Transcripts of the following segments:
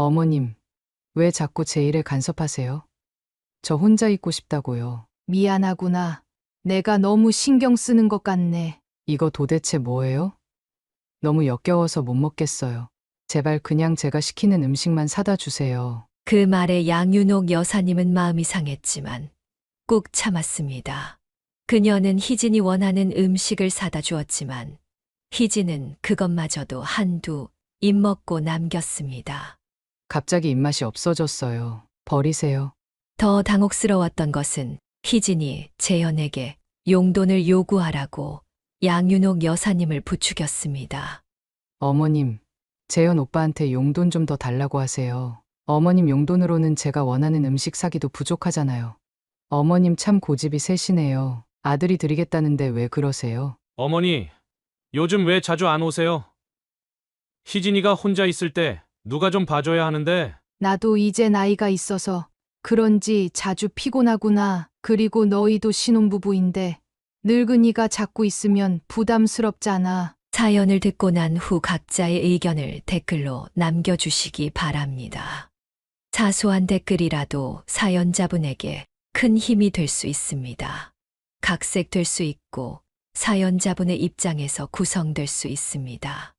어머님, 왜 자꾸 제 일에 간섭하세요? 저 혼자 있고 싶다고요. 미안하구나. 내가 너무 신경 쓰는 것 같네. 이거 도대체 뭐예요? 너무 역겨워서 못 먹겠어요. 제발 그냥 제가 시키는 음식만 사다 주세요. 그 말에 양윤옥 여사님은 마음이 상했지만 꾹 참았습니다. 그녀는 희진이 원하는 음식을 사다 주었지만 희진은 그것마저도 한두 입 먹고 남겼습니다. 갑자기 입맛이 없어졌어요. 버리세요. 더 당혹스러웠던 것은 희진이 재현에게 용돈을 요구하라고 양윤옥 여사님을 부추겼습니다. 어머님, 재현 오빠한테 용돈 좀 더 달라고 하세요. 어머님 용돈으로는 제가 원하는 음식 사기도 부족하잖아요. 어머님 참 고집이 세시네요. 아들이 드리겠다는데 왜 그러세요? 어머니, 요즘 왜 자주 안 오세요? 희진이가 혼자 있을 때 누가 좀 봐줘야 하는데. 나도 이제 나이가 있어서 그런지 자주 피곤하구나. 그리고 너희도 신혼부부인데 늙은이가 자꾸 있으면 부담스럽잖아. 사연을 듣고 난 후 각자의 의견을 댓글로 남겨주시기 바랍니다. 사소한 댓글이라도 사연자분에게 큰 힘이 될 수 있습니다. 각색될 수 있고 사연자분의 입장에서 구성될 수 있습니다.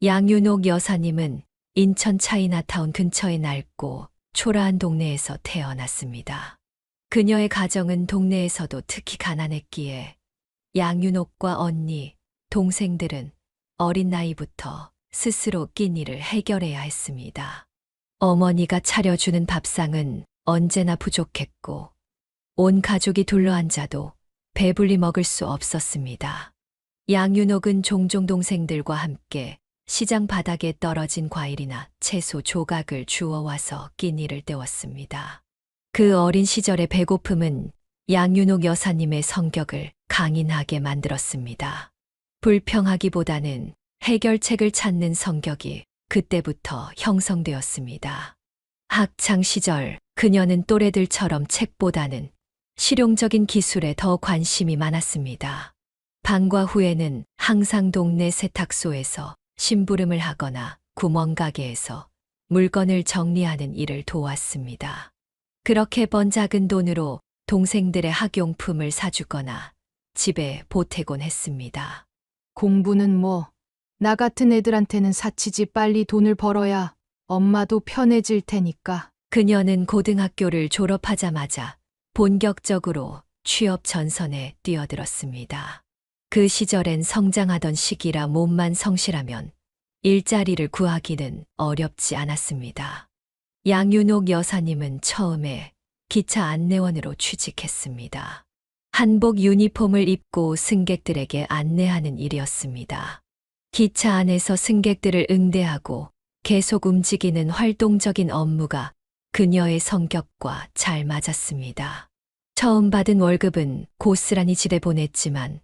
양윤옥 여사님은 인천 차이나타운 근처의 낡고 초라한 동네에서 태어났습니다. 그녀의 가정은 동네에서도 특히 가난했기에 양윤옥과 언니, 동생들은 어린 나이부터 스스로 끼니를 해결해야 했습니다. 어머니가 차려주는 밥상은 언제나 부족했고 온 가족이 둘러앉아도 배불리 먹을 수 없었습니다. 양윤옥은 종종 동생들과 함께 시장 바닥에 떨어진 과일이나 채소 조각을 주워와서 끼니를 때웠습니다. 그 어린 시절의 배고픔은 양윤옥 여사님의 성격을 강인하게 만들었습니다. 불평하기보다는 해결책을 찾는 성격이 그때부터 형성되었습니다. 학창 시절 그녀는 또래들처럼 책보다는 실용적인 기술에 더 관심이 많았습니다. 방과 후에는 항상 동네 세탁소에서 심부름을 하거나 구멍가게에서 물건을 정리하는 일을 도왔습니다. 그렇게 번 작은 돈으로 동생들의 학용품을 사주거나 집에 보태곤 했습니다. 공부는 뭐, 나 같은 애들한테는 사치지. 빨리 돈을 벌어야 엄마도 편해질 테니까. 그녀는 고등학교를 졸업하자마자 본격적으로 취업 전선에 뛰어들었습니다. 그 시절엔 성장하던 시기라 몸만 성실하면 일자리를 구하기는 어렵지 않았습니다. 양윤옥 여사님은 처음에 기차 안내원으로 취직했습니다. 한복 유니폼을 입고 승객들에게 안내하는 일이었습니다. 기차 안에서 승객들을 응대하고 계속 움직이는 활동적인 업무가 그녀의 성격과 잘 맞았습니다. 처음 받은 월급은 고스란히 집에 보냈지만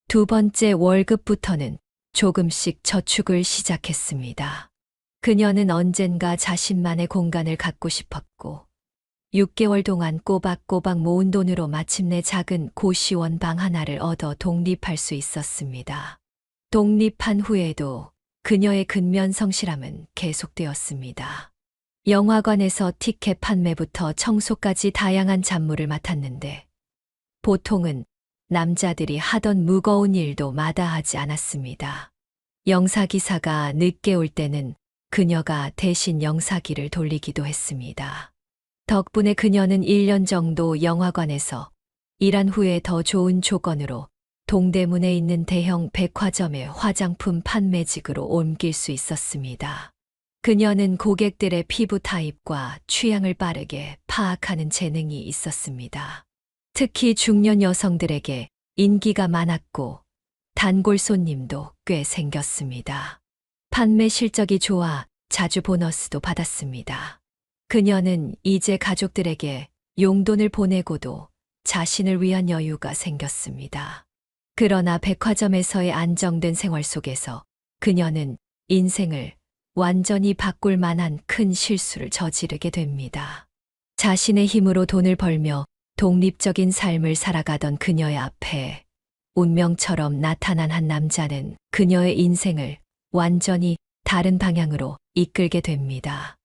두 번째 월급부터는 조금씩 저축을 시작했습니다. 그녀는 언젠가 자신만의 공간을 갖고 싶었고 6개월 동안 꼬박꼬박 모은 돈으로 마침내 작은 고시원 방 하나를 얻어 독립할 수 있었습니다. 독립한 후에도 그녀의 근면 성실함은 계속되었습니다. 영화관에서 티켓 판매부터 청소까지 다양한 잡무를 맡았는데 보통은 남자들이 하던 무거운 일도 마다하지 않았습니다. 영사기사가 늦게 올 때는 그녀가 대신 영사기를 돌리기도 했습니다. 덕분에 그녀는 1년 정도 영화관에서 일한 후에 더 좋은 조건으로 동대문에 있는 대형 백화점의 화장품 판매직으로 옮길 수 있었습니다. 그녀는 고객들의 피부 타입과 취향을 빠르게 파악하는 재능이 있었습니다. 특히 중년 여성들에게 인기가 많았고 단골 손님도 꽤 생겼습니다. 판매 실적이 좋아 자주 보너스도 받았습니다. 그녀는 이제 가족들에게 용돈을 보내고도 자신을 위한 여유가 생겼습니다. 그러나 백화점에서의 안정된 생활 속에서 그녀는 인생을 완전히 바꿀 만한 큰 실수를 저지르게 됩니다. 자신의 힘으로 돈을 벌며 독립적인 삶을 살아가던 그녀의 앞에 운명처럼 나타난 한 남자는 그녀의 인생을 완전히 다른 방향으로 이끌게 됩니다.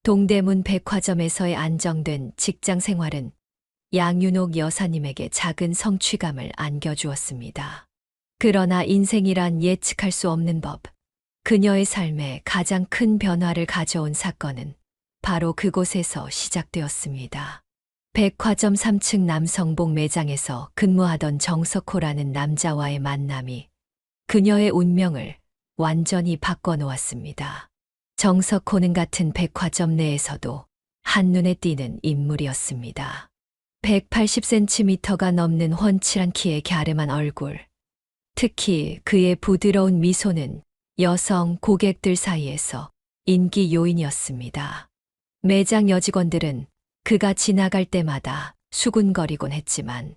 동대문 백화점에서의 안정된 직장 생활은 양윤옥 여사님에게 작은 성취감을 안겨주었습니다. 그러나 인생이란 예측할 수 없는 법. 그녀의 삶에 가장 큰 변화를 가져온 사건은 바로 그곳에서 시작되었습니다. 백화점 3층 남성복 매장에서 근무하던 정석호라는 남자와의 만남이 그녀의 운명을 완전히 바꿔놓았습니다. 정석호는 같은 백화점 내에서도 한눈에 띄는 인물이었습니다. 180cm가 넘는 훤칠한 키에 갸름한 얼굴, 특히 그의 부드러운 미소는 여성 고객들 사이에서 인기 요인이었습니다. 매장 여직원들은 그가 지나갈 때마다 수군거리곤 했지만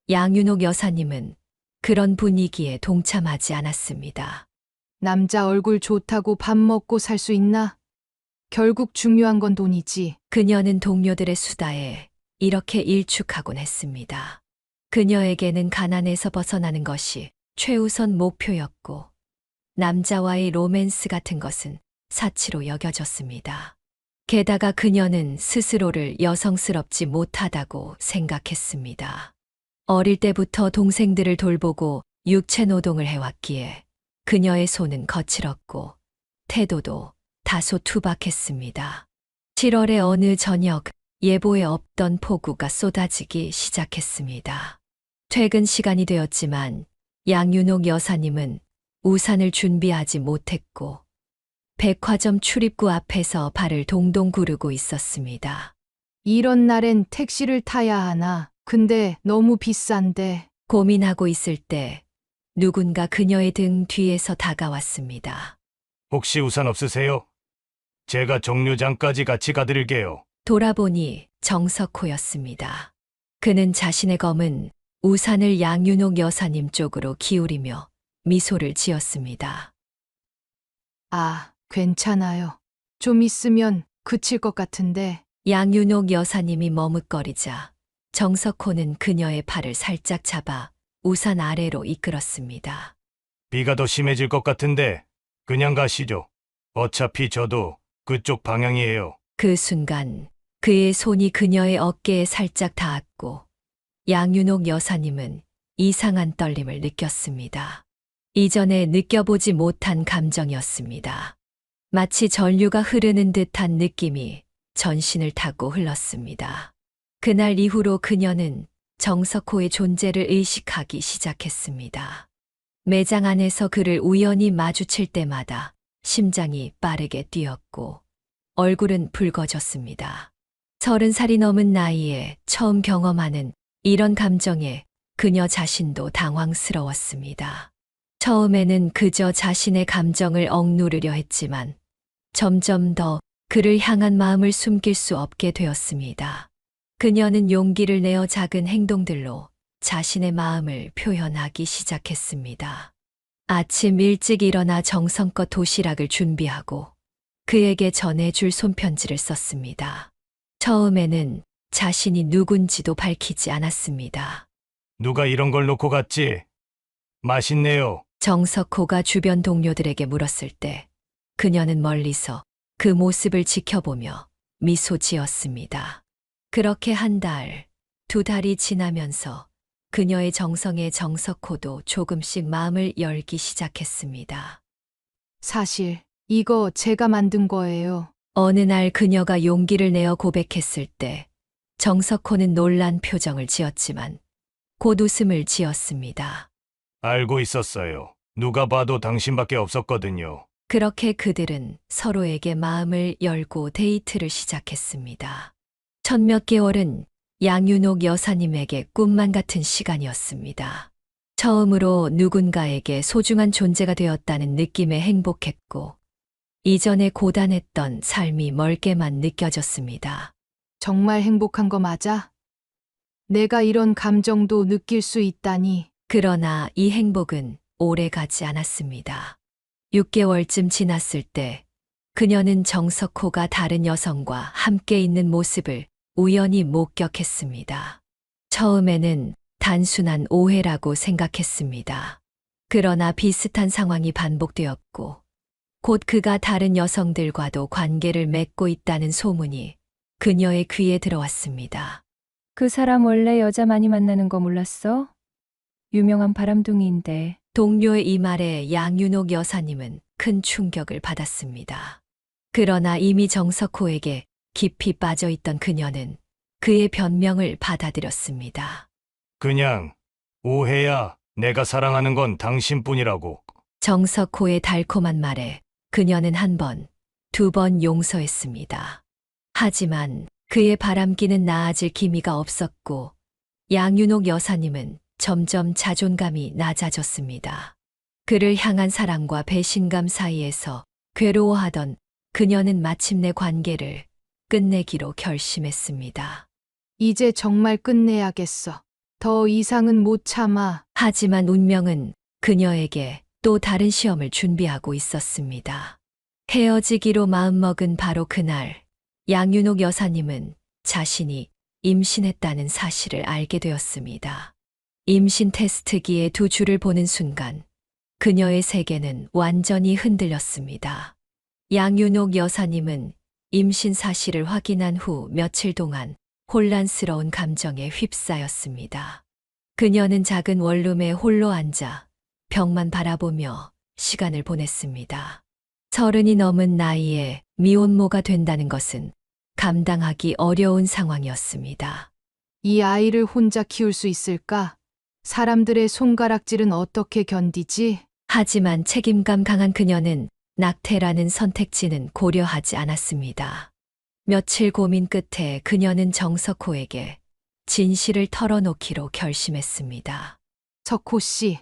양윤옥 여사님은 그런 분위기에 동참하지 않았습니다. 남자 얼굴 좋다고 밥 먹고 살 수 있나? 결국 중요한 건 돈이지. 그녀는 동료들의 수다에 이렇게 일축하곤 했습니다. 그녀에게는 가난에서 벗어나는 것이 최우선 목표였고 남자와의 로맨스 같은 것은 사치로 여겨졌습니다. 게다가 그녀는 스스로를 여성스럽지 못하다고 생각했습니다. 어릴 때부터 동생들을 돌보고 육체 노동을 해왔기에 그녀의 손은 거칠었고 태도도 다소 투박했습니다. 7월의 어느 저녁 예보에 없던 폭우가 쏟아지기 시작했습니다. 퇴근 시간이 되었지만 양윤옥 여사님은 우산을 준비하지 못했고 백화점 출입구 앞에서 발을 동동 구르고 있었습니다. 이런 날엔 택시를 타야 하나? 근데 너무 비싼데. 고민하고 있을 때 누군가 그녀의 등 뒤에서 다가왔습니다. 혹시 우산 없으세요? 제가 정류장까지 같이 가드릴게요. 돌아보니 정석호였습니다. 그는 자신의 검은 우산을 양윤옥 여사님 쪽으로 기울이며 미소를 지었습니다. 아, 괜찮아요. 좀 있으면 그칠 것 같은데. 양윤옥 여사님이 머뭇거리자 정석호는 그녀의 팔을 살짝 잡아 우산 아래로 이끌었습니다. 비가 더 심해질 것 같은데 그냥 가시죠. 어차피 저도 그쪽 방향이에요. 그 순간 그의 손이 그녀의 어깨에 살짝 닿았고 양윤옥 여사님은 이상한 떨림을 느꼈습니다. 이전에 느껴보지 못한 감정이었습니다. 마치 전류가 흐르는 듯한 느낌이 전신을 타고 흘렀습니다. 그날 이후로 그녀는 정석호의 존재를 의식하기 시작했습니다. 매장 안에서 그를 우연히 마주칠 때마다 심장이 빠르게 뛰었고 얼굴은 붉어졌습니다. 30살이 넘은 나이에 처음 경험하는 이런 감정에 그녀 자신도 당황스러웠습니다. 처음에는 그저 자신의 감정을 억누르려 했지만 점점 더 그를 향한 마음을 숨길 수 없게 되었습니다. 그녀는 용기를 내어 작은 행동들로 자신의 마음을 표현하기 시작했습니다. 아침 일찍 일어나 정성껏 도시락을 준비하고 그에게 전해줄 손편지를 썼습니다. 처음에는 자신이 누군지도 밝히지 않았습니다. 누가 이런 걸 놓고 갔지? 맛있네요. 정석호가 주변 동료들에게 물었을 때 그녀는 멀리서 그 모습을 지켜보며 미소 지었습니다. 그렇게 한 달, 두 달이 지나면서 그녀의 정성에 정석호도 조금씩 마음을 열기 시작했습니다. 사실 이거 제가 만든 거예요. 어느 날 그녀가 용기를 내어 고백했을 때 정석호는 놀란 표정을 지었지만 곧 웃음을 지었습니다. 알고 있었어요. 누가 봐도 당신밖에 없었거든요. 그렇게 그들은 서로에게 마음을 열고 데이트를 시작했습니다. 첫 몇 개월은 양윤옥 여사님에게 꿈만 같은 시간이었습니다. 처음으로 누군가에게 소중한 존재가 되었다는 느낌에 행복했고 이전에 고단했던 삶이 멀게만 느껴졌습니다. 정말 행복한 거 맞아? 내가 이런 감정도 느낄 수 있다니. 그러나 이 행복은 오래 가지 않았습니다. 6개월쯤 지났을 때 그녀는 정석호가 다른 여성과 함께 있는 모습을 우연히 목격했습니다. 처음에는 단순한 오해라고 생각했습니다. 그러나 비슷한 상황이 반복되었고 곧 그가 다른 여성들과도 관계를 맺고 있다는 소문이 그녀의 귀에 들어왔습니다. 그 사람 원래 여자 많이 만나는 거 몰랐어? 유명한 바람둥이인데. 동료의 이 말에 양윤옥 여사님은 큰 충격을 받았습니다. 그러나 이미 정석호에게 깊이 빠져 있던 그녀는 그의 변명을 받아들였습니다. 그냥 오해야. 내가 사랑하는 건 당신뿐이라고. 정석호의 달콤한 말에 그녀는 한 번, 두 번 용서했습니다. 하지만 그의 바람기는 나아질 기미가 없었고 양윤옥 여사님은 점점 자존감이 낮아졌습니다. 그를 향한 사랑과 배신감 사이에서 괴로워하던 그녀는 마침내 관계를 끝내기로 결심했습니다. 이제 정말 끝내야겠어. 더 이상은 못 참아. 하지만 운명은 그녀에게 또 다른 시험을 준비하고 있었습니다. 헤어지기로 마음먹은 바로 그날, 양윤옥 여사님은 자신이 임신했다는 사실을 알게 되었습니다. 임신 테스트기에 두 줄을 보는 순간 그녀의 세계는 완전히 흔들렸습니다. 양윤옥 여사님은 임신 사실을 확인한 후 며칠 동안 혼란스러운 감정에 휩싸였습니다. 그녀는 작은 원룸에 홀로 앉아 벽만 바라보며 시간을 보냈습니다. 30이 넘은 나이에 미혼모가 된다는 것은 감당하기 어려운 상황이었습니다. 이 아이를 혼자 키울 수 있을까? 사람들의 손가락질은 어떻게 견디지? 하지만 책임감 강한 그녀는 낙태라는 선택지는 고려하지 않았습니다. 며칠 고민 끝에 그녀는 정석호에게 진실을 털어놓기로 결심했습니다. 석호 씨,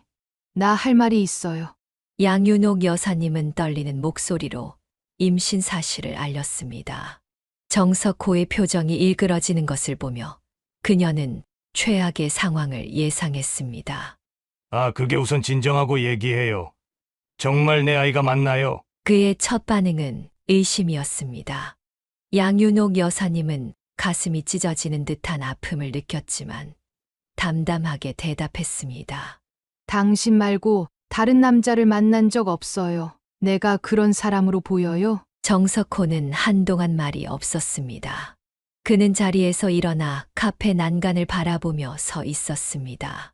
나 할 말이 있어요. 양윤옥 여사님은 떨리는 목소리로 임신 사실을 알렸습니다. 정석호의 표정이 일그러지는 것을 보며 그녀는 최악의 상황을 예상했습니다. 아, 그게 우선 진정하고 얘기해요. 정말 내 아이가 맞나요? 그의 첫 반응은 의심이었습니다. 양윤옥 여사님은 가슴이 찢어지는 듯한 아픔을 느꼈지만 담담하게 대답했습니다. 당신 말고 다른 남자를 만난 적 없어요. 내가 그런 사람으로 보여요? 정석호는 한동안 말이 없었습니다. 그는 자리에서 일어나 카페 난간을 바라보며 서 있었습니다.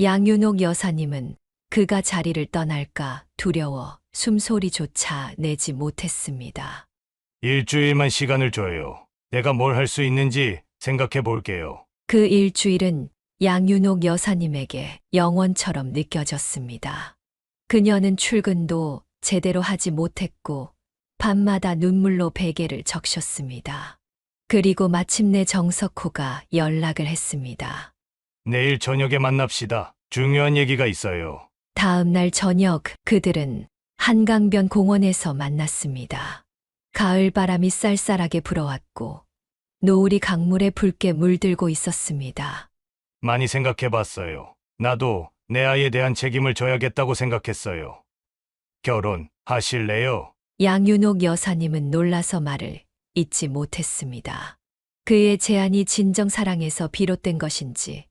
양윤옥 여사님은 그가 자리를 떠날까 두려워 숨소리조차 내지 못했습니다. 일주일만 시간을 줘요. 내가 뭘 할 수 있는지 생각해 볼게요. 그 일주일은 양윤옥 여사님에게 영원처럼 느껴졌습니다. 그녀는 출근도 제대로 하지 못했고 밤마다 눈물로 베개를 적셨습니다. 그리고 마침내 정석호가 연락을 했습니다. 내일 저녁에 만납시다. 중요한 얘기가 있어요. 다음 날 저녁 그들은 한강변 공원에서 만났습니다. 가을 바람이 쌀쌀하게 불어왔고 노을이 강물에 붉게 물들고 있었습니다. 많이 생각해 봤어요. 나도 내 아이에 대한 책임을 져야겠다고 생각했어요. 결혼하실래요? 양윤옥 여사님은 놀라서 말을 잇지 못했습니다. 그의 제안이 진정 사랑에서 비롯된 것인지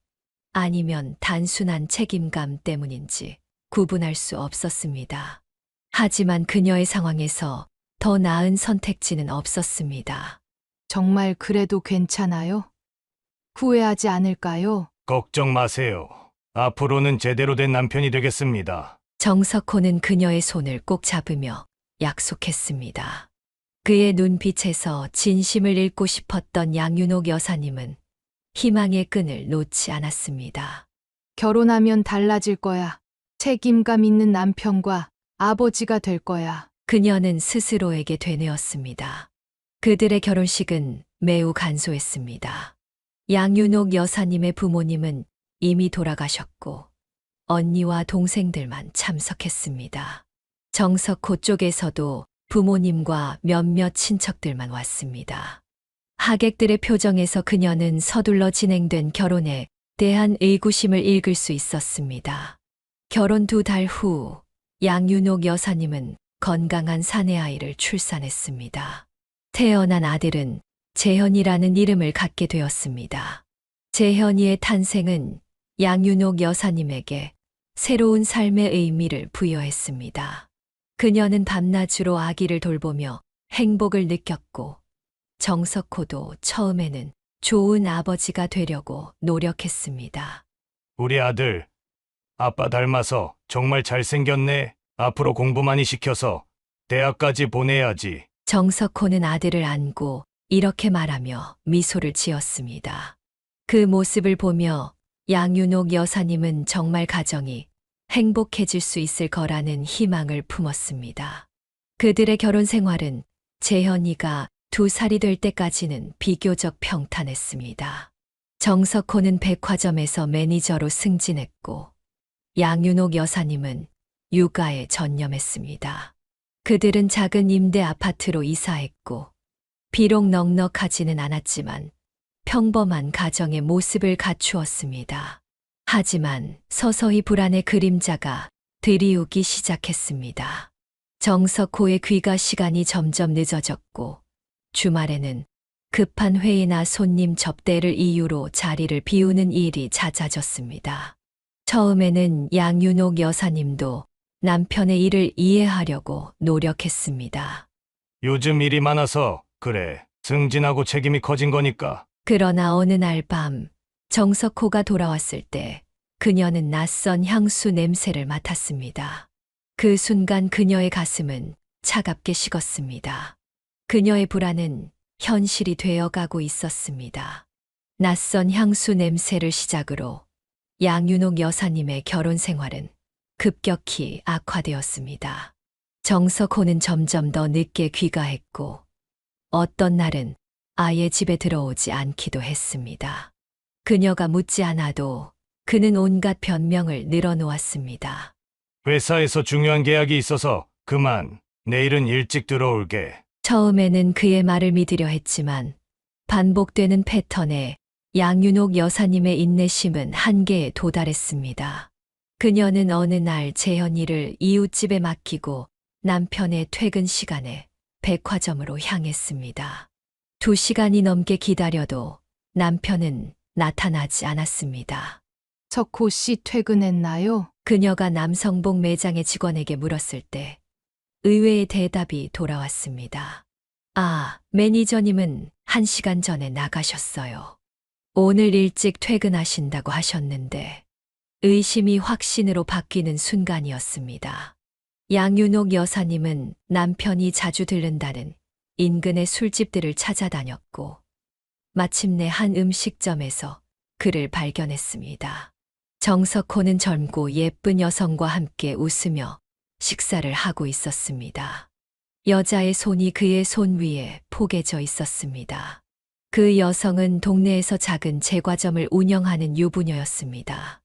아니면 단순한 책임감 때문인지 구분할 수 없었습니다. 하지만 그녀의 상황에서 더 나은 선택지는 없었습니다. 정말 그래도 괜찮아요? 후회하지 않을까요? 걱정 마세요. 앞으로는 제대로 된 남편이 되겠습니다. 정석호는 그녀의 손을 꼭 잡으며 약속했습니다. 그의 눈빛에서 진심을 읽고 싶었던 양윤옥 여사님은 희망의 끈을 놓지 않았습니다. 결혼하면 달라질 거야. 책임감 있는 남편과 아버지가 될 거야. 그녀는 스스로에게 되뇌었습니다. 그들의 결혼식은 매우 간소했습니다. 양윤옥 여사님의 부모님은 이미 돌아가셨고 언니와 동생들만 참석했습니다. 정석호 쪽에서도 부모님과 몇몇 친척들만 왔습니다. 하객들의 표정에서 그녀는 서둘러 진행된 결혼에 대한 의구심을 읽을 수 있었습니다. 결혼 2달 후 양윤옥 여사님은 건강한 사내 아이를 출산했습니다. 태어난 아들은 재현이라는 이름을 갖게 되었습니다. 재현이의 탄생은 양윤옥 여사님에게 새로운 삶의 의미를 부여했습니다. 그녀는 밤낮으로 아기를 돌보며 행복을 느꼈고 정석호도 처음에는 좋은 아버지가 되려고 노력했습니다. 우리 아들, 아빠 닮아서 정말 잘생겼네. 앞으로 공부 많이 시켜서 대학까지 보내야지. 정석호는 아들을 안고 이렇게 말하며 미소를 지었습니다. 그 모습을 보며 양윤옥 여사님은 정말 가정이 행복해질 수 있을 거라는 희망을 품었습니다. 그들의 결혼 생활은 재현이가 2살이 될 때까지는 비교적 평탄했습니다. 정석호는 백화점에서 매니저로 승진했고 양윤옥 여사님은 육아에 전념했습니다. 그들은 작은 임대 아파트로 이사했고 비록 넉넉하지는 않았지만 평범한 가정의 모습을 갖추었습니다. 하지만 서서히 불안의 그림자가 드리우기 시작했습니다. 정석호의 귀가 시간이 점점 늦어졌고 주말에는 급한 회의나 손님 접대를 이유로 자리를 비우는 일이 잦아졌습니다. 처음에는 양윤옥 여사님도 남편의 일을 이해하려고 노력했습니다. 요즘 일이 많아서 그래. 승진하고 책임이 커진 거니까. 그러나 어느 날 밤 정석호가 돌아왔을 때 그녀는 낯선 향수 냄새를 맡았습니다. 그 순간 그녀의 가슴은 차갑게 식었습니다. 그녀의 불안은 현실이 되어가고 있었습니다. 낯선 향수 냄새를 시작으로 양윤옥 여사님의 결혼 생활은 급격히 악화되었습니다. 정석호는 점점 더 늦게 귀가했고 어떤 날은 아예 집에 들어오지 않기도 했습니다. 그녀가 묻지 않아도 그는 온갖 변명을 늘어놓았습니다. 회사에서 중요한 계약이 있어서 그만. 내일은 일찍 들어올게. 처음에는 그의 말을 믿으려 했지만 반복되는 패턴에 양윤옥 여사님의 인내심은 한계에 도달했습니다. 그녀는 어느 날 재현이를 이웃집에 맡기고 남편의 퇴근 시간에 백화점으로 향했습니다. 2시간이 넘게 기다려도 남편은 나타나지 않았습니다. 석호 씨 퇴근했나요? 그녀가 남성복 매장의 직원에게 물었을 때 의외의 대답이 돌아왔습니다. 아, 매니저님은 1시간 전에 나가셨어요. 오늘 일찍 퇴근하신다고 하셨는데 의심이 확신으로 바뀌는 순간이었습니다. 양윤옥 여사님은 남편이 자주 들른다는 인근의 술집들을 찾아다녔고 마침내 한 음식점에서 그를 발견했습니다. 정석호는 젊고 예쁜 여성과 함께 웃으며 식사를 하고 있었습니다. 여자의 손이 그의 손 위에 포개져 있었습니다. 그 여성은 동네에서 작은 제과점을 운영하는 유부녀였습니다.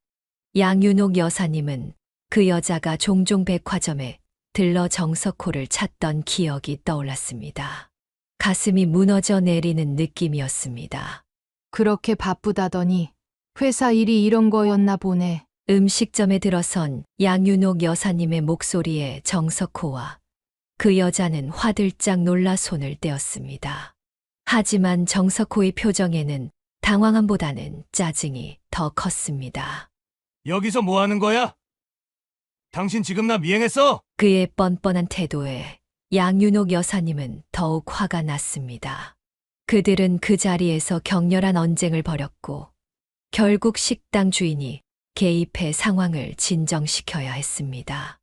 양윤옥 여사님은 그 여자가 종종 백화점에 들러 정석호를 찾던 기억이 떠올랐습니다. 가슴이 무너져 내리는 느낌이었습니다. 그렇게 바쁘다더니 회사 일이 이런 거였나 보네. 음식점에 들어선 양윤옥 여사님의 목소리에 정석호와 그 여자는 화들짝 놀라 손을 떼었습니다. 하지만 정석호의 표정에는 당황함보다는 짜증이 더 컸습니다. 여기서 뭐 하는 거야? 당신 지금 나 미행했어? 그의 뻔뻔한 태도에 양윤옥 여사님은 더욱 화가 났습니다. 그들은 그 자리에서 격렬한 언쟁을 벌였고 결국 식당 주인이 개입해 상황을 진정시켜야 했습니다.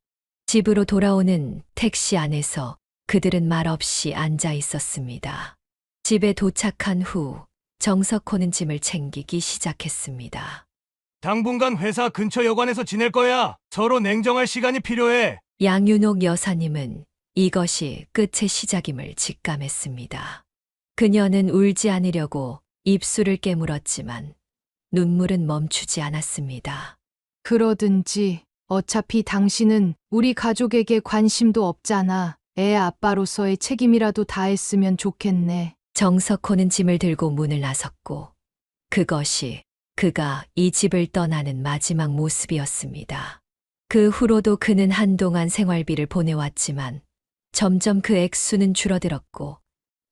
집으로 돌아오는 택시 안에서 그들은 말없이 앉아 있었습니다. 집에 도착한 후 정석호는 짐을 챙기기 시작했습니다. 당분간 회사 근처 여관에서 지낼 거야. 서로 냉정할 시간이 필요해. 양윤옥 여사님은 이것이 끝의 시작임을 직감했습니다. 그녀는 울지 않으려고 입술을 깨물었지만 눈물은 멈추지 않았습니다. 그러든지 어차피 당신은 우리 가족에게 관심도 없잖아. 애 아빠로서의 책임이라도 다했으면 좋겠네. 정석호는 짐을 들고 문을 나섰고 그것이 그가 이 집을 떠나는 마지막 모습이었습니다. 그 후로도 그는 한동안 생활비를 보내왔지만 점점 그 액수는 줄어들었고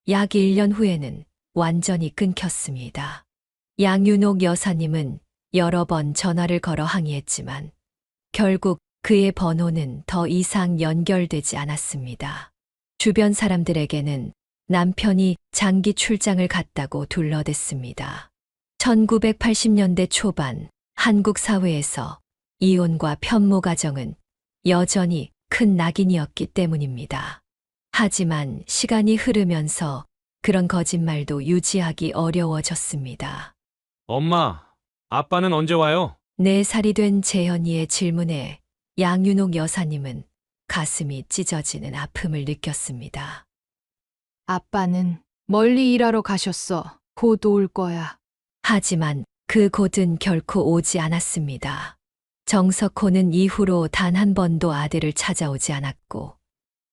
약 1년 후에는 완전히 끊겼습니다. 양윤옥 여사님은 여러 번 전화를 걸어 항의했지만 결국 그의 번호는 더 이상 연결되지 않았습니다. 주변 사람들에게는 남편이 장기 출장을 갔다고 둘러댔습니다. 1980년대 초반 한국 사회에서 이혼과 편모 가정은 여전히 큰 낙인이었기 때문입니다. 하지만 시간이 흐르면서 그런 거짓말도 유지하기 어려워졌습니다. 엄마, 아빠는 언제 와요? 4살이 된 재현이의 질문에 양윤옥 여사님은 가슴이 찢어지는 아픔을 느꼈습니다. 아빠는 멀리 일하러 가셨어. 곧 올 거야. 하지만 그 곧은 결코 오지 않았습니다. 정석호는 이후로 단 한 번도 아들을 찾아오지 않았고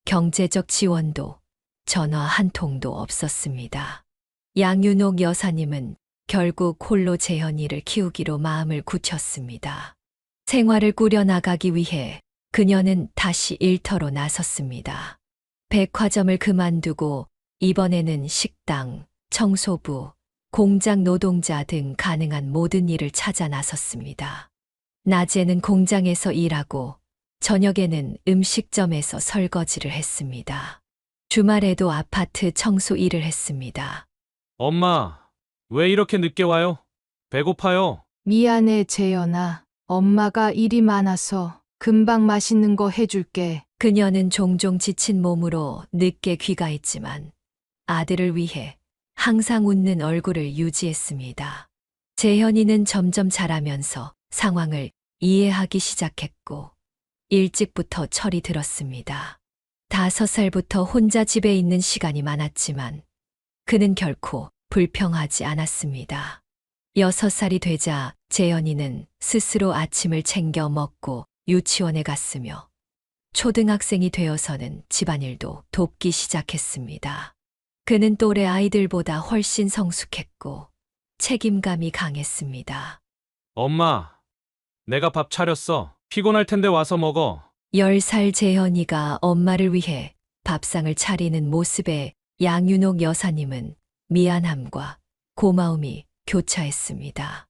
경제적 지원도 전화 한 통도 없었습니다. 양윤옥 여사님은 결국 홀로 재현이를 키우기로 마음을 굳혔습니다. 생활을 꾸려나가기 위해 그녀는 다시 일터로 나섰습니다. 백화점을 그만두고 이번에는 식당, 청소부, 공장 노동자 등 가능한 모든 일을 찾아 나섰습니다. 낮에는 공장에서 일하고 저녁에는 음식점에서 설거지를 했습니다. 주말에도 아파트 청소 일을 했습니다. 엄마, 왜 이렇게 늦게 와요? 배고파요. 미안해, 재현아. 엄마가 일이 많아서 금방 맛있는 거 해줄게. 그녀는 종종 지친 몸으로 늦게 귀가했지만 아들을 위해 항상 웃는 얼굴을 유지했습니다. 재현이는 점점 자라면서 상황을 이해하기 시작했고 일찍부터 철이 들었습니다. 5살부터 혼자 집에 있는 시간이 많았지만 그는 결코 불평하지 않았습니다. 6살이 되자 재현이는 스스로 아침을 챙겨 먹고 유치원에 갔으며 초등학생이 되어서는 집안일도 돕기 시작했습니다. 그는 또래 아이들보다 훨씬 성숙했고 책임감이 강했습니다. 엄마, 내가 밥 차렸어. 피곤할 텐데 와서 먹어. 10살 재현이가 엄마를 위해 밥상을 차리는 모습에 양윤옥 여사님은 미안함과 고마움이 교차했습니다.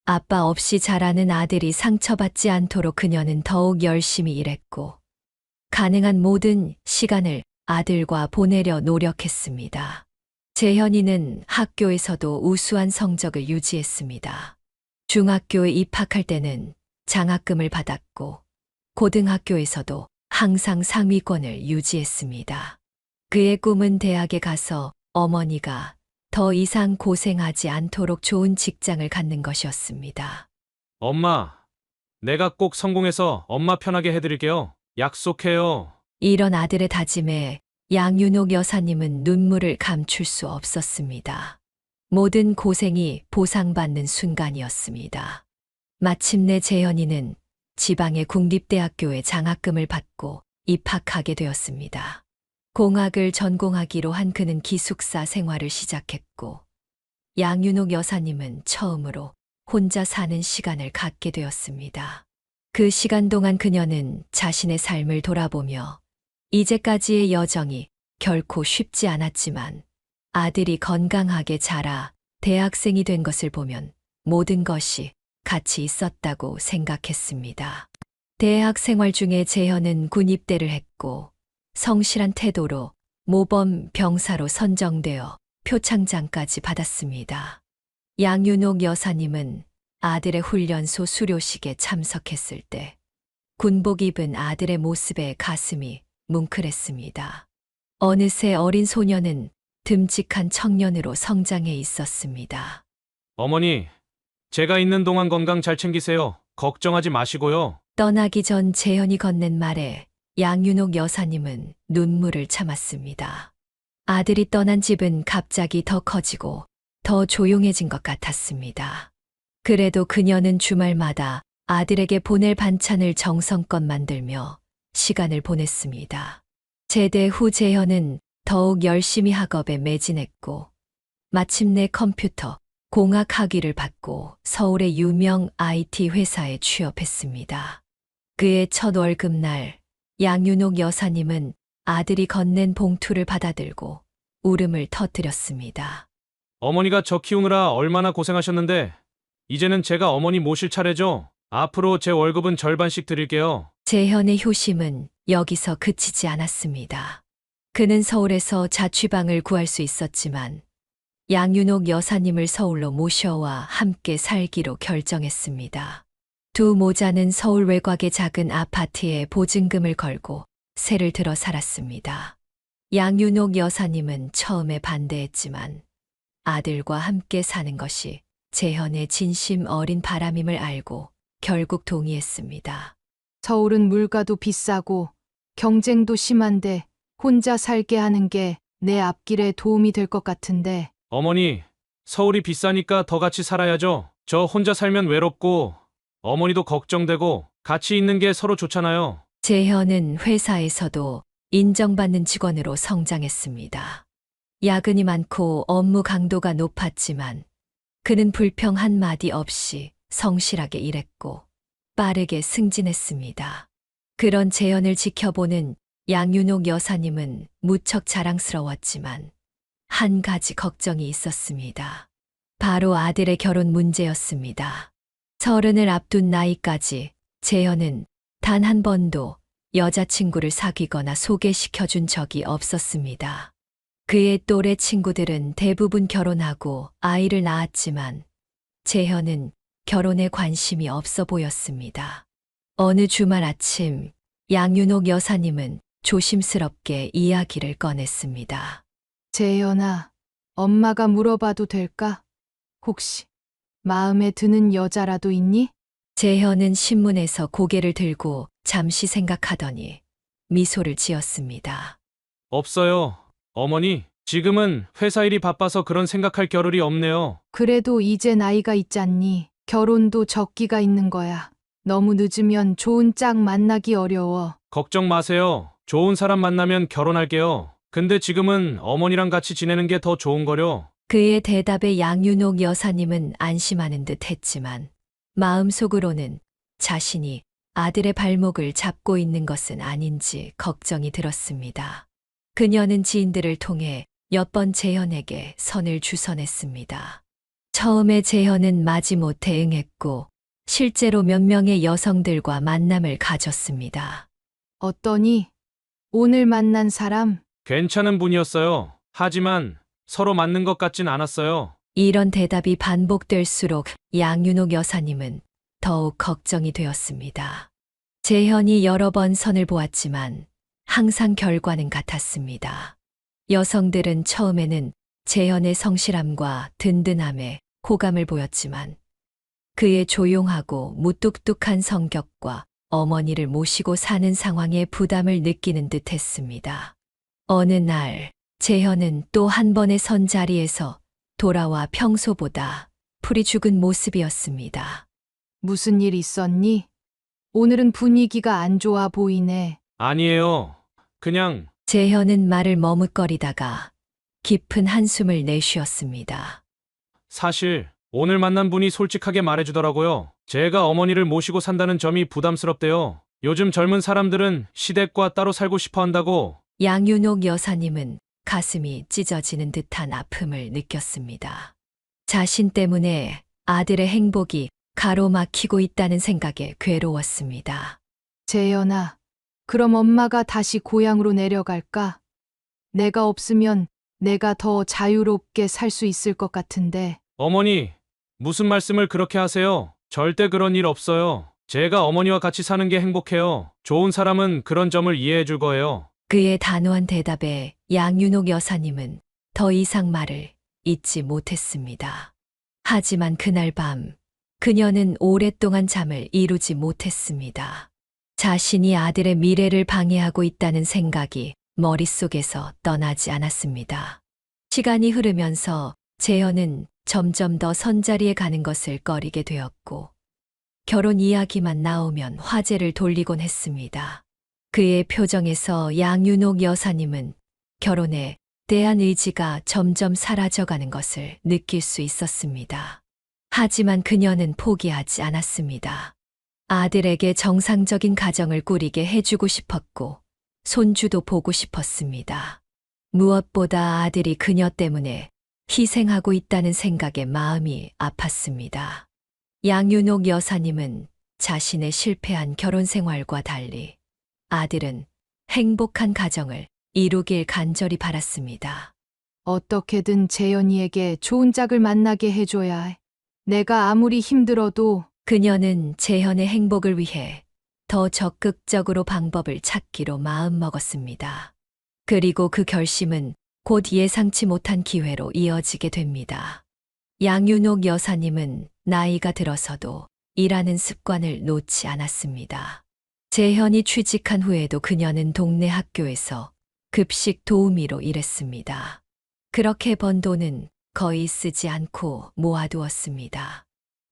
아빠 없이 자라는 아들이 상처받지 않도록 그녀는 더욱 열심히 일했고 가능한 모든 시간을 아들과 보내려 노력했습니다. 재현이는 학교에서도 우수한 성적을 유지했습니다. 중학교에 입학할 때는 장학금을 받았고 고등학교에서도 항상 상위권을 유지했습니다. 그의 꿈은 대학에 가서 어머니가 더 이상 고생하지 않도록 좋은 직장을 갖는 것이었습니다. 엄마, 내가 꼭 성공해서 엄마 편하게 해드릴게요. 약속해요. 이런 아들의 다짐에 양윤옥 여사님은 눈물을 감출 수 없었습니다. 모든 고생이 보상받는 순간이었습니다. 마침내 재현이는 지방의 국립대학교에 장학금을 받고 입학하게 되었습니다. 공학을 전공하기로 한 그는 기숙사 생활을 시작했고 양윤옥 여사님은 처음으로 혼자 사는 시간을 갖게 되었습니다. 그 시간 동안 그녀는 자신의 삶을 돌아보며 이제까지의 여정이 결코 쉽지 않았지만 아들이 건강하게 자라 대학생이 된 것을 보면 모든 것이 가치 있었다고 생각했습니다. 대학 생활 중에 재현은 군입대를 했고 성실한 태도로 모범 병사로 선정되어 표창장까지 받았습니다. 양윤옥 여사님은 아들의 훈련소 수료식에 참석했을 때 군복 입은 아들의 모습에 가슴이 뭉클했습니다. 어느새 어린 소녀는 듬직한 청년으로 성장해 있었습니다. 어머니, 제가 있는 동안 건강 잘 챙기세요. 걱정하지 마시고요. 떠나기 전 재현이 건넨 말에 양윤옥 여사님은 눈물을 참았습니다. 아들이 떠난 집은 갑자기 더 커지고 더 조용해진 것 같았습니다. 그래도 그녀는 주말마다 아들에게 보낼 반찬을 정성껏 만들며 시간을 보냈습니다. 제대 후 재현은 더욱 열심히 학업에 매진했고 마침내 컴퓨터 공학 학위를 받고 서울의 유명 IT 회사에 취업했습니다. 그의 첫 월급날 양윤옥 여사님은 아들이 건넨 봉투를 받아들고 울음을 터뜨렸습니다. 어머니가 저 키우느라 얼마나 고생하셨는데 이제는 제가 어머니 모실 차례죠. 앞으로 제 월급은 절반씩 드릴게요. 재현의 효심은 여기서 그치지 않았습니다. 그는 서울에서 자취방을 구할 수 있었지만 양윤옥 여사님을 서울로 모셔와 함께 살기로 결정했습니다. 두 모자는 서울 외곽의 작은 아파트에 보증금을 걸고 세를 들어 살았습니다. 양윤옥 여사님은 처음에 반대했지만 아들과 함께 사는 것이 재현의 진심 어린 바람임을 알고 결국 동의했습니다. 서울은 물가도 비싸고 경쟁도 심한데 혼자 살게 하는 게 내 앞길에 도움이 될 것 같은데 어머니, 서울이 비싸니까 더 같이 살아야죠. 저 혼자 살면 외롭고 어머니도 걱정되고 같이 있는 게 서로 좋잖아요. 재현은 회사에서도 인정받는 직원으로 성장했습니다. 야근이 많고 업무 강도가 높았지만 그는 불평 한마디 없이 성실하게 일했고 빠르게 승진했습니다. 그런 재현을 지켜보는 양윤옥 여사님은 무척 자랑스러웠지만 한 가지 걱정이 있었습니다. 바로 아들의 결혼 문제였습니다. 30을 앞둔 나이까지 재현은 단 한 번도 여자친구를 사귀거나 소개시켜준 적이 없었습니다. 그의 또래 친구들은 대부분 결혼하고 아이를 낳았지만 재현은 결혼에 관심이 없어 보였습니다. 어느 주말 아침 양윤옥 여사님은 조심스럽게 이야기를 꺼냈습니다. 재현아, 엄마가 물어봐도 될까? 혹시 마음에 드는 여자라도 있니? 재현은 신문에서 고개를 들고 잠시 생각하더니 미소를 지었습니다. 없어요. 어머니, 지금은 회사 일이 바빠서 그런 생각할 겨를이 없네요. 그래도 이제 나이가 있잖니. 결혼도 적기가 있는 거야. 너무 늦으면 좋은 짝 만나기 어려워. 걱정 마세요. 좋은 사람 만나면 결혼할게요. 근데 지금은 어머니랑 같이 지내는 게 더 좋은 거려. 그의 대답에 양윤옥 여사님은 안심하는 듯 했지만 마음속으로는 자신이 아들의 발목을 잡고 있는 것은 아닌지 걱정이 들었습니다. 그녀는 지인들을 통해 몇 번 재현에게 선을 주선했습니다. 처음에 재현은 마지못해 응했고 실제로 몇 명의 여성들과 만남을 가졌습니다. 어떠니? 오늘 만난 사람? 괜찮은 분이었어요. 하지만 서로 맞는 것 같진 않았어요. 이런 대답이 반복될수록 양윤옥 여사님은 더욱 걱정이 되었습니다. 재현이 여러 번 선을 보았지만 항상 결과는 같았습니다. 여성들은 처음에는 재현의 성실함과 든든함에 호감을 보였지만 그의 조용하고 무뚝뚝한 성격과 어머니를 모시고 사는 상황에 부담을 느끼는 듯 했습니다. 어느 날 재현은 또 한 번의 선 자리에서 돌아와 평소보다 풀이 죽은 모습이었습니다. 무슨 일 있었니? 오늘은 분위기가 안 좋아 보이네. 아니에요. 그냥 재현은 말을 머뭇거리다가 깊은 한숨을 내쉬었습니다. 사실 오늘 만난 분이 솔직하게 말해주더라고요. 제가 어머니를 모시고 산다는 점이 부담스럽대요. 요즘 젊은 사람들은 시댁과 따로 살고 싶어 한다고. 양윤옥 여사님은 가슴이 찢어지는 듯한 아픔을 느꼈습니다. 자신 때문에 아들의 행복이 가로막히고 있다는 생각에 괴로웠습니다. 재현아, 그럼 엄마가 다시 고향으로 내려갈까? 내가 없으면 내가 더 자유롭게 살 수 있을 것 같은데. 어머니, 무슨 말씀을 그렇게 하세요? 절대 그런 일 없어요. 제가 어머니와 같이 사는 게 행복해요. 좋은 사람은 그런 점을 이해해 줄 거예요. 그의 단호한 대답에 양윤옥 여사님은 더 이상 말을 잇지 못했습니다. 하지만 그날 밤 그녀는 오랫동안 잠을 이루지 못했습니다. 자신이 아들의 미래를 방해하고 있다는 생각이 머릿속에서 떠나지 않았습니다. 시간이 흐르면서 재현은 점점 더 선자리에 가는 것을 꺼리게 되었고 결혼 이야기만 나오면 화제를 돌리곤 했습니다. 그의 표정에서 양윤옥 여사님은 결혼에 대한 의지가 점점 사라져가는 것을 느낄 수 있었습니다. 하지만 그녀는 포기하지 않았습니다. 아들에게 정상적인 가정을 꾸리게 해주고 싶었고 손주도 보고 싶었습니다. 무엇보다 아들이 그녀 때문에 희생하고 있다는 생각에 마음이 아팠습니다. 양윤옥 여사님은 자신의 실패한 결혼 생활과 달리 아들은 행복한 가정을 이루길 간절히 바랐습니다. 어떻게든 재현이에게 좋은 짝을 만나게 해줘야 해. 내가 아무리 힘들어도 그녀는 재현의 행복을 위해 더 적극적으로 방법을 찾기로 마음먹었습니다. 그리고 그 결심은 곧 예상치 못한 기회로 이어지게 됩니다. 양윤옥 여사님은 나이가 들어서도 일하는 습관을 놓지 않았습니다. 재현이 취직한 후에도 그녀는 동네 학교에서 급식 도우미로 일했습니다. 그렇게 번 돈은 거의 쓰지 않고 모아두었습니다.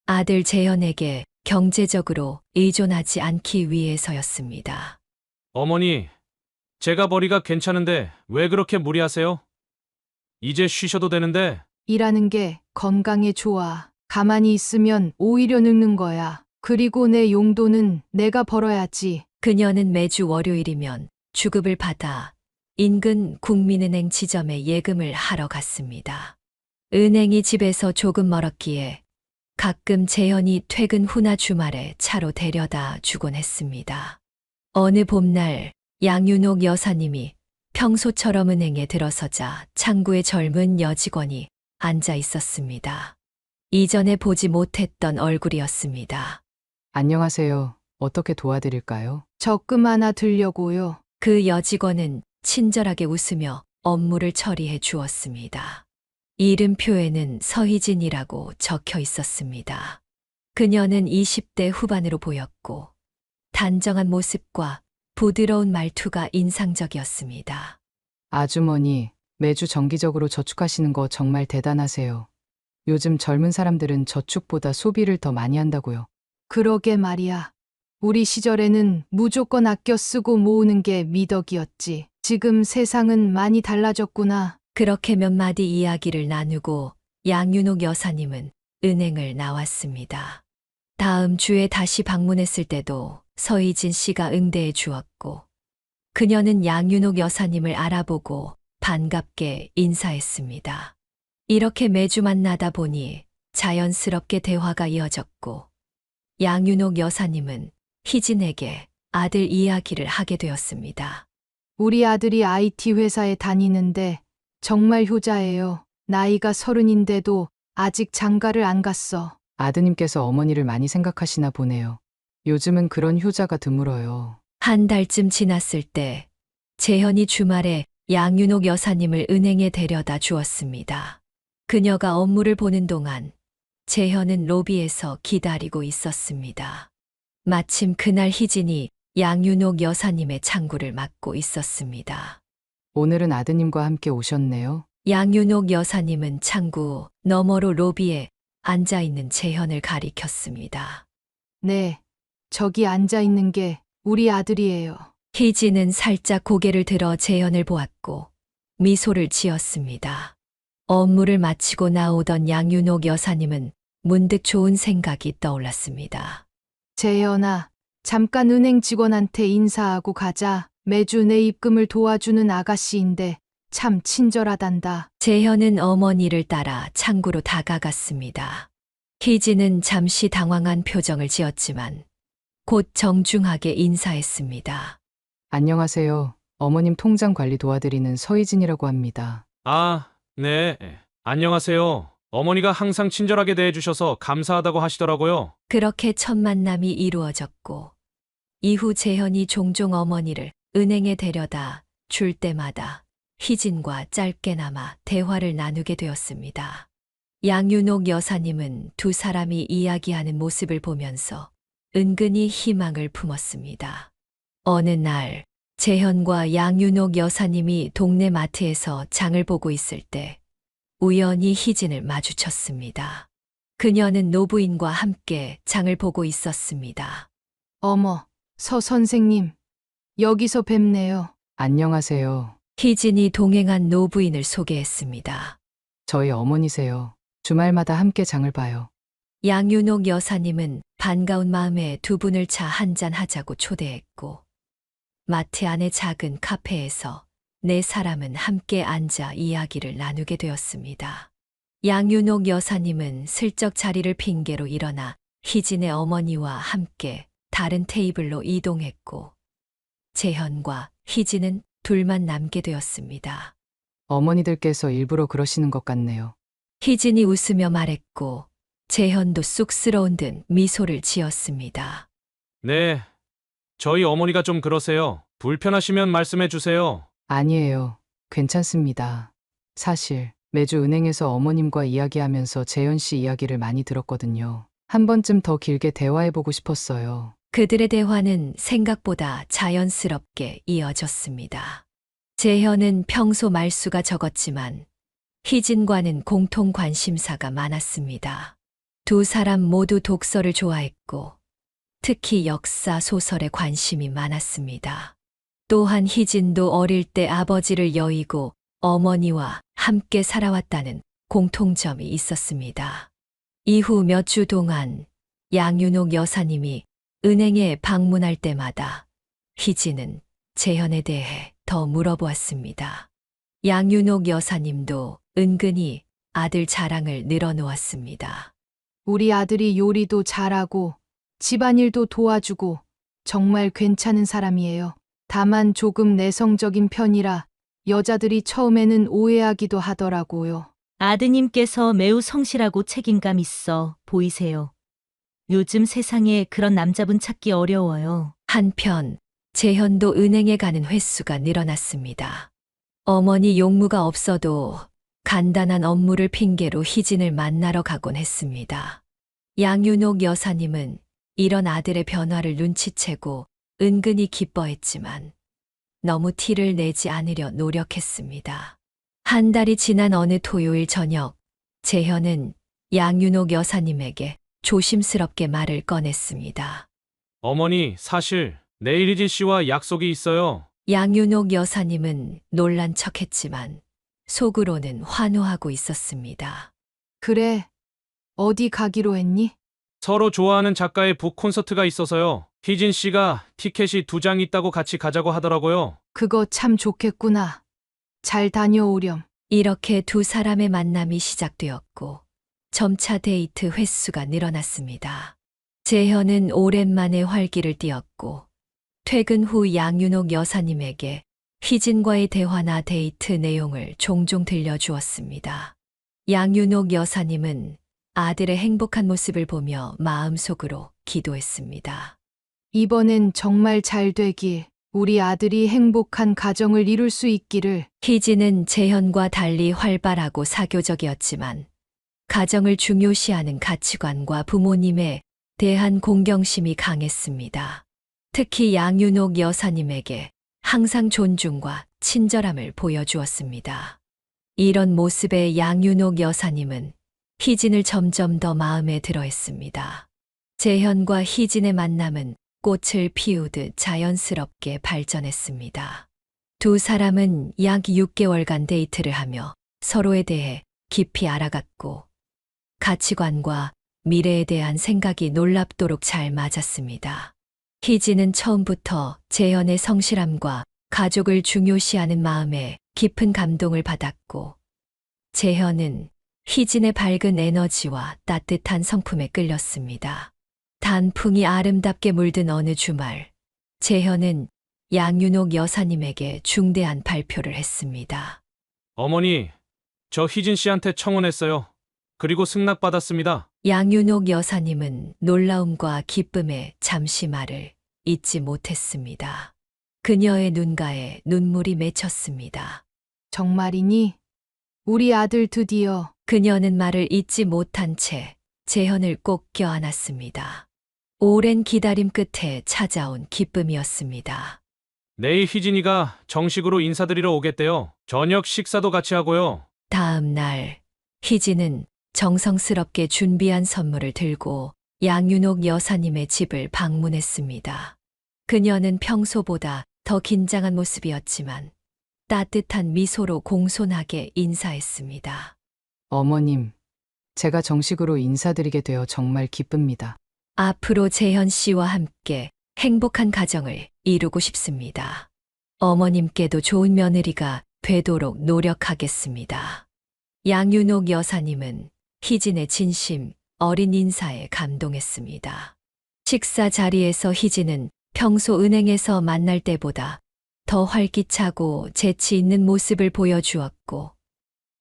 아들 재현에게 경제적으로 의존하지 않기 위해서였습니다. 어머니, 제가 머리가 괜찮은데 왜 그렇게 무리하세요? 이제 쉬셔도 되는데. 일하는 게 건강에 좋아. 가만히 있으면 오히려 늙는 거야. 그리고 내 용돈은 내가 벌어야지. 그녀는 매주 월요일이면 주급을 받아 인근 국민은행 지점에 예금을 하러 갔습니다. 은행이 집에서 조금 멀었기에 가끔 재현이 퇴근 후나 주말에 차로 데려다 주곤 했습니다. 어느 봄날 양윤옥 여사님이 평소처럼 은행에 들어서자 창구에 젊은 여직원이 앉아 있었습니다. 이전에 보지 못했던 얼굴이었습니다. 안녕하세요. 어떻게 도와드릴까요? 적금 하나 들려고요. 그 여직원은 친절하게 웃으며 업무를 처리해 주었습니다. 이름표에는 서희진이라고 적혀 있었습니다. 그녀는 20대 후반으로 보였고 단정한 모습과 부드러운 말투가 인상적이었습니다. 아주머니, 매주 정기적으로 저축하시는 거 정말 대단하세요. 요즘 젊은 사람들은 저축보다 소비를 더 많이 한다고요. 그러게 말이야. 우리 시절에는 무조건 아껴 쓰고 모으는 게 미덕이었지. 지금 세상은 많이 달라졌구나. 그렇게 몇 마디 이야기를 나누고 양윤옥 여사님은 은행을 나왔습니다. 다음 주에 다시 방문했을 때도 서희진 씨가 응대해 주었고 그녀는 양윤옥 여사님을 알아보고 반갑게 인사했습니다. 이렇게 매주 만나다 보니 자연스럽게 대화가 이어졌고 양윤옥 여사님은 희진에게 아들 이야기를 하게 되었습니다. 우리 아들이 IT 회사에 다니는데 정말 효자예요. 나이가 30인데도 아직 장가를 안 갔어. 아드님께서 어머니를 많이 생각하시나 보네요. 요즘은 그런 효자가 드물어요. 한 달쯤 지났을 때 재현이 주말에 양윤옥 여사님을 은행에 데려다 주었습니다. 그녀가 업무를 보는 동안 재현은 로비에서 기다리고 있었습니다. 마침 그날 희진이 양윤옥 여사님의 창구를 맡고 있었습니다. 오늘은 아드님과 함께 오셨네요. 양윤옥 여사님은 창구 너머로 로비에 앉아 있는 재현을 가리켰습니다. 네, 저기 앉아 있는 게 우리 아들이에요. 희진은 살짝 고개를 들어 재현을 보았고 미소를 지었습니다. 업무를 마치고 나오던 양윤옥 여사님은 문득 좋은 생각이 떠올랐습니다. 재현아, 잠깐 은행 직원한테 인사하고 가자. 매주 내 입금을 도와주는 아가씨인데 참 친절하단다. 재현은 어머니를 따라 창구로 다가갔습니다. 희진은 잠시 당황한 표정을 지었지만 곧 정중하게 인사했습니다. 안녕하세요. 어머님 통장 관리 도와드리는 서희진이라고 합니다. 아, 네. 안녕하세요. 어머니가 항상 친절하게 대해주셔서 감사하다고 하시더라고요. 그렇게 첫 만남이 이루어졌고 이후 재현이 종종 어머니를 은행에 데려다 줄 때마다 희진과 짧게나마 대화를 나누게 되었습니다. 양윤옥 여사님은 두 사람이 이야기하는 모습을 보면서 은근히 희망을 품었습니다. 어느 날 재현과 양윤옥 여사님이 동네 마트에서 장을 보고 있을 때 우연히 희진을 마주쳤습니다. 그녀는 노부인과 함께 장을 보고 있었습니다. 어머, 서 선생님. 여기서 뵙네요. 안녕하세요. 희진이 동행한 노부인을 소개했습니다. 저희 어머니세요. 주말마다 함께 장을 봐요. 양윤옥 여사님은 반가운 마음에 두 분을 차 한잔 하자고 초대했고 마트 안의 작은 카페에서 네 사람은 함께 앉아 이야기를 나누게 되었습니다. 양윤옥 여사님은 슬쩍 자리를 핑계로 일어나 희진의 어머니와 함께 다른 테이블로 이동했고, 재현과 희진은 둘만 남게 되었습니다. 어머니들께서 일부러 그러시는 것 같네요. 희진이 웃으며 말했고, 재현도 쑥스러운 듯 미소를 지었습니다. 네. 저희 어머니가 좀 그러세요. 불편하시면 말씀해 주세요. 아니에요. 괜찮습니다. 사실 매주 은행에서 어머님과 이야기하면서 재현 씨 이야기를 많이 들었거든요. 한 번쯤 더 길게 대화해보고 싶었어요. 그들의 대화는 생각보다 자연스럽게 이어졌습니다. 재현은 평소 말수가 적었지만 희진과는 공통 관심사가 많았습니다. 두 사람 모두 독서를 좋아했고 특히 역사 소설에 관심이 많았습니다. 또한 희진도 어릴 때 아버지를 여의고 어머니와 함께 살아왔다는 공통점이 있었습니다. 이후 몇 주 동안 양윤옥 여사님이 은행에 방문할 때마다 희진은 재현에 대해 더 물어보았습니다. 양윤옥 여사님도 은근히 아들 자랑을 늘어놓았습니다. 우리 아들이 요리도 잘하고 집안일도 도와주고 정말 괜찮은 사람이에요. 다만 조금 내성적인 편이라 여자들이 처음에는 오해하기도 하더라고요. 아드님께서 매우 성실하고 책임감 있어 보이세요. 요즘 세상에 그런 남자분 찾기 어려워요. 한편 재현도 은행에 가는 횟수가 늘어났습니다. 어머니 용무가 없어도 간단한 업무를 핑계로 희진을 만나러 가곤 했습니다. 양윤옥 여사님은 이런 아들의 변화를 눈치채고 은근히 기뻐했지만 너무 티를 내지 않으려 노력했습니다. 한 달이 지난 어느 토요일 저녁, 재현은 양윤옥 여사님에게 조심스럽게 말을 꺼냈습니다. 어머니, 사실 내일 희진 씨와 약속이 있어요. 양윤옥 여사님은 놀란 척했지만 속으로는 환호하고 있었습니다. 그래, 어디 가기로 했니? 서로 좋아하는 작가의 북 콘서트가 있어서요. 희진 씨가 티켓이 2장 있다고 같이 가자고 하더라고요. 그거 참 좋겠구나. 잘 다녀오렴. 이렇게 두 사람의 만남이 시작되었고 점차 데이트 횟수가 늘어났습니다. 재현은 오랜만에 활기를 띠었고 퇴근 후 양윤옥 여사님에게 희진과의 대화나 데이트 내용을 종종 들려주었습니다. 양윤옥 여사님은 아들의 행복한 모습을 보며 마음속으로 기도했습니다. 이번엔 정말 잘 되길, 우리 아들이 행복한 가정을 이룰 수 있기를. 희진은 재현과 달리 활발하고 사교적이었지만 가정을 중요시하는 가치관과 부모님에 대한 공경심이 강했습니다. 특히 양윤옥 여사님에게 항상 존중과 친절함을 보여주었습니다. 이런 모습에 양윤옥 여사님은 희진을 점점 더 마음에 들어 했습니다. 재현과 희진의 만남은 꽃을 피우듯 자연스럽게 발전했습니다. 두 사람은 약 6개월간 데이트를 하며 서로에 대해 깊이 알아갔고 가치관과 미래에 대한 생각이 놀랍도록 잘 맞았습니다. 희진은 처음부터 재현의 성실함과 가족을 중요시하는 마음에 깊은 감동을 받았고 재현은 희진의 밝은 에너지와 따뜻한 성품에 끌렸습니다. 단풍이 아름답게 물든 어느 주말, 재현은 양윤옥 여사님에게 중대한 발표를 했습니다. 어머니, 저 희진 씨한테 청혼했어요. 그리고 승낙받았습니다. 양윤옥 여사님은 놀라움과 기쁨에 잠시 말을 잇지 못했습니다. 그녀의 눈가에 눈물이 맺혔습니다. 정말이니? 우리 아들 드디어. 그녀는 말을 잇지 못한 채 재현을 꼭 껴안았습니다. 오랜 기다림 끝에 찾아온 기쁨이었습니다. 내일 희진이가 정식으로 인사드리러 오겠대요. 저녁 식사도 같이 하고요. 다음 날 희진은 정성스럽게 준비한 선물을 들고 양윤옥 여사님의 집을 방문했습니다. 그녀는 평소보다 더 긴장한 모습이었지만 따뜻한 미소로 공손하게 인사했습니다. 어머님, 제가 정식으로 인사드리게 되어 정말 기쁩니다. 앞으로 재현 씨와 함께 행복한 가정을 이루고 싶습니다. 어머님께도 좋은 며느리가 되도록 노력하겠습니다. 양윤옥 여사님은 희진의 진심, 어린 인사에 감동했습니다. 식사 자리에서 희진은 평소 은행에서 만날 때보다 더 활기차고 재치 있는 모습을 보여주었고,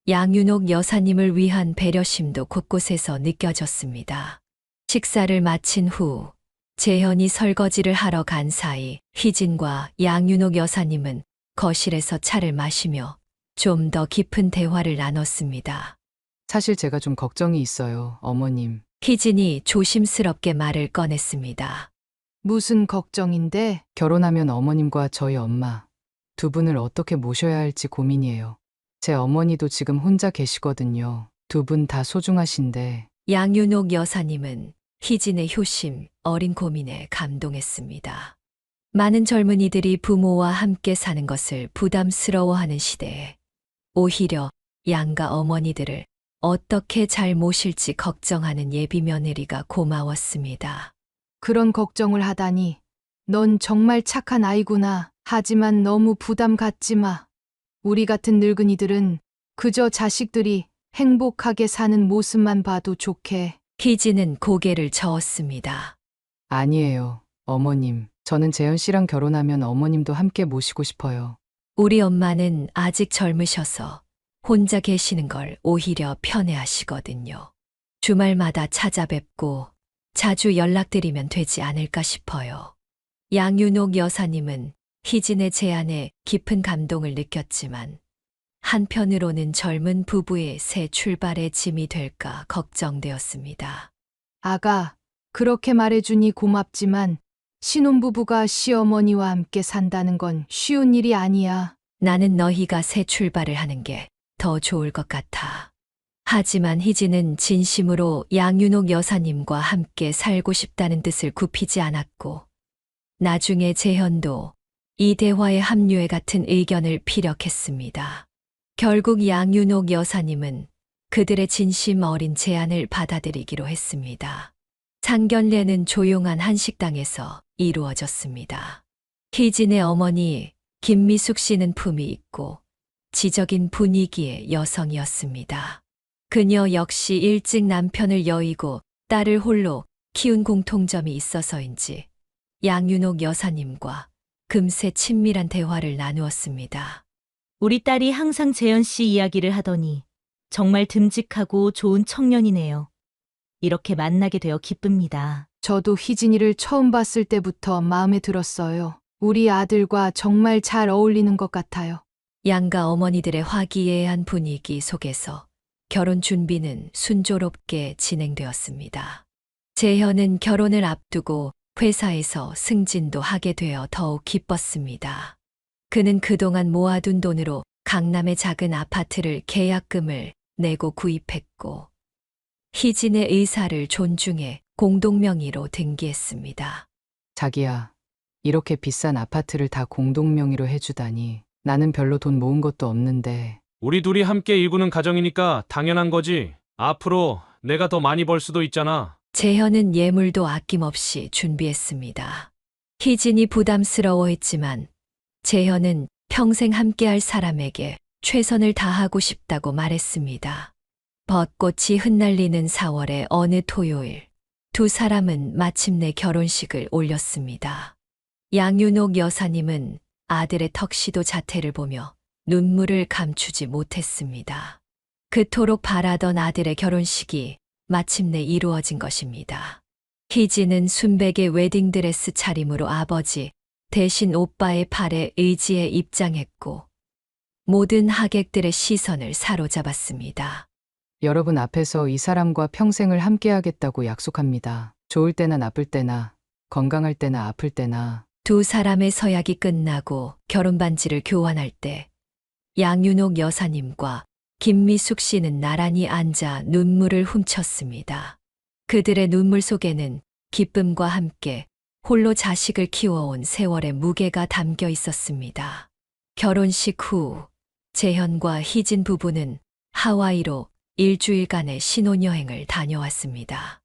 양윤옥 여사님을 위한 배려심도 곳곳에서 느껴졌습니다. 식사를 마친 후 재현이 설거지를 하러 간 사이 희진과 양윤옥 여사님은 거실에서 차를 마시며 좀 더 깊은 대화를 나눴습니다. 사실 제가 좀 걱정이 있어요, 어머님. 희진이 조심스럽게 말을 꺼냈습니다. 무슨 걱정인데? 결혼하면 어머님과 저희 엄마 두 분을 어떻게 모셔야 할지 고민이에요. 제 어머니도 지금 혼자 계시거든요. 두 분 다 소중하신데 양윤옥 여사님은 희진의 효심, 어린 고민에 감동했습니다. 많은 젊은이들이 부모와 함께 사는 것을 부담스러워하는 시대에 오히려 양가 어머니들을 어떻게 잘 모실지 걱정하는 예비 며느리가 고마웠습니다. 그런 걱정을 하다니. 넌 정말 착한 아이구나. 하지만 너무 부담 갖지 마. 우리 같은 늙은이들은 그저 자식들이 행복하게 사는 모습만 봐도 좋게. 희진은 고개를 저었습니다. 아니에요, 어머님. 저는 재현 씨랑 결혼하면 어머님도 함께 모시고 싶어요. 우리 엄마는 아직 젊으셔서 혼자 계시는 걸 오히려 편해하시거든요. 주말마다 찾아뵙고 자주 연락드리면 되지 않을까 싶어요. 양윤옥 여사님은 희진의 제안에 깊은 감동을 느꼈지만 한편으로는 젊은 부부의 새 출발의 짐이 될까 걱정되었습니다. 아가, 그렇게 말해주니 고맙지만 신혼부부가 시어머니와 함께 산다는 건 쉬운 일이 아니야. 나는 너희가 새 출발을 하는 게 더 좋을 것 같아. 하지만 희진은 진심으로 양윤옥 여사님과 함께 살고 싶다는 뜻을 굽히지 않았고, 나중에 재현도 이 대화에 합류해 같은 의견을 피력했습니다. 결국 양윤옥 여사님은 그들의 진심 어린 제안을 받아들이기로 했습니다. 상견례는 조용한 한식당에서 이루어졌습니다. 희진의 어머니 김미숙 씨는 품이 있고 지적인 분위기의 여성이었습니다. 그녀 역시 일찍 남편을 여의고 딸을 홀로 키운 공통점이 있어서인지 양윤옥 여사님과 금세 친밀한 대화를 나누었습니다. 우리 딸이 항상 재현 씨 이야기를 하더니 정말 듬직하고 좋은 청년이네요. 이렇게 만나게 되어 기쁩니다. 저도 희진이를 처음 봤을 때부터 마음에 들었어요. 우리 아들과 정말 잘 어울리는 것 같아요. 양가 어머니들의 화기애애한 분위기 속에서 결혼 준비는 순조롭게 진행되었습니다. 재현은 결혼을 앞두고 회사에서 승진도 하게 되어 더욱 기뻤습니다. 그는 그동안 모아둔 돈으로 강남의 작은 아파트를 계약금을 내고 구입했고, 희진의 의사를 존중해 공동명의로 등기했습니다. 자기야, 이렇게 비싼 아파트를 다 공동명의로 해주다니. 나는 별로 돈 모은 것도 없는데. 우리 둘이 함께 일구는 가정이니까 당연한 거지. 앞으로 내가 더 많이 벌 수도 있잖아. 재현은 예물도 아낌없이 준비했습니다. 희진이 부담스러워했지만 재현은 평생 함께할 사람에게 최선을 다하고 싶다고 말했습니다. 벚꽃이 흩날리는 4월의 어느 토요일, 두 사람은 마침내 결혼식을 올렸습니다. 양윤옥 여사님은 아들의 턱시도 자태를 보며 눈물을 감추지 못했습니다. 그토록 바라던 아들의 결혼식이 마침내 이루어진 것입니다. 희진은 순백의 웨딩드레스 차림으로 아버지 대신 오빠의 팔에 의지해 입장했고, 모든 하객들의 시선을 사로잡았습니다. 여러분 앞에서 이 사람과 평생을 함께하겠다고 약속합니다. 좋을 때나 나쁠 때나, 건강할 때나 아플 때나. 두 사람의 서약이 끝나고 결혼 반지를 교환할 때 양윤옥 여사님과 김미숙 씨는 나란히 앉아 눈물을 훔쳤습니다. 그들의 눈물 속에는 기쁨과 함께 홀로 자식을 키워온 세월의 무게가 담겨 있었습니다. 결혼식 후 재현과 희진 부부는 하와이로 일주일간의 신혼여행을 다녀왔습니다.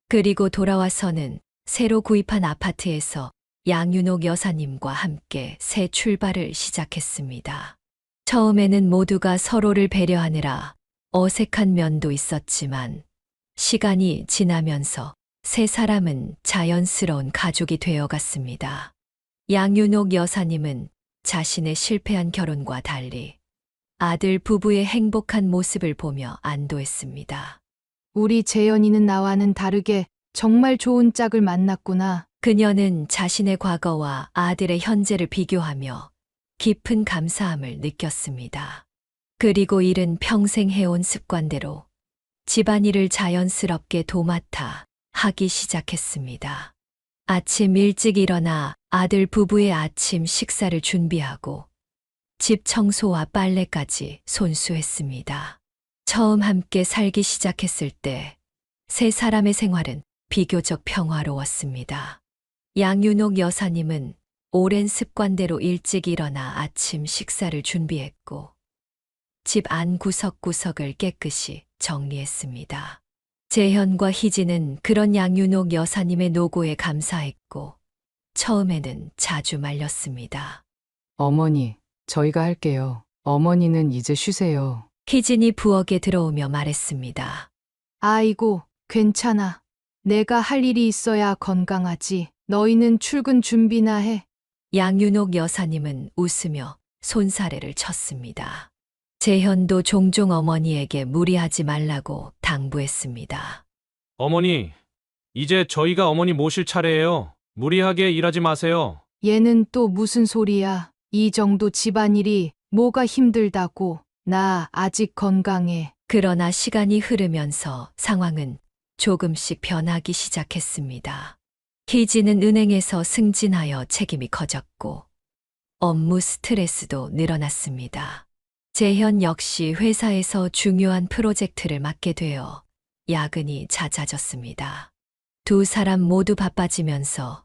그리고 돌아와서는 새로 구입한 아파트에서 양윤옥 여사님과 함께 새 출발을 시작했습니다. 처음에는 모두가 서로를 배려하느라 어색한 면도 있었지만 시간이 지나면서 세 사람은 자연스러운 가족이 되어갔습니다. 양윤옥 여사님은 자신의 실패한 결혼과 달리 아들 부부의 행복한 모습을 보며 안도했습니다. 우리 재현이는 나와는 다르게 정말 좋은 짝을 만났구나. 그녀는 자신의 과거와 아들의 현재를 비교하며 깊은 감사함을 느꼈습니다. 그리고 일은 평생 해온 습관대로 집안일을 자연스럽게 도맡아 하기 시작했습니다. 아침 일찍 일어나 아들 부부의 아침 식사를 준비하고 집 청소와 빨래까지 손수했습니다. 처음 함께 살기 시작했을 때 세 사람의 생활은 비교적 평화로웠습니다. 양윤옥 여사님은 오랜 습관대로 일찍 일어나 아침 식사를 준비했고 집 안 구석구석을 깨끗이 정리했습니다. 재현과 희진은 그런 양윤옥 여사님의 노고에 감사했고 처음에는 자주 말렸습니다. 어머니, 저희가 할게요. 어머니는 이제 쉬세요. 희진이 부엌에 들어오며 말했습니다. 아이고, 괜찮아. 내가 할 일이 있어야 건강하지. 너희는 출근 준비나 해. 양윤옥 여사님은 웃으며 손사래를 쳤습니다. 재현도 종종 어머니에게 무리하지 말라고 당부했습니다. 어머니, 이제 저희가 어머니 모실 차례예요. 무리하게 일하지 마세요. 얘는 또 무슨 소리야. 이 정도 집안일이 뭐가 힘들다고. 나 아직 건강해. 그러나 시간이 흐르면서 상황은 조금씩 변하기 시작했습니다. 희진은 은행에서 승진하여 책임이 커졌고 업무 스트레스도 늘어났습니다. 재현 역시 회사에서 중요한 프로젝트를 맡게 되어 야근이 잦아졌습니다. 두 사람 모두 바빠지면서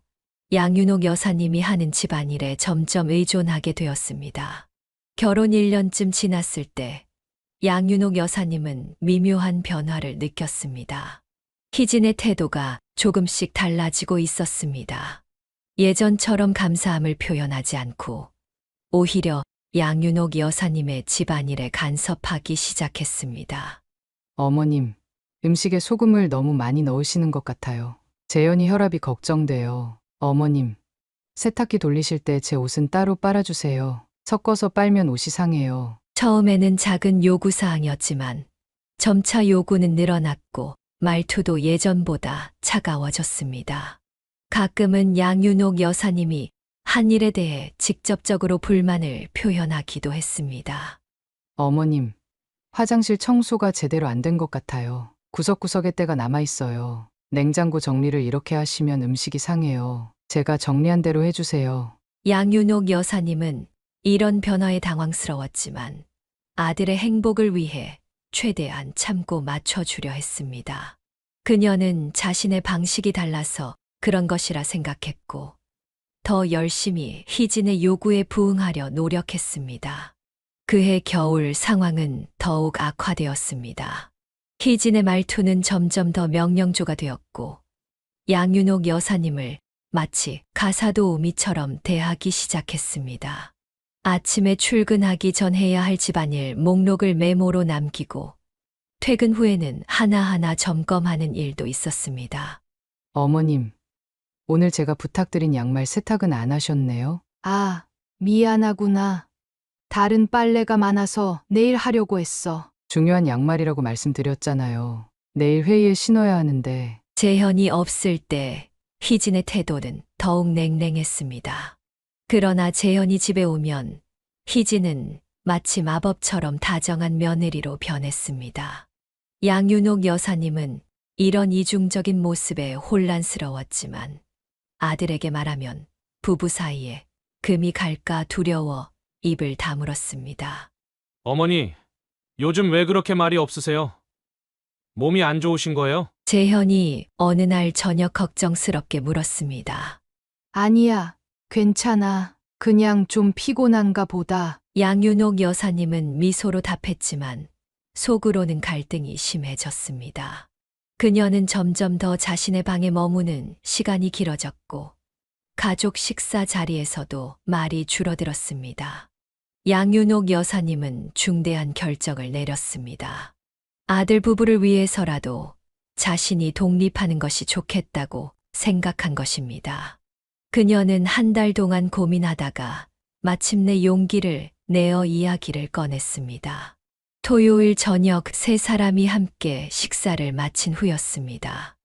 양윤옥 여사님이 하는 집안일에 점점 의존하게 되었습니다. 결혼 1년쯤 지났을 때 양윤옥 여사님은 미묘한 변화를 느꼈습니다. 희진의 태도가 조금씩 달라지고 있었습니다. 예전처럼 감사함을 표현하지 않고 오히려 양윤옥 여사님의 집안일에 간섭하기 시작했습니다. 어머님, 음식에 소금을 너무 많이 넣으시는 것 같아요. 재현이 혈압이 걱정돼요. 어머님, 세탁기 돌리실 때 제 옷은 따로 빨아주세요. 섞어서 빨면 옷이 상해요. 처음에는 작은 요구사항이었지만 점차 요구는 늘어났고 말투도 예전보다 차가워졌습니다. 가끔은 양윤옥 여사님이 한 일에 대해 직접적으로 불만을 표현하기도 했습니다. 어머님, 화장실 청소가 제대로 안 된 것 같아요. 구석구석에 때가 남아있어요. 냉장고 정리를 이렇게 하시면 음식이 상해요. 제가 정리한 대로 해주세요. 양윤옥 여사님은 이런 변화에 당황스러웠지만 아들의 행복을 위해 최대한 참고 맞춰주려 했습니다. 그녀는 자신의 방식이 달라서 그런 것이라 생각했고 더 열심히 희진의 요구에 부응하려 노력했습니다. 그해 겨울 상황은 더욱 악화되었습니다. 희진의 말투는 점점 더 명령조가 되었고 양윤옥 여사님을 마치 가사도우미처럼 대하기 시작했습니다. 아침에 출근하기 전 해야 할 집안일 목록을 메모로 남기고 퇴근 후에는 하나하나 점검하는 일도 있었습니다. 어머님, 오늘 제가 부탁드린 양말 세탁은 안 하셨네요? 아, 미안하구나. 다른 빨래가 많아서 내일 하려고 했어. 중요한 양말이라고 말씀드렸잖아요. 내일 회의에 신어야 하는데. 재현이 없을 때 희진의 태도는 더욱 냉랭했습니다. 그러나 재현이 집에 오면 희진은 마치 마법처럼 다정한 며느리로 변했습니다. 양윤옥 여사님은 이런 이중적인 모습에 혼란스러웠지만 아들에게 말하면 부부 사이에 금이 갈까 두려워 입을 다물었습니다. 어머니, 요즘 왜 그렇게 말이 없으세요? 몸이 안 좋으신 거예요? 재현이 어느 날 저녁 걱정스럽게 물었습니다. 아니야, 괜찮아. 그냥 좀 피곤한가 보다. 양윤옥 여사님은 미소로 답했지만 속으로는 갈등이 심해졌습니다. 그녀는 점점 더 자신의 방에 머무는 시간이 길어졌고 가족 식사 자리에서도 말이 줄어들었습니다. 양윤옥 여사님은 중대한 결정을 내렸습니다. 아들 부부를 위해서라도 자신이 독립하는 것이 좋겠다고 생각한 것입니다. 그녀는 한 달 동안 고민하다가 마침내 용기를 내어 이야기를 꺼냈습니다. 토요일 저녁 세 사람이 함께 식사를 마친 후였습니다.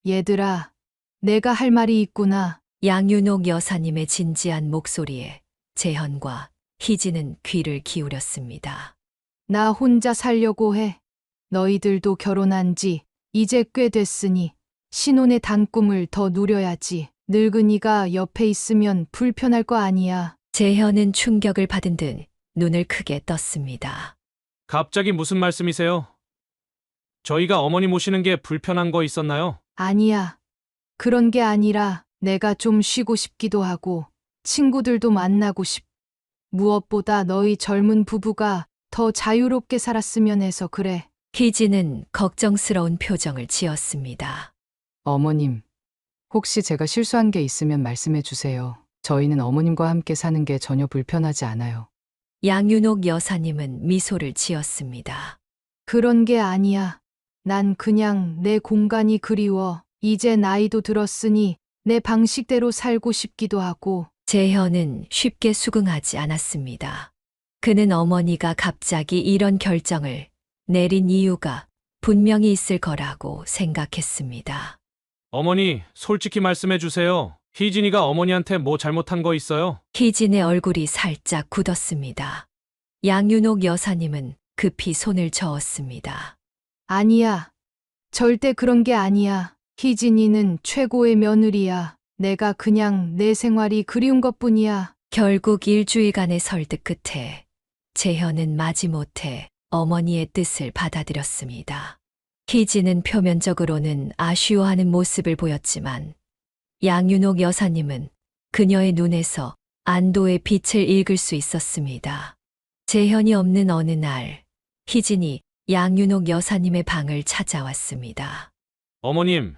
얘들아, 내가 할 말이 있구나. 양윤옥 여사님의 진지한 목소리에 재현과 희진은 귀를 기울였습니다. 나 혼자 살려고 해. 너희들도 결혼한 지 이제 꽤 됐으니 신혼의 단꿈을 더 누려야지. 늙은이가 옆에 있으면 불편할 거 아니야. 재현은 충격을 받은 듯 눈을 크게 떴습니다. 갑자기 무슨 말씀이세요? 저희가 어머니 모시는 게 불편한 거 있었나요? 아니야. 그런 게 아니라 내가 좀 쉬고 싶기도 하고 친구들도 만나고 싶. 무엇보다 너희 젊은 부부가 더 자유롭게 살았으면 해서 그래. 희진은 걱정스러운 표정을 지었습니다. 어머님, 혹시 제가 실수한 게 있으면 말씀해 주세요. 저희는 어머님과 함께 사는 게 전혀 불편하지 않아요. 양윤옥 여사님은 미소를 지었습니다. 그런 게 아니야. 난 그냥 내 공간이 그리워. 이제 나이도 들었으니 내 방식대로 살고 싶기도 하고. 재현은 쉽게 수긍하지 않았습니다. 그는 어머니가 갑자기 이런 결정을 내린 이유가 분명히 있을 거라고 생각했습니다. 어머니, 솔직히 말씀해 주세요. 희진이가 어머니한테 뭐 잘못한 거 있어요? 희진의 얼굴이 살짝 굳었습니다. 양윤옥 여사님은 급히 손을 저었습니다. 아니야. 절대 그런 게 아니야. 희진이는 최고의 며느리야. 내가 그냥 내 생활이 그리운 것뿐이야. 결국 일주일간의 설득 끝에 재현은 마지못해 어머니의 뜻을 받아들였습니다. 희진은 표면적으로는 아쉬워하는 모습을 보였지만 양윤옥 여사님은 그녀의 눈에서 안도의 빛을 읽을 수 있었습니다. 재현이 없는 어느 날, 희진이 양윤옥 여사님의 방을 찾아왔습니다. 어머님,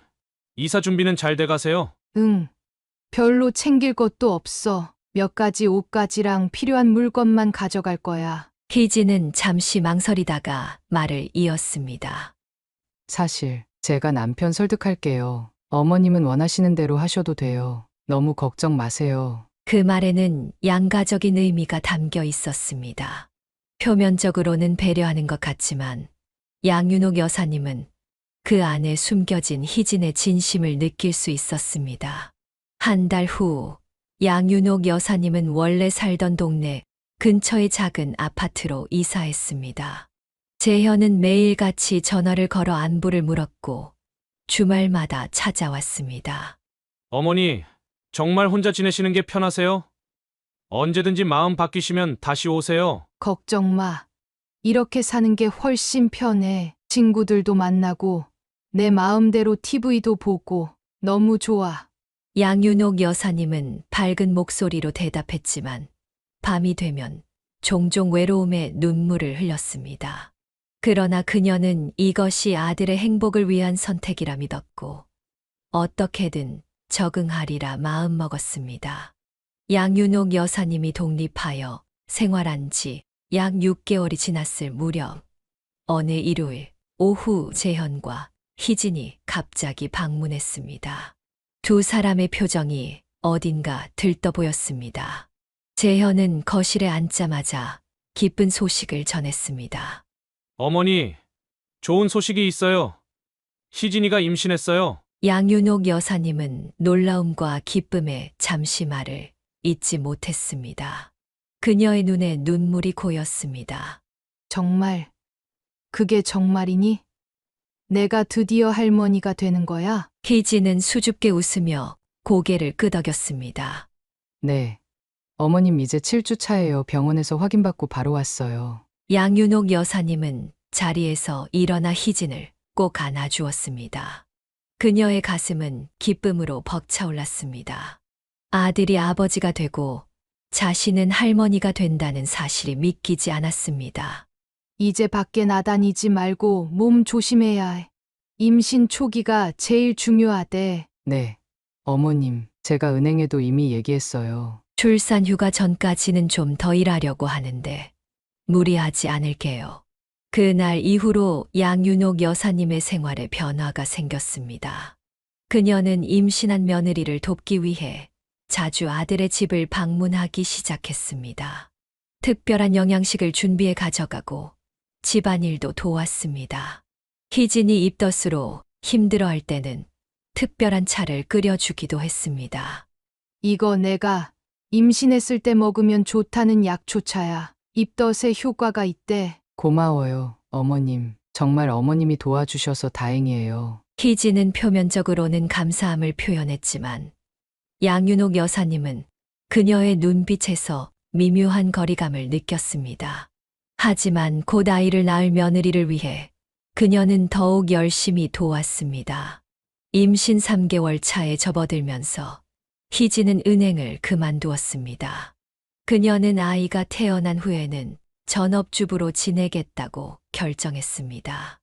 이사 준비는 잘 돼 가세요? 응. 별로 챙길 것도 없어. 몇 가지 옷가지랑 필요한 물건만 가져갈 거야. 희진은 잠시 망설이다가 말을 이었습니다. 사실 제가 남편 설득할게요. 어머님은 원하시는 대로 하셔도 돼요. 너무 걱정 마세요. 그 말에는 양가적인 의미가 담겨 있었습니다. 표면적으로는 배려하는 것 같지만 양윤옥 여사님은 그 안에 숨겨진 희진의 진심을 느낄 수 있었습니다. 한 달 후, 양윤옥 여사님은 원래 살던 동네 근처의 작은 아파트로 이사했습니다. 재현은 매일같이 전화를 걸어 안부를 물었고 주말마다 찾아왔습니다. 어머니, 정말 혼자 지내시는 게 편하세요? 언제든지 마음 바뀌시면 다시 오세요. 걱정 마. 이렇게 사는 게 훨씬 편해. 친구들도 만나고 내 마음대로 TV도 보고 너무 좋아. 양윤옥 여사님은 밝은 목소리로 대답했지만 밤이 되면 종종 외로움에 눈물을 흘렸습니다. 그러나 그녀는 이것이 아들의 행복을 위한 선택이라 믿었고 어떻게든 적응하리라 마음먹었습니다. 양윤옥 여사님이 독립하여 생활한 지 약 6개월이 지났을 무렵 어느 일요일 오후 재현과 희진이 갑자기 방문했습니다. 두 사람의 표정이 어딘가 들떠 보였습니다. 재현은 거실에 앉자마자 기쁜 소식을 전했습니다. 어머니, 좋은 소식이 있어요. 희진이가 임신했어요. 양윤옥 여사님은 놀라움과 기쁨에 잠시 말을 잇지 못했습니다. 그녀의 눈에 눈물이 고였습니다. 정말, 그게 정말이니? 내가 드디어 할머니가 되는 거야? 희진은 수줍게 웃으며 고개를 끄덕였습니다. 네. 어머님 이제 7주 차예요. 병원에서 확인받고 바로 왔어요. 양윤옥 여사님은 자리에서 일어나 희진을 꼭 안아주었습니다. 그녀의 가슴은 기쁨으로 벅차올랐습니다. 아들이 아버지가 되고 자신은 할머니가 된다는 사실이 믿기지 않았습니다. 이제 밖에 나다니지 말고 몸 조심해야 해. 임신 초기가 제일 중요하대. 네. 어머님, 제가 은행에도 이미 얘기했어요. 출산 휴가 전까지는 좀 더 일하려고 하는데 무리하지 않을게요. 그날 이후로 양윤옥 여사님의 생활에 변화가 생겼습니다. 그녀는 임신한 며느리를 돕기 위해 자주 아들의 집을 방문하기 시작했습니다. 특별한 영양식을 준비해 가져가고 집안일도 도왔습니다. 희진이 입덧으로 힘들어할 때는 특별한 차를 끓여주기도 했습니다. 이거 내가 임신했을 때 먹으면 좋다는 약초차야. 입덧에 효과가 있대. 고마워요, 어머님. 정말 어머님이 도와주셔서 다행이에요. 희진은 표면적으로는 감사함을 표현했지만 양윤옥 여사님은 그녀의 눈빛에서 미묘한 거리감을 느꼈습니다. 하지만 곧 아이를 낳을 며느리를 위해 그녀는 더욱 열심히 도왔습니다. 임신 3개월 차에 접어들면서 희진은 은행을 그만두었습니다. 그녀는 아이가 태어난 후에는 전업주부로 지내겠다고 결정했습니다.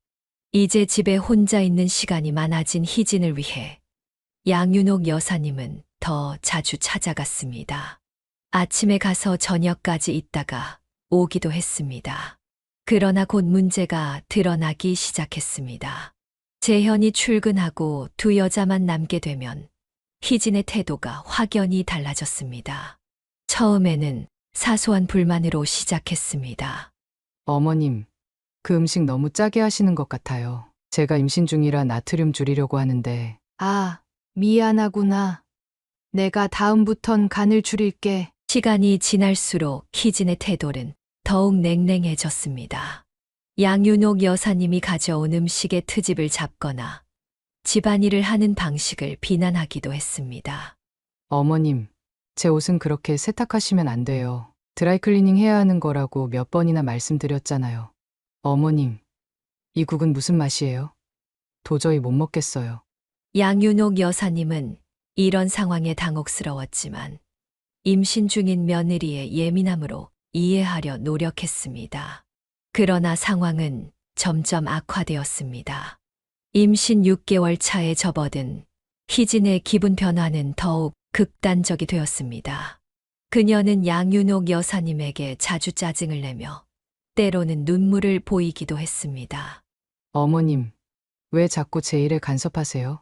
이제 집에 혼자 있는 시간이 많아진 희진을 위해 양윤옥 여사님은 더 자주 찾아갔습니다. 아침에 가서 저녁까지 있다가 오기도 했습니다. 그러나 곧 문제가 드러나기 시작했습니다. 재현이 출근하고 두 여자만 남게 되면 희진의 태도가 확연히 달라졌습니다. 처음에는 사소한 불만으로 시작했습니다. 어머님, 그 음식 너무 짜게 하시는 것 같아요. 제가 임신 중이라 나트륨 줄이려고 하는데 아, 미안하구나. 내가 다음부턴 간을 줄일게. 시간이 지날수록 희진의 태도는 더욱 냉랭해졌습니다. 양윤옥 여사님이 가져온 음식의 트집을 잡거나 집안일을 하는 방식을 비난하기도 했습니다. 어머님, 제 옷은 그렇게 세탁하시면 안 돼요. 드라이클리닝 해야 하는 거라고 몇 번이나 말씀드렸잖아요. 어머님, 이 국은 무슨 맛이에요? 도저히 못 먹겠어요. 양윤옥 여사님은 이런 상황에 당혹스러웠지만 임신 중인 며느리의 예민함으로 이해하려 노력했습니다. 그러나 상황은 점점 악화되었습니다. 임신 6개월 차에 접어든 희진의 기분 변화는 더욱 극단적이 되었습니다. 그녀는 양윤옥 여사님에게 자주 짜증을 내며 때로는 눈물을 보이기도 했습니다. 어머님, 왜 자꾸 제 일에 간섭하세요?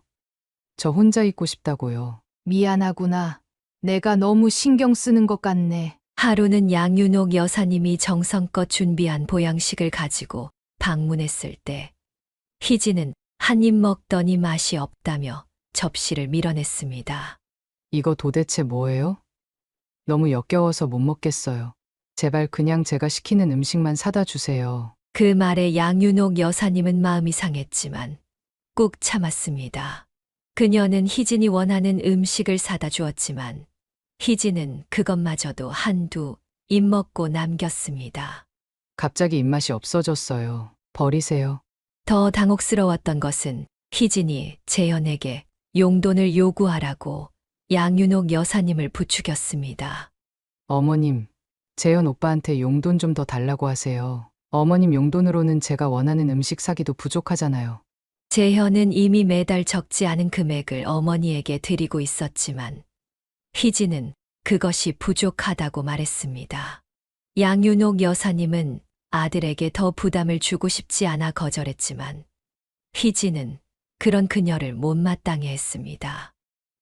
저 혼자 있고 싶다고요. 미안하구나. 내가 너무 신경 쓰는 것 같네. 하루는 양윤옥 여사님이 정성껏 준비한 보양식을 가지고 방문했을 때 희진은 한 입 먹더니 맛이 없다며 접시를 밀어냈습니다. 이거 도대체 뭐예요? 너무 역겨워서 못 먹겠어요. 제발 그냥 제가 시키는 음식만 사다 주세요. 그 말에 양윤옥 여사님은 마음이 상했지만 꾹 참았습니다. 그녀는 희진이 원하는 음식을 사다 주었지만 희진은 그것마저도 한두 입 먹고 남겼습니다. 갑자기 입맛이 없어졌어요. 버리세요. 더 당혹스러웠던 것은 희진이 재현에게 용돈을 요구하라고 양윤옥 여사님을 부추겼습니다. 어머님, 재현 오빠한테 용돈 좀 더 달라고 하세요. 어머님 용돈으로는 제가 원하는 음식 사기도 부족하잖아요. 재현은 이미 매달 적지 않은 금액을 어머니에게 드리고 있었지만 희진은 그것이 부족하다고 말했습니다. 양윤옥 여사님은 아들에게 더 부담을 주고 싶지 않아 거절했지만 희진은 그런 그녀를 못마땅해 했습니다.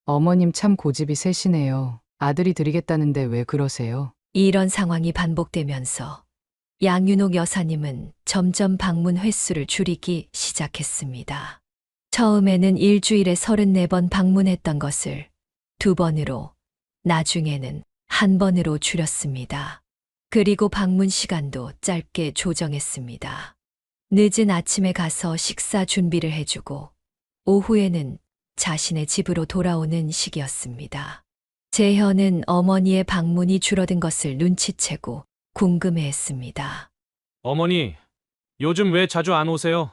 어머님 참 고집이 세시네요. 아들이 드리겠다는데 왜 그러세요? 이런 상황이 반복되면서 양윤옥 여사님은 점점 방문 횟수를 줄이기 시작했습니다. 처음에는 일주일에 34번 방문했던 것을 2번으로, 나중에는 1번으로 줄였습니다. 그리고 방문 시간도 짧게 조정했습니다. 늦은 아침에 가서 식사 준비를 해주고 오후에는 자신의 집으로 돌아오는 시기였습니다. 재현은 어머니의 방문이 줄어든 것을 눈치채고 궁금해했습니다. 어머니, 요즘 왜 자주 안 오세요?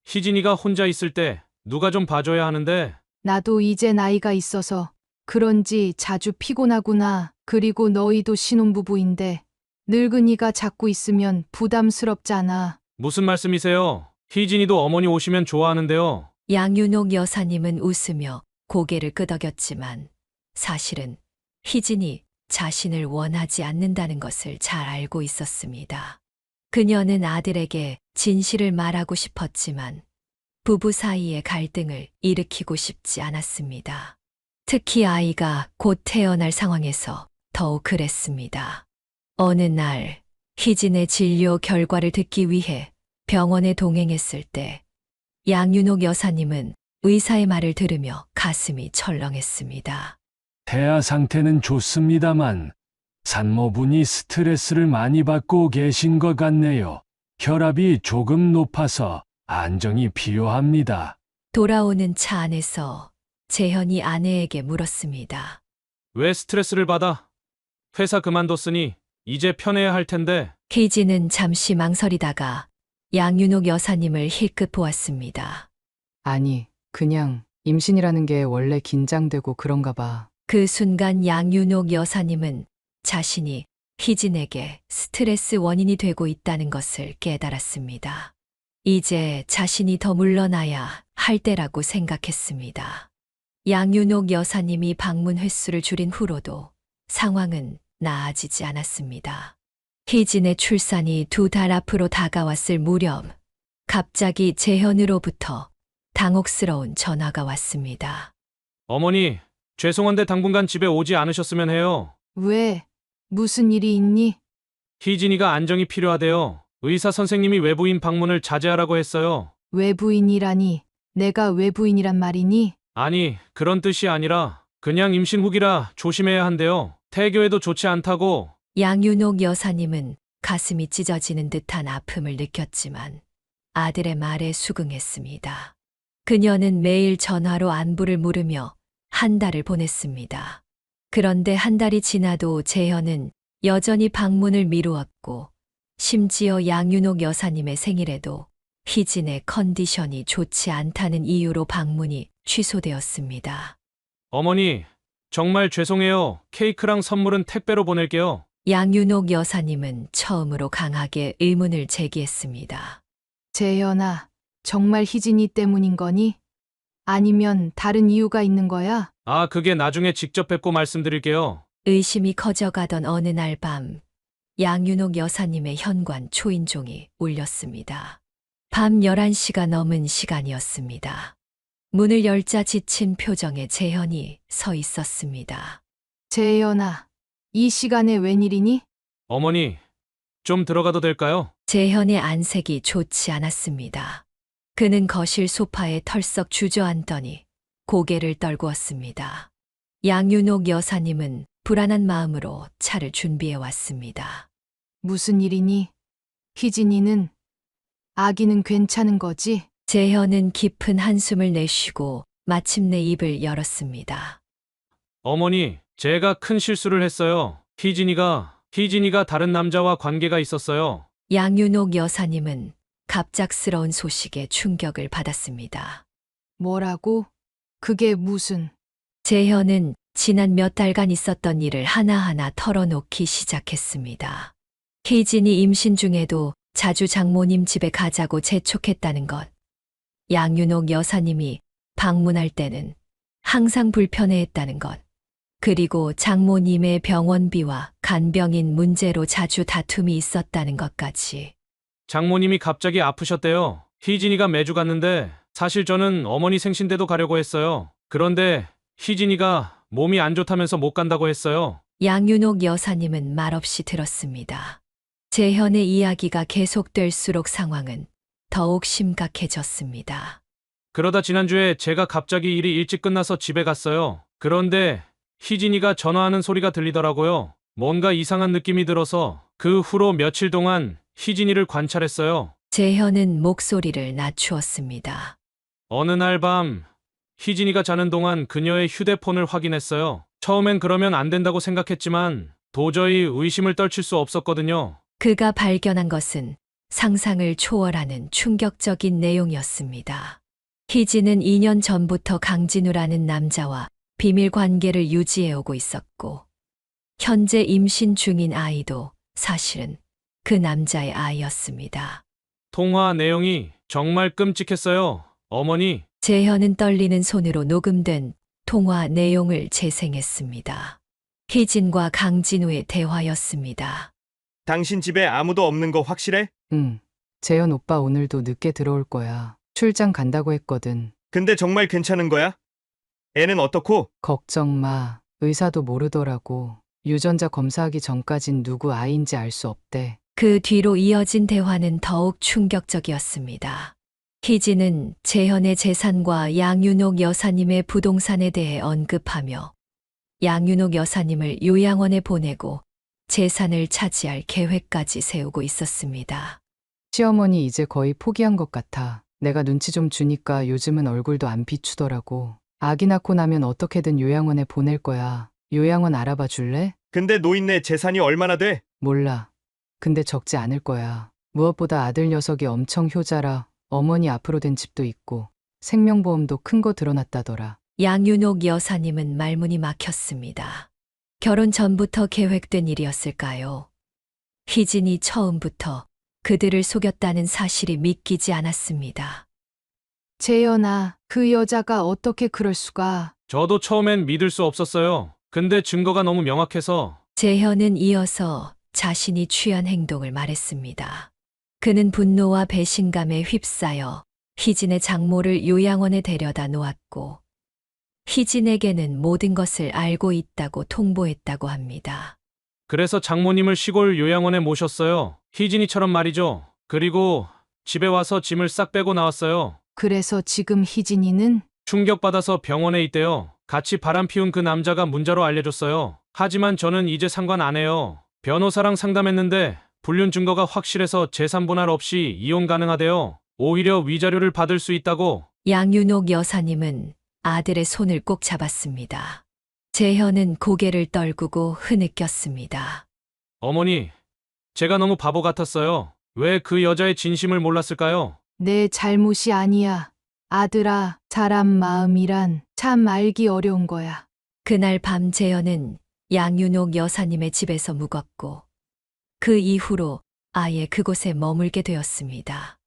희진이가 혼자 있을 때 누가 좀 봐줘야 하는데. 나도 이제 나이가 있어서 그런지 자주 피곤하구나. 그리고 너희도 신혼부부인데 늙은이가 자꾸 있으면 부담스럽잖아. 무슨 말씀이세요? 희진이도 어머니 오시면 좋아하는데요. 양윤옥 여사님은 웃으며 고개를 끄덕였지만 사실은 희진이 자신을 원하지 않는다는 것을 잘 알고 있었습니다. 그녀는 아들에게 진실을 말하고 싶었지만 부부 사이의 갈등을 일으키고 싶지 않았습니다. 특히 아이가 곧 태어날 상황에서 더욱 그랬습니다. 어느 날 희진의 진료 결과를 듣기 위해 병원에 동행했을 때 양윤옥 여사님은 의사의 말을 들으며 가슴이 철렁했습니다. 태아 상태는 좋습니다만 산모분이 스트레스를 많이 받고 계신 것 같네요. 혈압이 조금 높아서 안정이 필요합니다. 돌아오는 차 안에서 재현이 아내에게 물었습니다. 왜 스트레스를 받아? 회사 그만뒀으니 이제 편해야 할 텐데. 희진은 잠시 망설이다가 양윤옥 여사님을 힐끗 보았습니다. 아니, 그냥 임신이라는 게 원래 긴장되고 그런가 봐. 그 순간 양윤옥 여사님은 자신이 희진에게 스트레스 원인이 되고 있다는 것을 깨달았습니다. 이제 자신이 더 물러나야 할 때라고 생각했습니다. 양윤옥 여사님이 방문 횟수를 줄인 후로도 상황은 나아지지 않았습니다. 희진의 출산이 2달 앞으로 다가왔을 무렵 갑자기 재현으로부터 당혹스러운 전화가 왔습니다. 어머니, 죄송한데 당분간 집에 오지 않으셨으면 해요. 왜? 무슨 일이 있니? 희진이가 안정이 필요하대요. 의사 선생님이 외부인 방문을 자제하라고 했어요. 외부인이라니. 내가 외부인이란 말이니? 아니, 그런 뜻이 아니라 그냥 임신 후기라 조심해야 한대요. 태교에도 좋지 않다고. 양윤옥 여사님은 가슴이 찢어지는 듯한 아픔을 느꼈지만 아들의 말에 수긍했습니다. 그녀는 매일 전화로 안부를 물으며 한 달을 보냈습니다. 그런데 한 달이 지나도 재현은 여전히 방문을 미루었고 심지어 양윤옥 여사님의 생일에도 희진의 컨디션이 좋지 않다는 이유로 방문이 취소되었습니다. 어머니, 정말 죄송해요. 케이크랑 선물은 택배로 보낼게요. 양윤옥 여사님은 처음으로 강하게 의문을 제기했습니다. 재현아, 정말 희진이 때문인 거니? 아니면 다른 이유가 있는 거야? 아, 그게 나중에 직접 뵙고 말씀드릴게요. 의심이 커져가던 어느 날 밤, 양윤옥 여사님의 현관 초인종이 울렸습니다. 밤 11시가 넘은 시간이었습니다. 문을 열자 지친 표정의 재현이 서 있었습니다. 재현아, 이 시간에 웬일이니? 어머니, 좀 들어가도 될까요? 재현의 안색이 좋지 않았습니다. 그는 거실 소파에 털썩 주저앉더니 고개를 떨구었습니다. 양윤옥 여사님은 불안한 마음으로 차를 준비해 왔습니다. 무슨 일이니? 희진이는? 아기는 괜찮은 거지? 재현은 깊은 한숨을 내쉬고 마침내 입을 열었습니다. 어머니, 제가 큰 실수를 했어요. 희진이가 다른 남자와 관계가 있었어요. 양윤옥 여사님은 갑작스러운 소식에 충격을 받았습니다. 뭐라고? 그게 무슨? 재현은 지난 몇 달간 있었던 일을 하나하나 털어놓기 시작했습니다. 희진이 임신 중에도 자주 장모님 집에 가자고 재촉했다는 것. 양윤옥 여사님이 방문할 때는 항상 불편해했다는 것. 그리고 장모님의 병원비와 간병인 문제로 자주 다툼이 있었다는 것까지. 장모님이 갑자기 아프셨대요. 희진이가 매주 갔는데 사실 저는 어머니 생신 때도 가려고 했어요. 그런데 희진이가 몸이 안 좋다면서 못 간다고 했어요. 양윤옥 여사님은 말없이 들었습니다. 재현의 이야기가 계속될수록 상황은 더욱 심각해졌습니다. 그러다 지난주에 제가 갑자기 일이 일찍 끝나서 집에 갔어요. 그런데 희진이가 전화하는 소리가 들리더라고요. 뭔가 이상한 느낌이 들어서 그 후로 며칠 동안 희진이를 관찰했어요. 재현은 목소리를 낮추었습니다. 어느 날 밤 희진이가 자는 동안 그녀의 휴대폰을 확인했어요. 처음엔 그러면 안 된다고 생각했지만 도저히 의심을 떨칠 수 없었거든요. 그가 발견한 것은 상상을 초월하는 충격적인 내용이었습니다. 희진은 2년 전부터 강진우라는 남자와 비밀 관계를 유지해오고 있었고, 현재 임신 중인 아이도 사실은 그 남자의 아이였습니다. 통화 내용이 정말 끔찍했어요. 어머니, 재현은 떨리는 손으로 녹음된 통화 내용을 재생했습니다. 희진과 강진우의 대화였습니다. 당신 집에 아무도 없는 거 확실해? 응. 재현 오빠 오늘도 늦게 들어올 거야. 출장 간다고 했거든. 근데 정말 괜찮은 거야? 애는 어떻고? 걱정 마. 의사도 모르더라고. 유전자 검사하기 전까진 누구 아이인지 알 수 없대. 그 뒤로 이어진 대화는 더욱 충격적이었습니다. 희진은 재현의 재산과 양윤옥 여사님의 부동산에 대해 언급하며 양윤옥 여사님을 요양원에 보내고 재산을 차지할 계획까지 세우고 있었습니다. 시어머니 이제 거의 포기한 것 같아. 내가 눈치 좀 주니까 요즘은 얼굴도 안 비추더라고. 아기 낳고 나면 어떻게든 요양원에 보낼 거야. 요양원 알아봐 줄래? 근데 노인네 재산이 얼마나 돼? 몰라. 근데 적지 않을 거야. 무엇보다 아들 녀석이 엄청 효자라 어머니 앞으로 된 집도 있고 생명보험도 큰 거 들어놨다더라. 양윤옥 여사님은 말문이 막혔습니다. 결혼 전부터 계획된 일이었을까요? 희진이 처음부터 그들을 속였다는 사실이 믿기지 않았습니다. 재현아, 그 여자가 어떻게 그럴 수가. 저도 처음엔 믿을 수 없었어요. 근데 증거가 너무 명확해서 재현은 이어서 자신이 취한 행동을 말했습니다. 그는 분노와 배신감에 휩싸여 희진의 장모를 요양원에 데려다 놓았고 희진에게는 모든 것을 알고 있다고 통보했다고 합니다. 그래서 장모님을 시골 요양원에 모셨어요. 희진이처럼 말이죠. 그리고 집에 와서 짐을 싹 빼고 나왔어요. 그래서 지금 희진이는? 충격받아서 병원에 있대요. 같이 바람 피운 그 남자가 문자로 알려줬어요. 하지만 저는 이제 상관 안 해요. 변호사랑 상담했는데 불륜 증거가 확실해서 재산 분할 없이 이혼 가능하대요. 오히려 위자료를 받을 수 있다고. 양윤옥 여사님은 아들의 손을 꼭 잡았습니다. 재현은 고개를 떨구고 흐느꼈습니다. 어머니, 제가 너무 바보 같았어요. 왜 그 여자의 진심을 몰랐을까요? 내 잘못이 아니야. 아들아, 사람 마음이란 참 알기 어려운 거야. 그날 밤 재현은 양윤옥 여사님의 집에서 묵었고 그 이후로 아예 그곳에 머물게 되었습니다.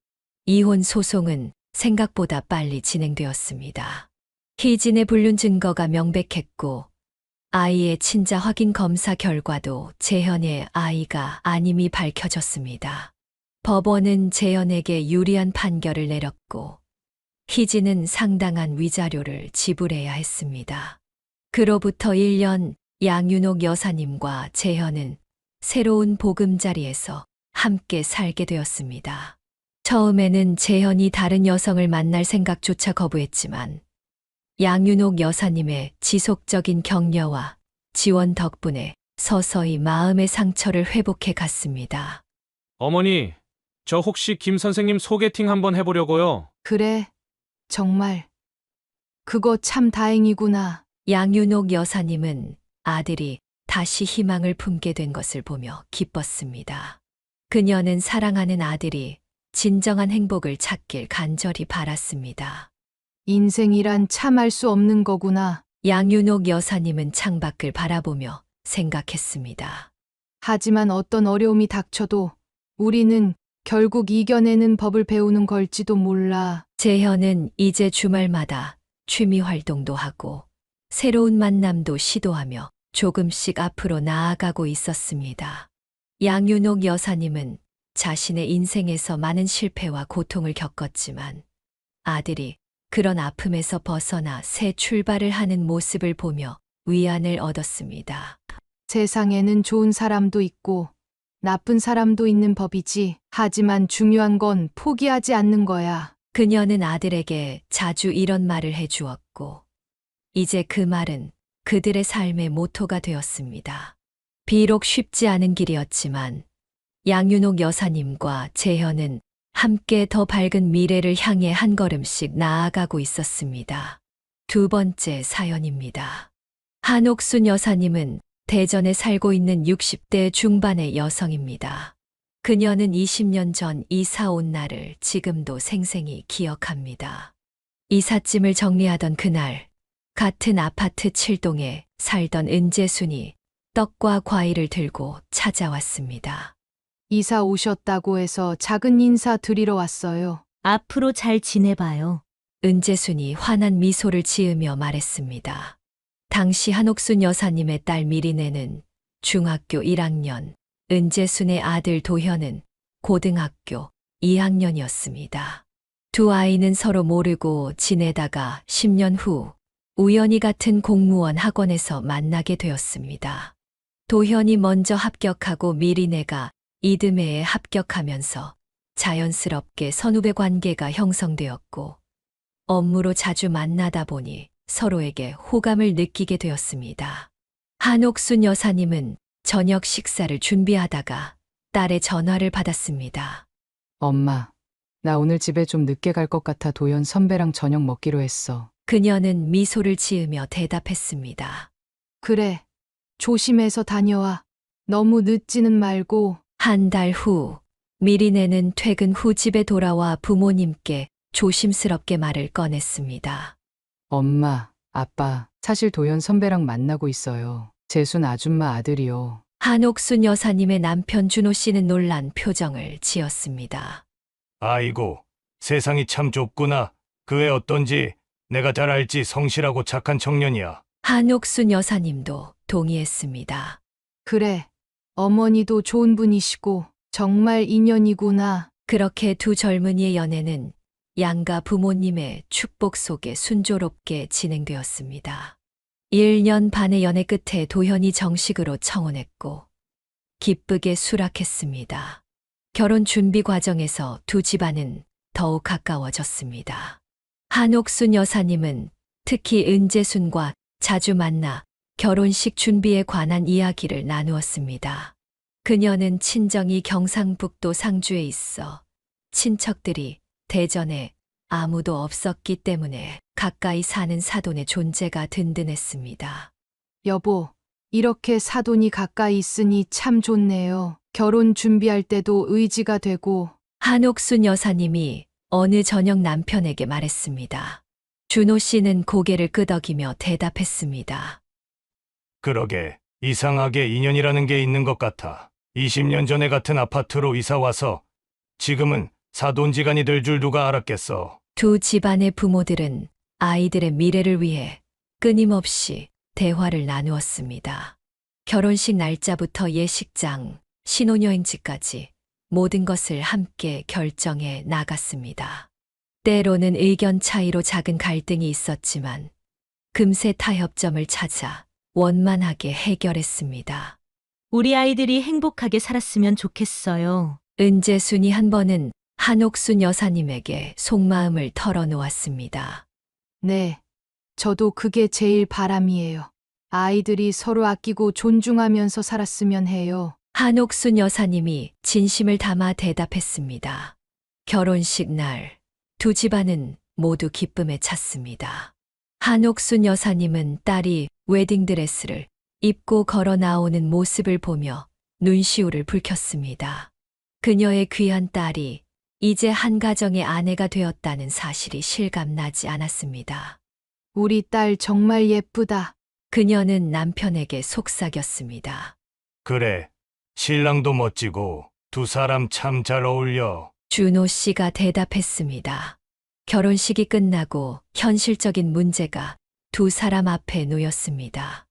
이혼 소송은 생각보다 빨리 진행되었습니다. 희진의 불륜 증거가 명백했고 아이의 친자 확인 검사 결과도 재현의 아이가 아님이 밝혀졌습니다. 법원은 재현에게 유리한 판결을 내렸고 희진은 상당한 위자료를 지불해야 했습니다. 그로부터 1년 양윤옥 여사님과 재현은 새로운 보금자리에서 함께 살게 되었습니다. 처음에는 재현이 다른 여성을 만날 생각조차 거부했지만 양윤옥 여사님의 지속적인 격려와 지원 덕분에 서서히 마음의 상처를 회복해 갔습니다. 어머니, 저 혹시 김 선생님 소개팅 한번 해보려고요. 그래, 정말. 그거 참 다행이구나. 양윤옥 여사님은 아들이 다시 희망을 품게 된 것을 보며 기뻤습니다. 그녀는 사랑하는 아들이 진정한 행복을 찾길 간절히 바랐습니다. 인생이란 참 알 수 없는 거구나. 양윤옥 여사님은 창밖을 바라보며 생각했습니다. 하지만 어떤 어려움이 닥쳐도 우리는 결국 이겨내는 법을 배우는 걸지도 몰라. 재현은 이제 주말마다 취미 활동도 하고 새로운 만남도 시도하며 조금씩 앞으로 나아가고 있었습니다. 양윤옥 여사님은 자신의 인생에서 많은 실패와 고통을 겪었지만 아들이 그런 아픔에서 벗어나 새 출발을 하는 모습을 보며 위안을 얻었습니다. 세상에는 좋은 사람도 있고 나쁜 사람도 있는 법이지. 하지만 중요한 건 포기하지 않는 거야. 그녀는 아들에게 자주 이런 말을 해주었고 이제 그 말은 그들의 삶의 모토가 되었습니다. 비록 쉽지 않은 길이었지만 양윤옥 여사님과 재현은 함께 더 밝은 미래를 향해 한 걸음씩 나아가고 있었습니다. 두 번째 사연입니다. 한옥순 여사님은 대전에 살고 있는 60대 중반의 여성입니다. 그녀는 20년 전 이사 온 날을 지금도 생생히 기억합니다. 이삿짐을 정리하던 그날, 같은 아파트 7동에 살던 은재순이 떡과 과일을 들고 찾아왔습니다. 이사 오셨다고 해서 작은 인사 드리러 왔어요. 앞으로 잘 지내봐요. 은재순이 환한 미소를 지으며 말했습니다. 당시 한옥순 여사님의 딸 미리네는 중학교 1학년, 은재순의 아들 도현은 고등학교 2학년이었습니다. 두 아이는 서로 모르고 지내다가 10년 후 우연히 같은 공무원 학원에서 만나게 되었습니다. 도현이 먼저 합격하고 미리네가 이듬해에 합격하면서 자연스럽게 선후배 관계가 형성되었고 업무로 자주 만나다 보니 서로에게 호감을 느끼게 되었습니다. 한옥순 여사님은 저녁 식사를 준비하다가 딸의 전화를 받았습니다. 엄마, 나 오늘 집에 좀 늦게 갈 것 같아 도연 선배랑 저녁 먹기로 했어. 그녀는 미소를 지으며 대답했습니다. 그래. 조심해서 다녀와. 너무 늦지는 말고. 한 달 후, 미리네는 퇴근 후 집에 돌아와 부모님께 조심스럽게 말을 꺼냈습니다. 엄마, 아빠, 사실 도연 선배랑 만나고 있어요. 재순 아줌마 아들이요. 한옥순 여사님의 남편 준호 씨는 놀란 표정을 지었습니다. 아이고, 세상이 참 좁구나. 그 애 어떤지 내가 잘 알지. 성실하고 착한 청년이야. 한옥순 여사님도 동의했습니다. 그래. 어머니도 좋은 분이시고 정말 인연이구나. 그렇게 두 젊은이의 연애는 양가 부모님의 축복 속에 순조롭게 진행되었습니다. 1년 반의 연애 끝에 도현이 정식으로 청혼했고 기쁘게 수락했습니다. 결혼 준비 과정에서 두 집안은 더욱 가까워졌습니다. 한옥순 여사님은 특히 은재순과 자주 만나 결혼식 준비에 관한 이야기를 나누었습니다. 그녀는 친정이 경상북도 상주에 있어 친척들이 대전에 아무도 없었기 때문에 가까이 사는 사돈의 존재가 든든했습니다. 여보, 이렇게 사돈이 가까이 있으니 참 좋네요. 결혼 준비할 때도 의지가 되고. 한옥순 여사님이 어느 저녁 남편에게 말했습니다. 준호 씨는 고개를 끄덕이며 대답했습니다. 그러게, 이상하게 인연이라는 게 있는 것 같아. 20년 전에 같은 아파트로 이사 와서 지금은 사돈지간이 될 줄 누가 알았겠어. 두 집안의 부모들은 아이들의 미래를 위해 끊임없이 대화를 나누었습니다. 결혼식 날짜부터 예식장, 신혼여행지까지 모든 것을 함께 결정해 나갔습니다. 때로는 의견 차이로 작은 갈등이 있었지만 금세 타협점을 찾아 원만하게 해결했습니다. 우리 아이들이 행복하게 살았으면 좋겠어요. 은재순이 한 번은 한옥순 여사님에게 속마음을 털어놓았습니다. 네. 저도 그게 제일 바람이에요. 아이들이 서로 아끼고 존중하면서 살았으면 해요. 한옥순 여사님이 진심을 담아 대답했습니다. 결혼식 날, 두 집안은 모두 기쁨에 찼습니다. 한옥순 여사님은 딸이 웨딩드레스를 입고 걸어 나오는 모습을 보며 눈시울을 붉혔습니다. 그녀의 귀한 딸이 이제 한 가정의 아내가 되었다는 사실이 실감나지 않았습니다. 우리 딸 정말 예쁘다. 그녀는 남편에게 속삭였습니다. 그래, 신랑도 멋지고 두 사람 참 잘 어울려. 준호 씨가 대답했습니다. 결혼식이 끝나고 현실적인 문제가 두 사람 앞에 놓였습니다.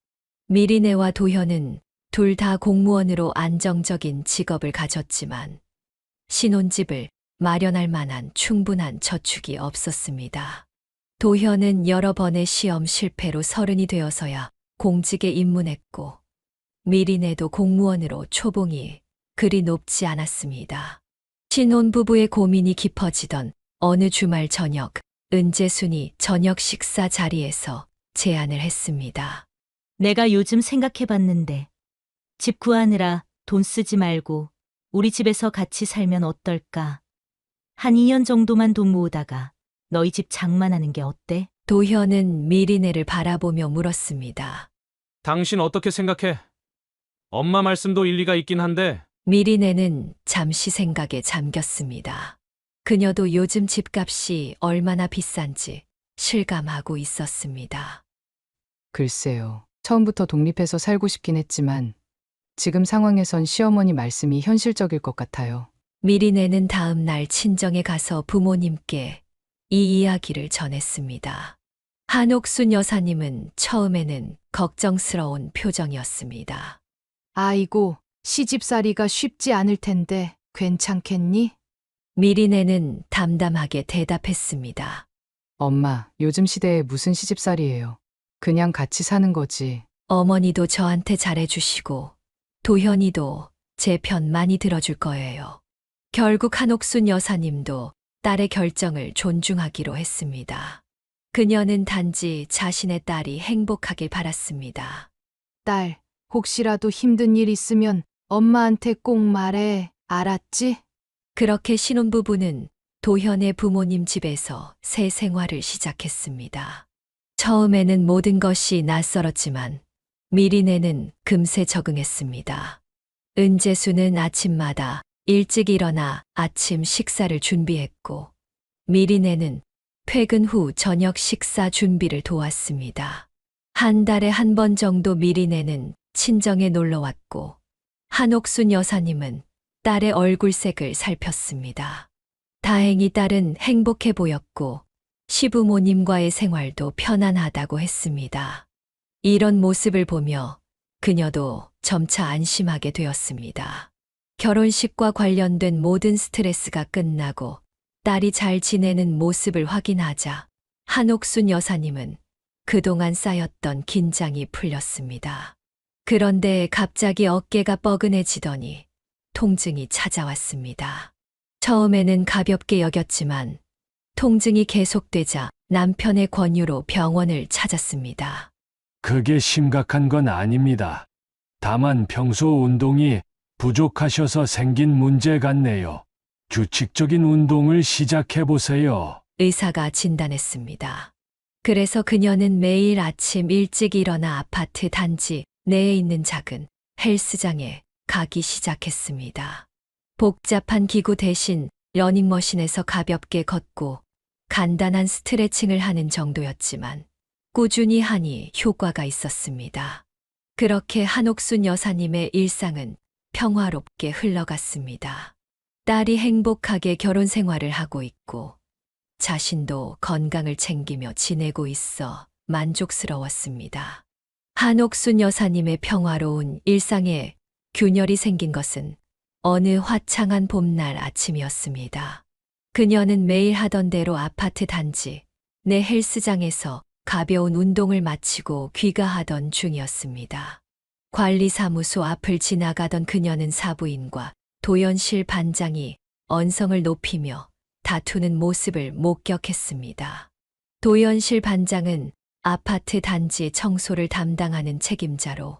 미리네와 도현은 둘 다 공무원으로 안정적인 직업을 가졌지만 신혼집을 마련할 만한 충분한 저축이 없었습니다. 도현은 여러 번의 시험 실패로 30이 되어서야 공직에 입문했고 미리네도 공무원으로 초봉이 그리 높지 않았습니다. 신혼부부의 고민이 깊어지던 어느 주말 저녁, 은재순이 저녁 식사 자리에서 제안을 했습니다. 내가 요즘 생각해봤는데 집 구하느라 돈 쓰지 말고 우리 집에서 같이 살면 어떨까? 한 2년 정도만 돈 모으다가 너희 집 장만하는 게 어때? 도현은 미리네를 바라보며 물었습니다. 당신 어떻게 생각해? 엄마 말씀도 일리가 있긴 한데 미리네는 잠시 생각에 잠겼습니다. 그녀도 요즘 집값이 얼마나 비싼지 실감하고 있었습니다. 글쎄요. 처음부터 독립해서 살고 싶긴 했지만 지금 상황에선 시어머니 말씀이 현실적일 것 같아요. 미리네는 다음 날 친정에 가서 부모님께 이 이야기를 전했습니다. 한옥순 여사님은 처음에는 걱정스러운 표정이었습니다. 아이고, 시집살이가 쉽지 않을 텐데 괜찮겠니? 미리네는 담담하게 대답했습니다. 엄마, 요즘 시대에 무슨 시집살이예요. 그냥 같이 사는 거지. 어머니도 저한테 잘해주시고 도현이도 제 편 많이 들어줄 거예요. 결국 한옥순 여사님도 딸의 결정을 존중하기로 했습니다. 그녀는 단지 자신의 딸이 행복하길 바랐습니다. 딸, 혹시라도 힘든 일 있으면 엄마한테 꼭 말해. 알았지? 그렇게 신혼부부는 도현의 부모님 집에서 새 생활을 시작했습니다. 처음에는 모든 것이 낯설었지만 미리네는 금세 적응했습니다. 은재수는 아침마다 일찍 일어나 아침 식사를 준비했고 미리네는 퇴근 후 저녁 식사 준비를 도왔습니다. 한 달에 한 번 정도 미리네는 친정에 놀러 왔고 한옥순 여사님은 딸의 얼굴색을 살폈습니다. 다행히 딸은 행복해 보였고 시부모님과의 생활도 편안하다고 했습니다. 이런 모습을 보며 그녀도 점차 안심하게 되었습니다. 결혼식과 관련된 모든 스트레스가 끝나고 딸이 잘 지내는 모습을 확인하자 한옥순 여사님은 그동안 쌓였던 긴장이 풀렸습니다. 그런데 갑자기 어깨가 뻐근해지더니 통증이 찾아왔습니다. 처음에는 가볍게 여겼지만 통증이 계속되자 남편의 권유로 병원을 찾았습니다. 그게 심각한 건 아닙니다. 다만 평소 운동이 부족하셔서 생긴 문제 같네요. 규칙적인 운동을 시작해 보세요. 의사가 진단했습니다. 그래서 그녀는 매일 아침 일찍 일어나 아파트 단지 내에 있는 작은 헬스장에 가기 시작했습니다. 복잡한 기구 대신 러닝머신에서 가볍게 걷고 간단한 스트레칭을 하는 정도였지만 꾸준히 하니 효과가 있었습니다. 그렇게 한옥순 여사님의 일상은 평화롭게 흘러갔습니다. 딸이 행복하게 결혼 생활을 하고 있고 자신도 건강을 챙기며 지내고 있어 만족스러웠습니다. 한옥순 여사님의 평화로운 일상에 균열이 생긴 것은 어느 화창한 봄날 아침이었습니다. 그녀는 매일 하던 대로 아파트 단지 내 헬스장에서 가벼운 운동을 마치고 귀가하던 중이었습니다. 관리사무소 앞을 지나가던 그녀는 사부인과 도연실 반장이 언성을 높이며 다투는 모습을 목격했습니다. 도연실 반장은 아파트 단지 청소를 담당하는 책임자로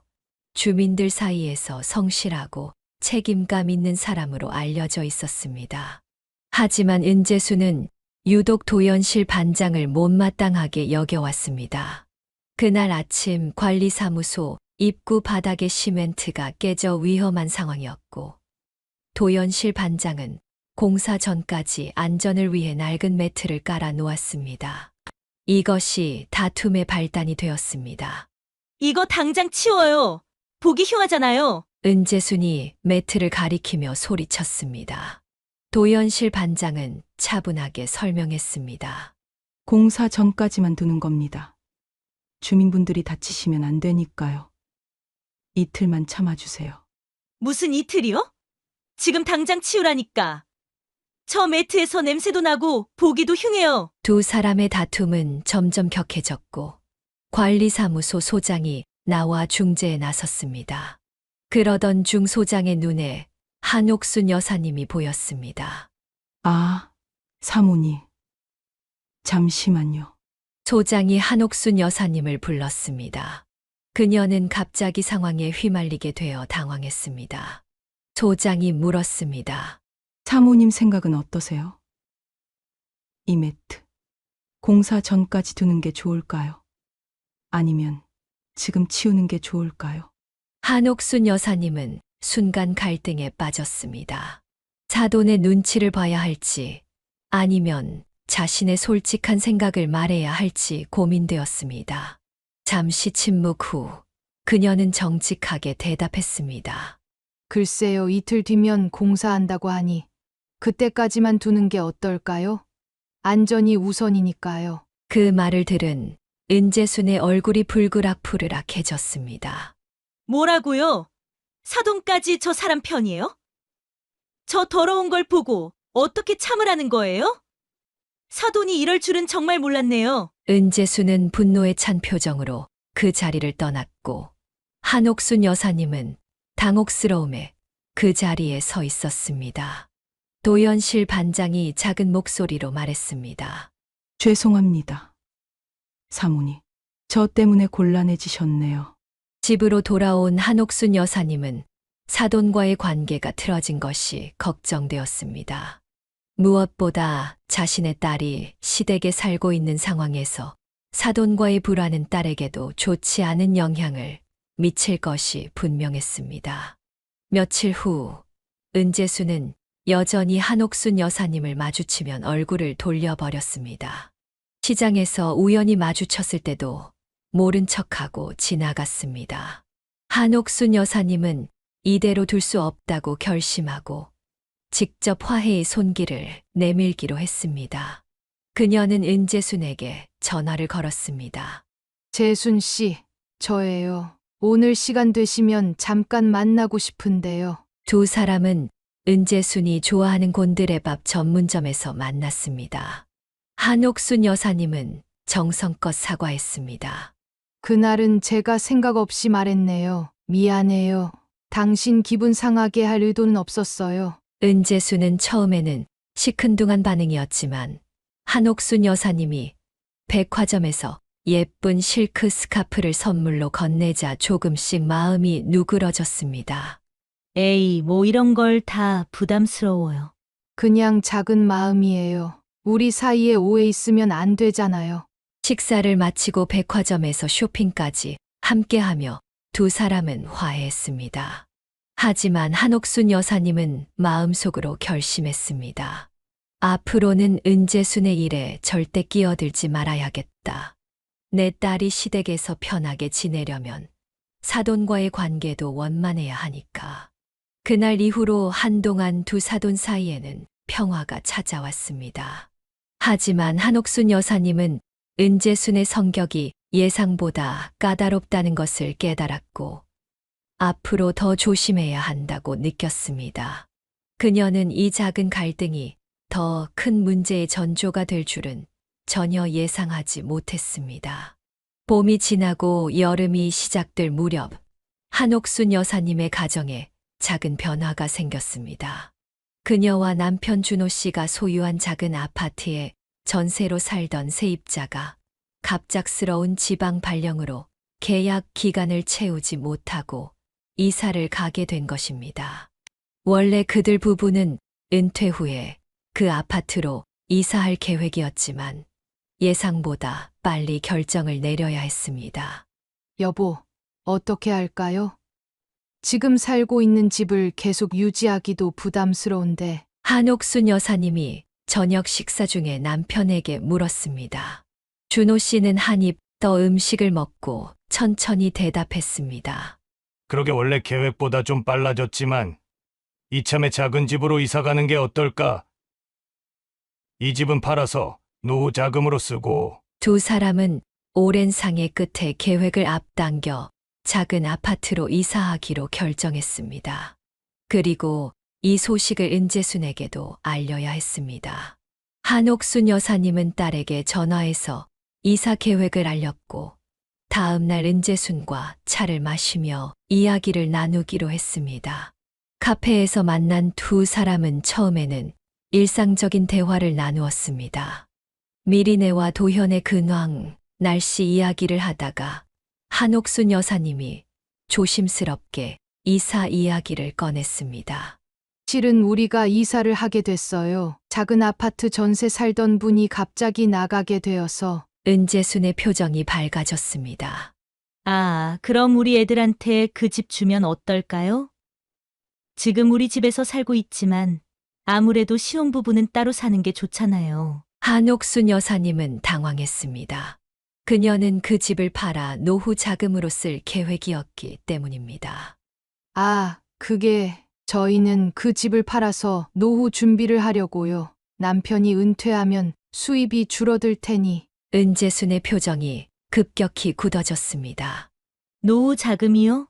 주민들 사이에서 성실하고 책임감 있는 사람으로 알려져 있었습니다. 하지만 은재수는 유독 도연실 반장을 못마땅하게 여겨왔습니다. 그날 아침 관리사무소 입구 바닥의 시멘트가 깨져 위험한 상황이었고 도연실 반장은 공사 전까지 안전을 위해 낡은 매트를 깔아 놓았습니다. 이것이 다툼의 발단이 되었습니다. 이거 당장 치워요. 보기 흉하잖아요. 은재순이 매트를 가리키며 소리쳤습니다. 도연실 반장은 차분하게 설명했습니다. 공사 전까지만 두는 겁니다. 주민분들이 다치시면 안 되니까요. 이틀만 참아주세요. 무슨 이틀이요? 지금 당장 치우라니까. 저 매트에서 냄새도 나고 보기도 흉해요. 두 사람의 다툼은 점점 격해졌고 관리사무소 소장이 나와 중재에 나섰습니다. 그러던 중 소장의 눈에 한옥순 여사님이 보였습니다. 아, 사모님. 잠시만요. 소장이 한옥순 여사님을 불렀습니다. 그녀는 갑자기 상황에 휘말리게 되어 당황했습니다. 소장이 물었습니다. 사모님 생각은 어떠세요? 이 매트, 공사 전까지 두는 게 좋을까요? 아니면 지금 치우는 게 좋을까요? 한옥순 여사님은 순간 갈등에 빠졌습니다. 사돈의 눈치를 봐야 할지 아니면 자신의 솔직한 생각을 말해야 할지 고민되었습니다. 잠시 침묵 후 그녀는 정직하게 대답했습니다. 글쎄요, 이틀 뒤면 공사한다고 하니 그때까지만 두는 게 어떨까요? 안전이 우선이니까요. 그 말을 들은 은재순의 얼굴이 불그락푸르락해졌습니다. 뭐라고요? 사돈까지 저 사람 편이에요? 저 더러운 걸 보고 어떻게 참으라는 거예요? 사돈이 이럴 줄은 정말 몰랐네요. 은재수는 분노에 찬 표정으로 그 자리를 떠났고 한옥순 여사님은 당혹스러움에 그 자리에 서 있었습니다. 도연실 반장이 작은 목소리로 말했습니다. 죄송합니다. 사모님, 저 때문에 곤란해지셨네요. 집으로 돌아온 한옥순 여사님은 사돈과의 관계가 틀어진 것이 걱정되었습니다. 무엇보다 자신의 딸이 시댁에 살고 있는 상황에서 사돈과의 불화는 딸에게도 좋지 않은 영향을 미칠 것이 분명했습니다. 며칠 후 은재수는 여전히 한옥순 여사님을 마주치면 얼굴을 돌려버렸습니다. 시장에서 우연히 마주쳤을 때도 모른 척하고 지나갔습니다. 한옥순 여사님은 이대로 둘 수 없다고 결심하고 직접 화해의 손길을 내밀기로 했습니다. 그녀는 은재순에게 전화를 걸었습니다. 재순 씨, 저예요. 오늘 시간 되시면 잠깐 만나고 싶은데요. 두 사람은 은재순이 좋아하는 곤드레밥 전문점에서 만났습니다. 한옥순 여사님은 정성껏 사과했습니다. 그날은 제가 생각 없이 말했네요. 미안해요. 당신 기분 상하게 할 의도는 없었어요. 은재수는 처음에는 시큰둥한 반응이었지만 한옥순 여사님이 백화점에서 예쁜 실크 스카프를 선물로 건네자 조금씩 마음이 누그러졌습니다. 에이, 뭐 이런 걸 다 부담스러워요. 그냥 작은 마음이에요. 우리 사이에 오해 있으면 안 되잖아요. 식사를 마치고 백화점에서 쇼핑까지 함께하며 두 사람은 화해했습니다. 하지만 한옥순 여사님은 마음속으로 결심했습니다. 앞으로는 은재순의 일에 절대 끼어들지 말아야겠다. 내 딸이 시댁에서 편하게 지내려면 사돈과의 관계도 원만해야 하니까. 그날 이후로 한동안 두 사돈 사이에는 평화가 찾아왔습니다. 하지만 한옥순 여사님은 은재순의 성격이 예상보다 까다롭다는 것을 깨달았고 앞으로 더 조심해야 한다고 느꼈습니다. 그녀는 이 작은 갈등이 더 큰 문제의 전조가 될 줄은 전혀 예상하지 못했습니다. 봄이 지나고 여름이 시작될 무렵 한옥순 여사님의 가정에 작은 변화가 생겼습니다. 그녀와 남편 준호 씨가 소유한 작은 아파트에 전세로 살던 세입자가 갑작스러운 지방 발령으로 계약 기간을 채우지 못하고 이사를 가게 된 것입니다. 원래 그들 부부는 은퇴 후에 그 아파트로 이사할 계획이었지만 예상보다 빨리 결정을 내려야 했습니다. 여보, 어떻게 할까요? 지금 살고 있는 집을 계속 유지하기도 부담스러운데. 한옥순 여사님이 저녁 식사 중에 남편에게 물었습니다. 준호 씨는 한 입 더 음식을 먹고 천천히 대답했습니다. 그러게 원래 계획보다 좀 빨라졌지만 이참에 작은 집으로 이사 가는 게 어떨까? 이 집은 팔아서 노후 자금으로 쓰고. 두 사람은 오랜 상의 끝에 계획을 앞당겨 작은 아파트로 이사하기로 결정했습니다. 그리고 이 소식을 은재순에게도 알려야 했습니다. 한옥순 여사님은 딸에게 전화해서 이사 계획을 알렸고 다음 날 은재순과 차를 마시며 이야기를 나누기로 했습니다. 카페에서 만난 두 사람은 처음에는 일상적인 대화를 나누었습니다. 미리네와 도현의 근황, 날씨 이야기를 하다가 한옥순 여사님이 조심스럽게 이사 이야기를 꺼냈습니다. 실은 우리가 이사를 하게 됐어요. 작은 아파트 전세 살던 분이 갑자기 나가게 되어서. 은재순의 표정이 밝아졌습니다. 아, 그럼 우리 애들한테 그 집 주면 어떨까요? 지금 우리 집에서 살고 있지만 아무래도 시혼부부는 따로 사는 게 좋잖아요. 한옥순 여사님은 당황했습니다. 그녀는 그 집을 팔아 노후 자금으로 쓸 계획이었기 때문입니다. 아, 그게 저희는 그 집을 팔아서 노후 준비를 하려고요. 남편이 은퇴하면 수입이 줄어들 테니. 은재순의 표정이 급격히 굳어졌습니다. 노후 자금이요?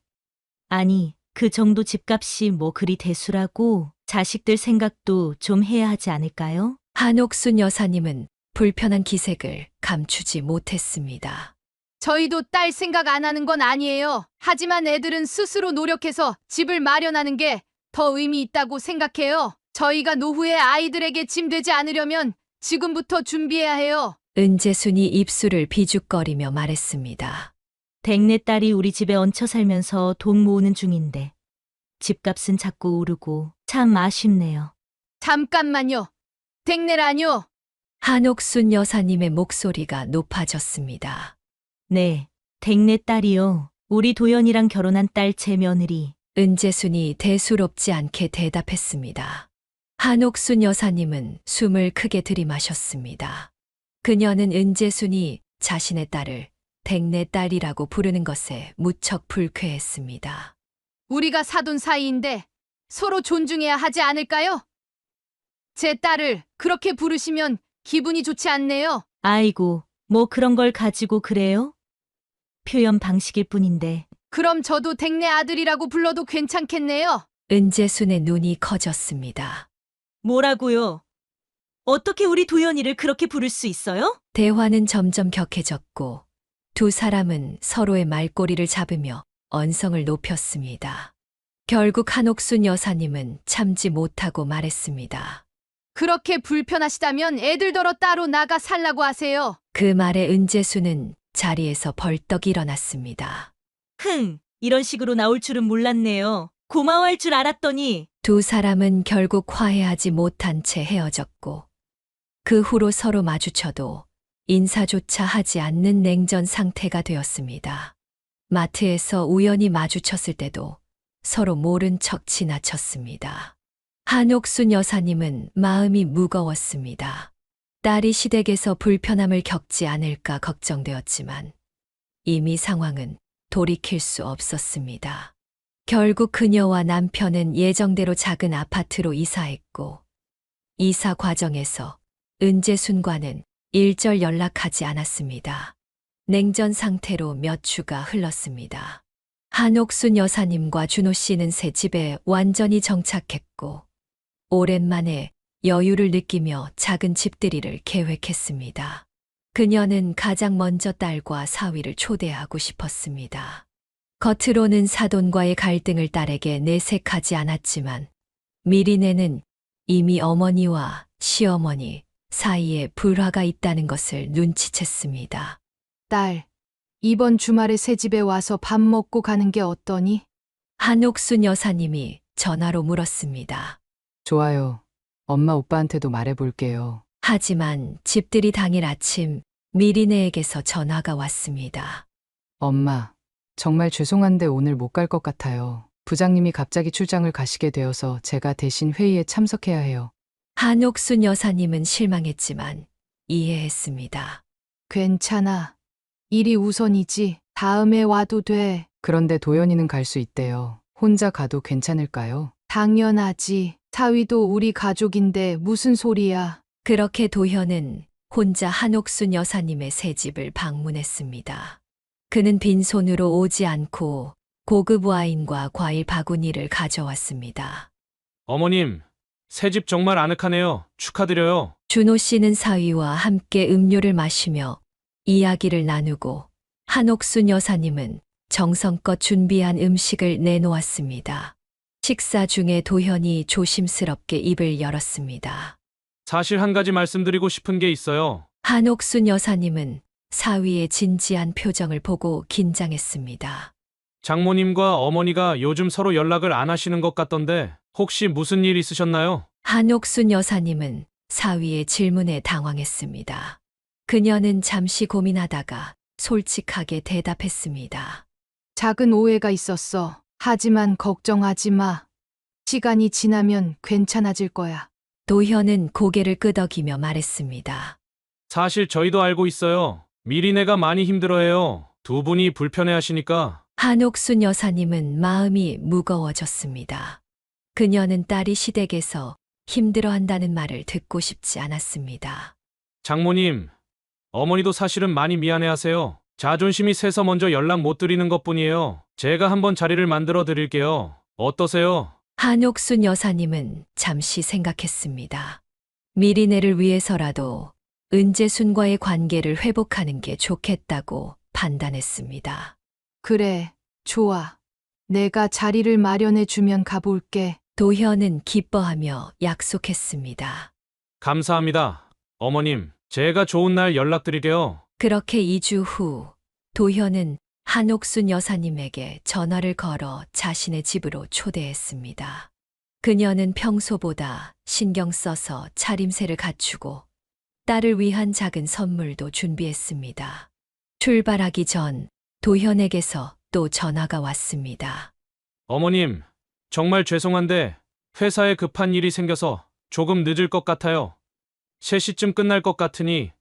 아니, 그 정도 집값이 뭐 그리 대수라고 자식들 생각도 좀 해야 하지 않을까요? 한옥순 여사님은 불편한 기색을 감추지 못했습니다. 저희도 딸 생각 안 하는 건 아니에요. 하지만 애들은 스스로 노력해서 집을 마련하는 게 더 의미 있다고 생각해요. 저희가 노후에 아이들에게 짐 되지 않으려면 지금부터 준비해야 해요. 은재순이 입술을 비죽거리며 말했습니다. 댁내 딸이 우리 집에 얹혀 살면서 돈 모으는 중인데 집값은 자꾸 오르고 참 아쉽네요. 잠깐만요. 댁내라뇨. 한옥순 여사님의 목소리가 높아졌습니다. 네, 댁내 딸이요. 우리 도연이랑 결혼한 딸 제 며느리. 은재순이 대수롭지 않게 대답했습니다. 한옥순 여사님은 숨을 크게 들이마셨습니다. 그녀는 은재순이 자신의 딸을 댁내 딸이라고 부르는 것에 무척 불쾌했습니다. 우리가 사돈 사이인데 서로 존중해야 하지 않을까요? 제 딸을 그렇게 부르시면 기분이 좋지 않네요. 아이고, 뭐 그런 걸 가지고 그래요? 표현 방식일 뿐인데. 그럼 저도 댁내 아들이라고 불러도 괜찮겠네요. 은재순의 눈이 커졌습니다. 뭐라고요? 어떻게 우리 도연이를 그렇게 부를 수 있어요? 대화는 점점 격해졌고 두 사람은 서로의 말꼬리를 잡으며 언성을 높였습니다. 결국 한옥순 여사님은 참지 못하고 말했습니다. 그렇게 불편하시다면 애들더러 따로 나가 살라고 하세요. 그 말에 은재순은 자리에서 벌떡 일어났습니다. 이런 식으로 나올 줄은 몰랐네요. 고마워할 줄 알았더니. 두 사람은 결국 화해하지 못한 채 헤어졌고 그 후로 서로 마주쳐도 인사조차 하지 않는 냉전 상태가 되었습니다. 마트에서 우연히 마주쳤을 때도 서로 모른 척 지나쳤습니다. 한옥순 여사님은 마음이 무거웠습니다. 딸이 시댁에서 불편함을 겪지 않을까 걱정되었지만 이미 상황은 돌이킬 수 없었습니다. 결국 그녀와 남편은 예정대로 작은 아파트로 이사했고 이사 과정에서 은재순과는 일절 연락하지 않았습니다. 냉전 상태로 몇 주가 흘렀습니다. 한옥순 여사님과 준호 씨는 새 집에 완전히 정착했고 오랜만에 여유를 느끼며 작은 집들이를 계획했습니다. 그녀는 가장 먼저 딸과 사위를 초대하고 싶었습니다. 겉으로는 사돈과의 갈등을 딸에게 내색하지 않았지만 미리네는 이미 어머니와 시어머니 사이에 불화가 있다는 것을 눈치챘습니다. 딸, 이번 주말에 새 집에 와서 밥 먹고 가는 게 어떠니? 한옥순 여사님이 전화로 물었습니다. 좋아요. 엄마 오빠한테도 말해볼게요. 하지만 집들이 당일 아침 미리네에게서 전화가 왔습니다. 엄마, 정말 죄송한데 오늘 못 갈 것 같아요. 부장님이 갑자기 출장을 가시게 되어서 제가 대신 회의에 참석해야 해요. 한옥순 여사님은 실망했지만 이해했습니다. 괜찮아. 일이 우선이지. 다음에 와도 돼. 그런데 도연이는 갈 수 있대요. 혼자 가도 괜찮을까요? 당연하지. 사위도 우리 가족인데 무슨 소리야. 그렇게 도현은 혼자 한옥순 여사님의 새 집을 방문했습니다. 그는 빈손으로 오지 않고 고급 와인과 과일 바구니를 가져왔습니다. 어머님, 새 집 정말 아늑하네요. 축하드려요. 준호 씨는 사위와 함께 음료를 마시며 이야기를 나누고 한옥순 여사님은 정성껏 준비한 음식을 내놓았습니다. 식사 중에 도현이 조심스럽게 입을 열었습니다. 사실 한 가지 말씀드리고 싶은 게 있어요. 한옥순 여사님은 사위의 진지한 표정을 보고 긴장했습니다. 장모님과 어머니가 요즘 서로 연락을 안 하시는 것 같던데 혹시 무슨 일 있으셨나요? 한옥순 여사님은 사위의 질문에 당황했습니다. 그녀는 잠시 고민하다가 솔직하게 대답했습니다. 작은 오해가 있었어. 하지만 걱정하지 마. 시간이 지나면 괜찮아질 거야. 도현은 고개를 끄덕이며 말했습니다. 사실 저희도 알고 있어요. 미리네가 많이 힘들어해요. 두 분이 불편해하시니까. 한옥순 여사님은 마음이 무거워졌습니다. 그녀는 딸이 시댁에서 힘들어한다는 말을 듣고 싶지 않았습니다. 장모님, 어머니도 사실은 많이 미안해하세요. 자존심이 세서 먼저 연락 못 드리는 것뿐이에요. 제가 한번 자리를 만들어 드릴게요. 어떠세요? 한옥순 여사님은 잠시 생각했습니다. 미리네를 위해서라도 은재순과의 관계를 회복하는 게 좋겠다고 판단했습니다. 그래, 좋아. 내가 자리를 마련해 주면 가볼게. 도현은 기뻐하며 약속했습니다. 감사합니다. 어머님, 제가 좋은 날 연락드릴게요. 그렇게 2주 후 도현은 한옥순 여사님에게 전화를 걸어 자신의 집으로 초대했습니다. 그녀는 평소보다 신경 써서 차림새를 갖추고 딸을 위한 작은 선물도 준비했습니다. 출발하기 전 도현에게서 또 전화가 왔습니다. 어머님, 정말 죄송한데 회사에 급한 일이 생겨서 조금 늦을 것 같아요. 3시쯤 끝날 것 같으니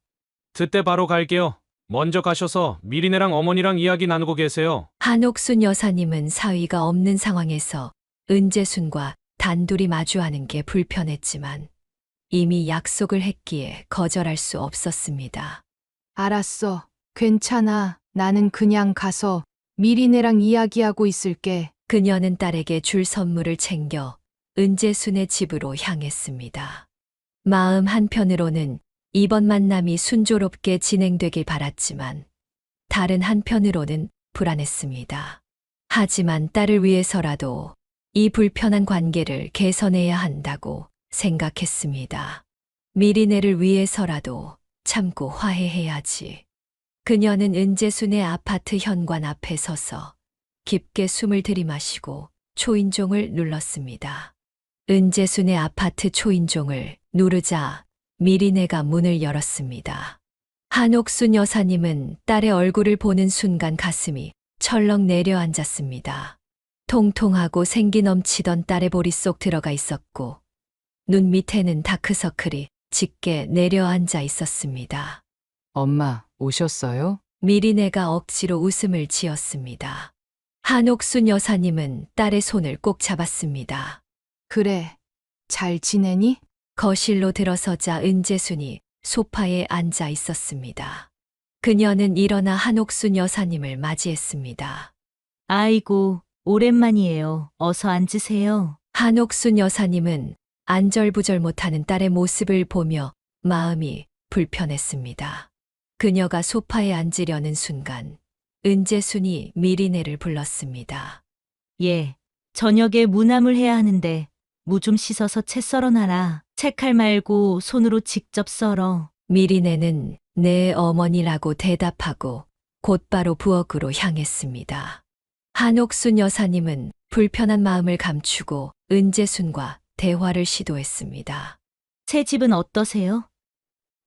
그때 바로 갈게요. 먼저 가셔서 미리네랑 어머니랑 이야기 나누고 계세요. 한옥순 여사님은 사위가 없는 상황에서 은재순과 단둘이 마주하는 게 불편했지만 이미 약속을 했기에 거절할 수 없었습니다. 알았어. 괜찮아. 나는 그냥 가서 미리네랑 이야기하고 있을게. 그녀는 딸에게 줄 선물을 챙겨 은재순의 집으로 향했습니다. 마음 한편으로는 이번 만남이 순조롭게 진행되길 바랐지만 다른 한편으로는 불안했습니다. 하지만 딸을 위해서라도 이 불편한 관계를 개선해야 한다고 생각했습니다. 미리네를 위해서라도 참고 화해해야지. 그녀는 은재순의 아파트 현관 앞에 서서 깊게 숨을 들이마시고 초인종을 눌렀습니다. 은재순의 아파트 초인종을 누르자 미리네가 문을 열었습니다. 한옥순 여사님은 딸의 얼굴을 보는 순간 가슴이 철렁 내려앉았습니다. 통통하고 생기 넘치던 딸의 볼이 쏙 들어가 있었고 눈 밑에는 다크서클이 짙게 내려앉아 있었습니다. 엄마, 오셨어요? 미리네가 억지로 웃음을 지었습니다. 한옥순 여사님은 딸의 손을 꼭 잡았습니다. 그래. 잘 지내니? 거실로 들어서자 은재순이 소파에 앉아 있었습니다. 그녀는 일어나 한옥순 여사님을 맞이했습니다. 아이고, 오랜만이에요. 어서 앉으세요. 한옥순 여사님은 안절부절 못하는 딸의 모습을 보며 마음이 불편했습니다. 그녀가 소파에 앉으려는 순간 은재순이 미리네를 불렀습니다. 예, 저녁에 무남을 해야 하는데 무 좀 씻어서 채 썰어놔라. 채칼 말고 손으로 직접 썰어. 미리네는 네 어머니라고 대답하고 곧바로 부엌으로 향했습니다. 한옥순 여사님은 불편한 마음을 감추고 은재순과 대화를 시도했습니다. 새 집은 어떠세요?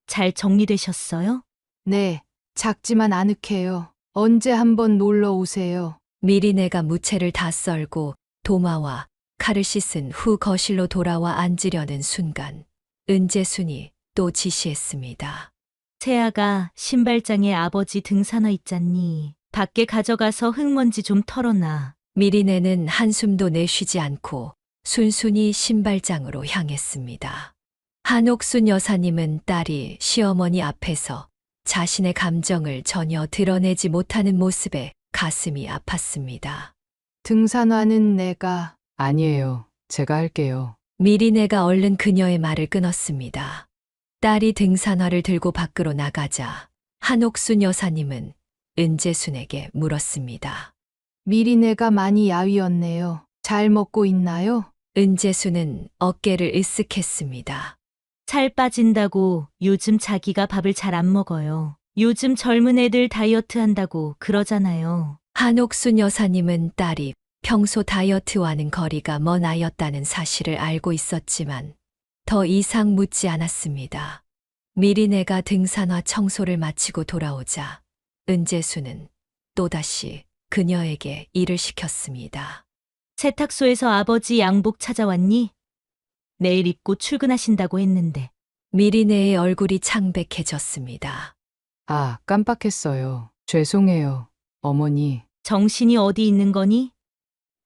잘 정리되셨어요? 네. 작지만 아늑해요. 언제 한번 놀러 오세요. 미리네가 무채를 다 썰고 도마와 칼을 씻은 후 거실로 돌아와 앉으려는 순간 은재순이 또 지시했습니다. 세아가 신발장에 아버지 등산화 있잖니. 밖에 가져가서 흙먼지 좀 털어놔. 미리네는 한숨도 내쉬지 않고 순순히 신발장으로 향했습니다. 한옥순 여사님은 딸이 시어머니 앞에서 자신의 감정을 전혀 드러내지 못하는 모습에 가슴이 아팠습니다. 등산화는 내가. 아니에요. 제가 할게요. 미리네가 얼른 그녀의 말을 끊었습니다. 딸이 등산화를 들고 밖으로 나가자 한옥순 여사님은 은재순에게 물었습니다. 미리네가 많이 야위었네요. 잘 먹고 있나요? 은재순은 어깨를 으쓱했습니다. 살 빠진다고 요즘 자기가 밥을 잘 안 먹어요. 요즘 젊은 애들 다이어트 한다고 그러잖아요. 한옥순 여사님은 딸이 평소 다이어트와는 거리가 먼 아이였다는 사실을 알고 있었지만 더 이상 묻지 않았습니다. 미리네가 등산화 청소를 마치고 돌아오자 은재순은 또다시 그녀에게 일을 시켰습니다. 세탁소에서 아버지 양복 찾아왔니? 내일 입고 출근하신다고 했는데. 미리네의 얼굴이 창백해졌습니다. 아, 깜빡했어요. 죄송해요. 어머니, 정신이 어디 있는 거니?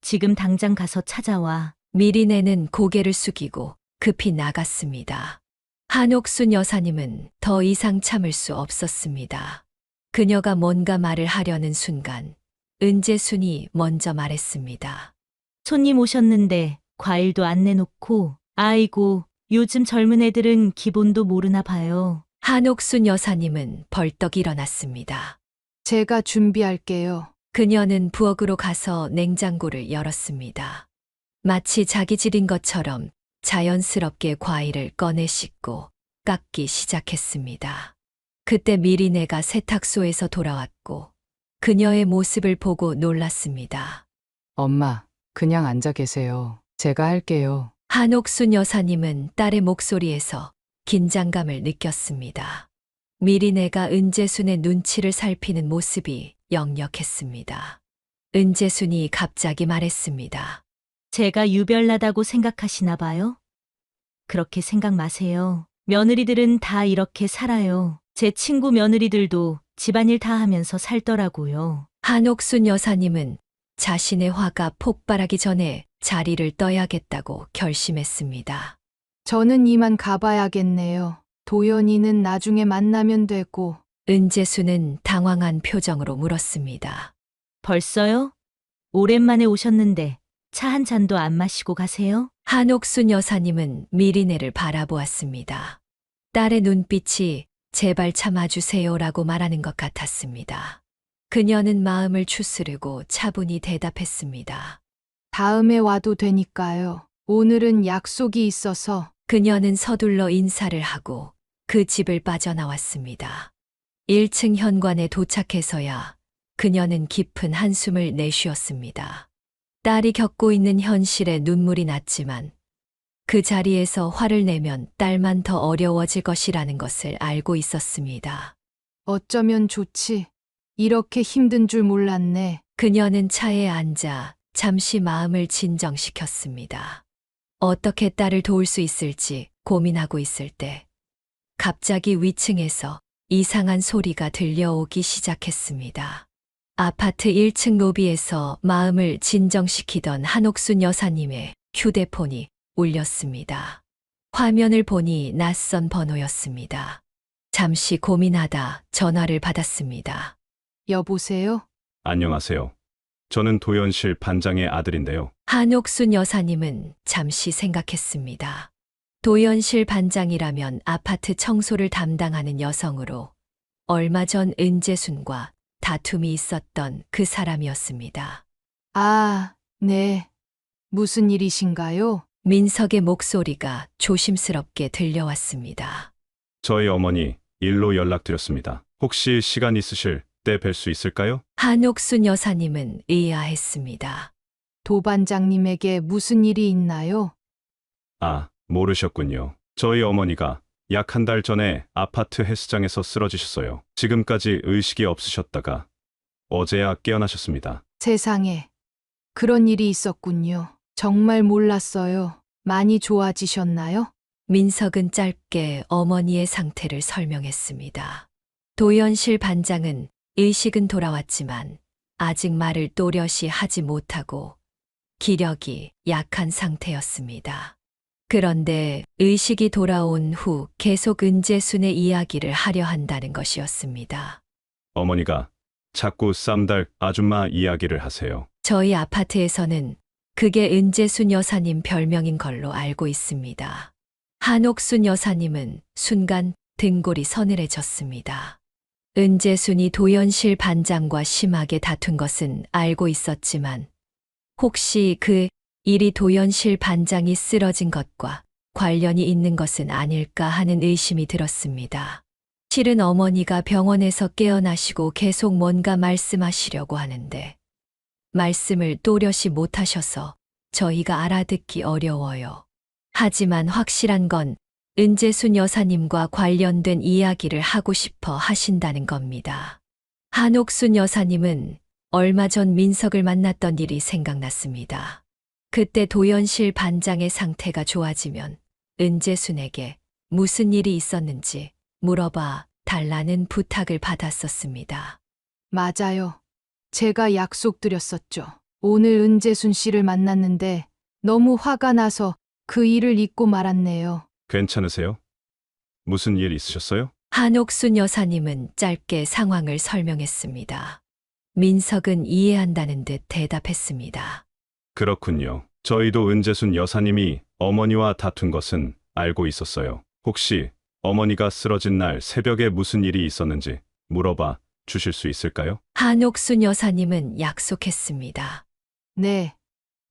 지금 당장 가서 찾아와. 미리네는 고개를 숙이고 급히 나갔습니다. 한옥순 여사님은 더 이상 참을 수 없었습니다. 그녀가 뭔가 말을 하려는 순간 은재순이 먼저 말했습니다. 손님 오셨는데 과일도 안 내놓고, 아이고, 요즘 젊은 애들은 기본도 모르나 봐요. 한옥순 여사님은 벌떡 일어났습니다. 제가 준비할게요. 그녀는 부엌으로 가서 냉장고를 열었습니다. 마치 자기 집인 것처럼 자연스럽게 과일을 꺼내 씻고 깎기 시작했습니다. 그때 미리네가 세탁소에서 돌아왔고 그녀의 모습을 보고 놀랐습니다. 엄마, 그냥 앉아 계세요. 제가 할게요. 한옥순 여사님은 딸의 목소리에서 긴장감을 느꼈습니다. 미리네가 은재순의 눈치를 살피는 모습이 역력했습니다. 은재순이 갑자기 말했습니다. 제가 유별나다고 생각하시나 봐요? 그렇게 생각 마세요. 며느리들은 다 이렇게 살아요. 제 친구 며느리들도 집안일 다 하면서 살더라고요. 한옥순 여사님은 자신의 화가 폭발하기 전에 자리를 떠야겠다고 결심했습니다. 저는 이만 가봐야겠네요. 도연이는 나중에 만나면 되고. 은재수는 당황한 표정으로 물었습니다. 벌써요? 오랜만에 오셨는데 차 한 잔도 안 마시고 가세요? 한옥순 여사님은 미리네를 바라보았습니다. 딸의 눈빛이 제발 참아주세요라고 말하는 것 같았습니다. 그녀는 마음을 추스르고 차분히 대답했습니다. 다음에 와도 되니까요. 오늘은 약속이 있어서. 그녀는 서둘러 인사를 하고 그 집을 빠져나왔습니다. 1층 현관에 도착해서야 그녀는 깊은 한숨을 내쉬었습니다. 딸이 겪고 있는 현실에 눈물이 났지만 그 자리에서 화를 내면 딸만 더 어려워질 것이라는 것을 알고 있었습니다. 어쩌면 좋지. 이렇게 힘든 줄 몰랐네. 그녀는 차에 앉아 잠시 마음을 진정시켰습니다. 어떻게 딸을 도울 수 있을지 고민하고 있을 때 갑자기 위층에서 이상한 소리가 들려오기 시작했습니다. 아파트 1층 로비에서 마음을 진정시키던 한옥순 여사님의 휴대폰이 울렸습니다. 화면을 보니 낯선 번호였습니다. 잠시 고민하다 전화를 받았습니다. 여보세요? 안녕하세요. 저는 도연실 반장의 아들인데요. 한옥순 여사님은 잠시 생각했습니다. 도연실 반장이라면 아파트 청소를 담당하는 여성으로 얼마 전 은재순과 다툼이 있었던 그 사람이었습니다. 아, 네. 무슨 일이신가요? 민석의 목소리가 조심스럽게 들려왔습니다. 저희 어머니 일로 연락드렸습니다. 혹시 시간 있으실 때 뵐 수 있을까요? 한옥순 여사님은 의아했습니다. 도반장님에게 무슨 일이 있나요? 아, 모르셨군요. 저희 어머니가 약 한 달 전에 아파트 헬스장에서 쓰러지셨어요. 지금까지 의식이 없으셨다가 어제야 깨어나셨습니다. 세상에. 그런 일이 있었군요. 정말 몰랐어요. 많이 좋아지셨나요? 민석은 짧게 어머니의 상태를 설명했습니다. 도연실 반장은 의식은 돌아왔지만 아직 말을 또렷이 하지 못하고 기력이 약한 상태였습니다. 그런데 의식이 돌아온 후 계속 은재순의 이야기를 하려 한다는 것이었습니다. 어머니가 자꾸 쌈달 아줌마 이야기를 하세요. 저희 아파트에서는 그게 은재순 여사님 별명인 걸로 알고 있습니다. 한옥순 여사님은 순간 등골이 서늘해졌습니다. 은재순이 도연실 반장과 심하게 다툰 것은 알고 있었지만 혹시 그 일이 도연실 반장이 쓰러진 것과 관련이 있는 것은 아닐까 하는 의심이 들었습니다. 실은 어머니가 병원에서 깨어나시고 계속 뭔가 말씀하시려고 하는데 말씀을 또렷이 못하셔서 저희가 알아듣기 어려워요. 하지만 확실한 건 은재순 여사님과 관련된 이야기를 하고 싶어 하신다는 겁니다. 한옥순 여사님은 얼마 전 민석을 만났던 일이 생각났습니다. 그때 도연실 반장의 상태가 좋아지면 은재순에게 무슨 일이 있었는지 물어봐 달라는 부탁을 받았었습니다. 맞아요. 제가 약속드렸었죠. 오늘 은재순 씨를 만났는데 너무 화가 나서 그 일을 잊고 말았네요. 괜찮으세요? 무슨 일 있으셨어요? 한옥순 여사님은 짧게 상황을 설명했습니다. 민석은 이해한다는 듯 대답했습니다. 그렇군요. 저희도 은재순 여사님이 어머니와 다툰 것은 알고 있었어요. 혹시 어머니가 쓰러진 날 새벽에 무슨 일이 있었는지 물어봐 주실 수 있을까요? 한옥순 여사님은 약속했습니다. 네.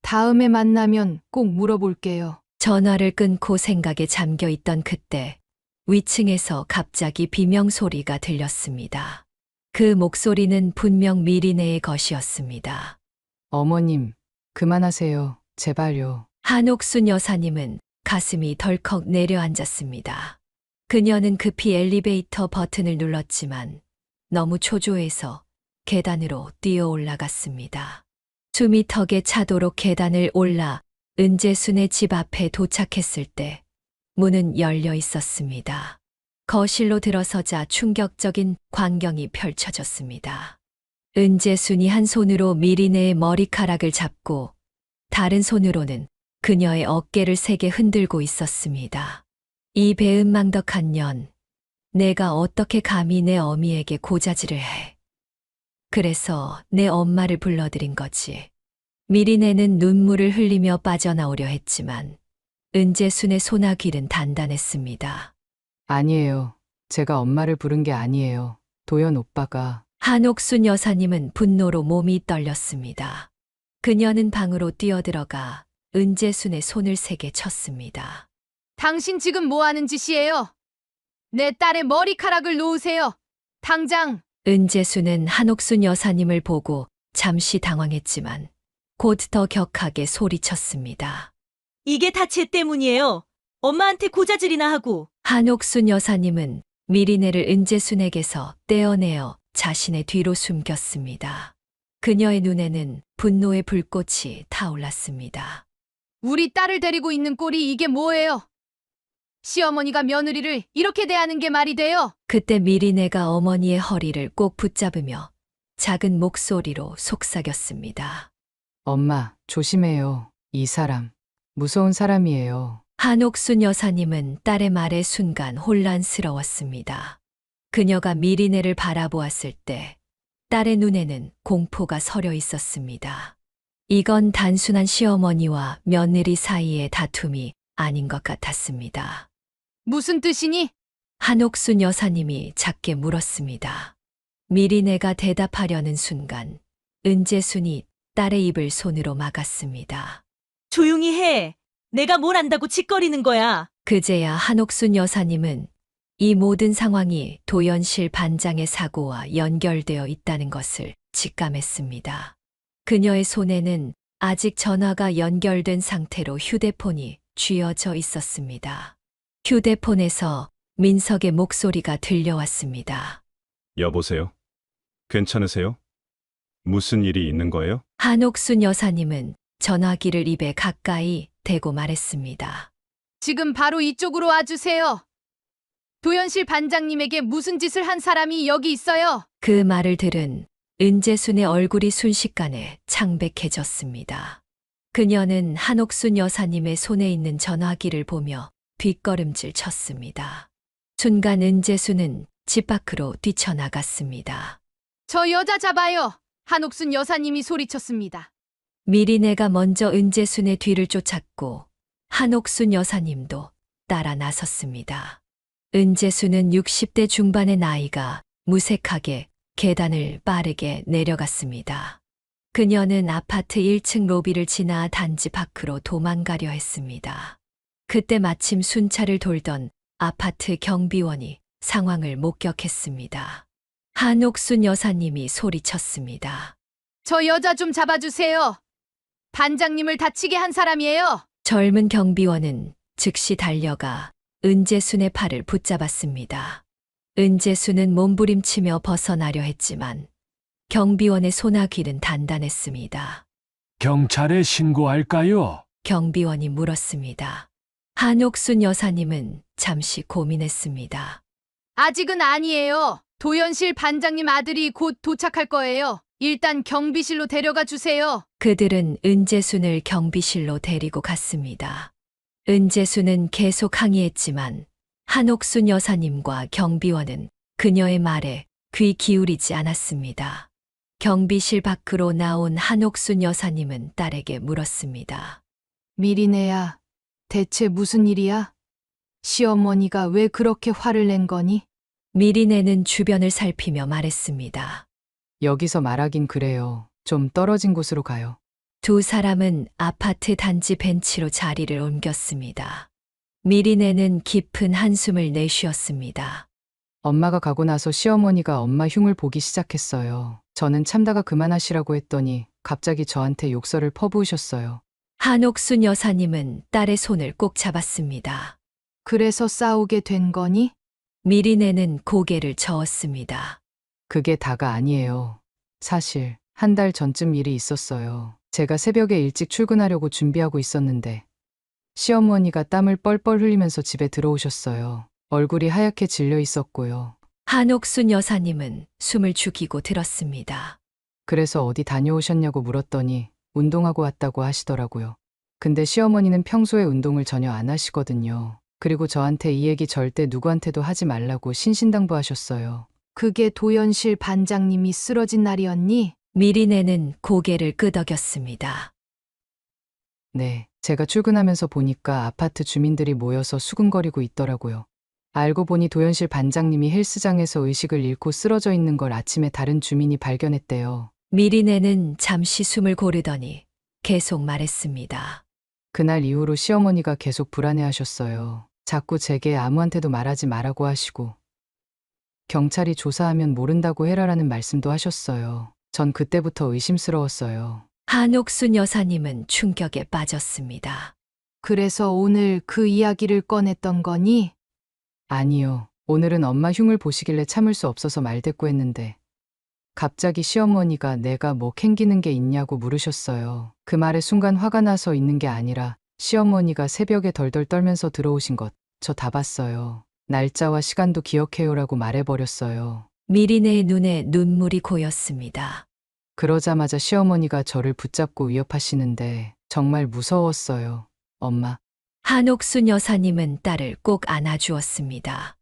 다음에 만나면 꼭 물어볼게요. 전화를 끊고 생각에 잠겨 있던 그때 위층에서 갑자기 비명 소리가 들렸습니다. 그 목소리는 분명 미리네의 것이었습니다. 어머님, 그만하세요. 제발요. 한옥순 여사님은 가슴이 덜컥 내려앉았습니다. 그녀는 급히 엘리베이터 버튼을 눌렀지만 너무 초조해서 계단으로 뛰어 올라갔습니다. 숨이 턱에 차도록 계단을 올라 은재순의 집 앞에 도착했을 때 문은 열려 있었습니다. 거실로 들어서자 충격적인 광경이 펼쳐졌습니다. 은재순이 한 손으로 미리네의 머리카락을 잡고 다른 손으로는 그녀의 어깨를 세게 흔들고 있었습니다. 이 배은망덕한 년, 내가 어떻게 감히 내 어미에게 고자질을 해. 그래서 내 엄마를 불러들인 거지. 미리네는 눈물을 흘리며 빠져나오려 했지만 은재순의 소나귀는 단단했습니다. 아니에요. 제가 엄마를 부른 게 아니에요. 도연 오빠가. 한옥순 여사님은 분노로 몸이 떨렸습니다. 그녀는 방으로 뛰어들어가 은재순의 손을 세게 쳤습니다. 당신 지금 뭐 하는 짓이에요? 내 딸의 머리카락을 놓으세요. 당장! 은재순은 한옥순 여사님을 보고 잠시 당황했지만 곧 더 격하게 소리쳤습니다. 이게 다 쟤 때문이에요. 엄마한테 고자질이나 하고. 한옥순 여사님은 미리네를 은재순에게서 떼어내어 자신의 뒤로 숨겼습니다. 그녀의 눈에는 분노의 불꽃이 타올랐습니다. 우리 딸을 데리고 있는 꼴이 이게 뭐예요? 시어머니가 며느리를 이렇게 대하는 게 말이 돼요? 그때 미리네가 어머니의 허리를 꼭 붙잡으며 작은 목소리로 속삭였습니다. 엄마, 조심해요. 이 사람. 무서운 사람이에요. 한옥순 여사님은 딸의 말에 순간 혼란스러웠습니다. 그녀가 미리네를 바라보았을 때 딸의 눈에는 공포가 서려 있었습니다. 이건 단순한 시어머니와 며느리 사이의 다툼이 아닌 것 같았습니다. 무슨 뜻이니? 한옥순 여사님이 작게 물었습니다. 미리네가 대답하려는 순간 은재순이 딸의 입을 손으로 막았습니다. 조용히 해. 내가 뭘 안다고 짓거리는 거야. 그제야 한옥순 여사님은 이 모든 상황이 도연실 반장의 사고와 연결되어 있다는 것을 직감했습니다. 그녀의 손에는 아직 전화가 연결된 상태로 휴대폰이 쥐어져 있었습니다. 휴대폰에서 민석의 목소리가 들려왔습니다. 여보세요? 괜찮으세요? 무슨 일이 있는 거예요? 한옥순 여사님은 전화기를 입에 가까이 대고 말했습니다. 지금 바로 이쪽으로 와주세요. 도연실 반장님에게 무슨 짓을 한 사람이 여기 있어요. 그 말을 들은 은재순의 얼굴이 순식간에 창백해졌습니다. 그녀는 한옥순 여사님의 손에 있는 전화기를 보며 뒷걸음질 쳤습니다. 순간 은재순은 집 밖으로 뛰쳐나갔습니다. 저 여자 잡아요. 한옥순 여사님이 소리쳤습니다. 미리네가 먼저 은재순의 뒤를 쫓았고 한옥순 여사님도 따라 나섰습니다. 은재순은 60대 중반의 나이가 무색하게 계단을 빠르게 내려갔습니다. 그녀는 아파트 1층 로비를 지나 단지 밖으로 도망가려 했습니다. 그때 마침 순찰을 돌던 아파트 경비원이 상황을 목격했습니다. 한옥순 여사님이 소리쳤습니다. 저 여자 좀 잡아주세요. 반장님을 다치게 한 사람이에요. 젊은 경비원은 즉시 달려가 은재순의 팔을 붙잡았습니다. 은재순은 몸부림치며 벗어나려 했지만 경비원의 소나귀는 단단했습니다. 경찰에 신고할까요? 경비원이 물었습니다. 한옥순 여사님은 잠시 고민했습니다. 아직은 아니에요. 도연실 반장님 아들이 곧 도착할 거예요. 일단 경비실로 데려가 주세요. 그들은 은재순을 경비실로 데리고 갔습니다. 은재순은 계속 항의했지만 한옥순 여사님과 경비원은 그녀의 말에 귀 기울이지 않았습니다. 경비실 밖으로 나온 한옥순 여사님은 딸에게 물었습니다. 미리네야, 대체 무슨 일이야? 시어머니가 왜 그렇게 화를 낸 거니? 미리네는 주변을 살피며 말했습니다. 여기서 말하긴 그래요. 좀 떨어진 곳으로 가요. 두 사람은 아파트 단지 벤치로 자리를 옮겼습니다. 미리네는 깊은 한숨을 내쉬었습니다. 엄마가 가고 나서 시어머니가 엄마 흉을 보기 시작했어요. 저는 참다가 그만하시라고 했더니 갑자기 저한테 욕설을 퍼부으셨어요. 한옥순 여사님은 딸의 손을 꼭 잡았습니다. 그래서 싸우게 된 거니? 미리네는 고개를 저었습니다. 그게 다가 아니에요. 사실 한 달 전쯤 일이 있었어요. 제가 새벽에 일찍 출근하려고 준비하고 있었는데 시어머니가 땀을 뻘뻘 흘리면서 집에 들어오셨어요. 얼굴이 하얗게 질려 있었고요. 한옥순 여사님은 숨을 죽이고 들었습니다. 그래서 어디 다녀오셨냐고 물었더니 운동하고 왔다고 하시더라고요. 근데 시어머니는 평소에 운동을 전혀 안 하시거든요. 그리고 저한테 이 얘기 절대 누구한테도 하지 말라고 신신당부하셨어요. 그게 도연실 반장님이 쓰러진 날이었니? 미리네는 고개를 끄덕였습니다. 네, 제가 출근하면서 보니까 아파트 주민들이 모여서 수군거리고 있더라고요. 알고 보니 도연실 반장님이 헬스장에서 의식을 잃고 쓰러져 있는 걸 아침에 다른 주민이 발견했대요. 미리네는 잠시 숨을 고르더니 계속 말했습니다. 그날 이후로 시어머니가 계속 불안해하셨어요. 자꾸 제게 아무한테도 말하지 말라고 하시고 경찰이 조사하면 모른다고 해라라는 말씀도 하셨어요. 전 그때부터 의심스러웠어요. 한옥순 여사님은 충격에 빠졌습니다. 그래서 오늘 그 이야기를 꺼냈던 거니? 아니요. 오늘은 엄마 흉을 보시길래 참을 수 없어서 말대꾸했는데 갑자기 시어머니가 내가 뭐 캥기는 게 있냐고 물으셨어요. 그 말에 순간 화가 나서 있는 게 아니라 시어머니가 새벽에 덜덜 떨면서 들어오신 것 저 다 봤어요. 날짜와 시간도 기억해요라고 말해버렸어요. 미리네의 눈에 눈물이 고였습니다. 그러자마자 시어머니가 저를 붙잡고 위협하시는데 정말 무서웠어요. 엄마. 한옥순 여사님은 딸을 꼭 안아주었습니다.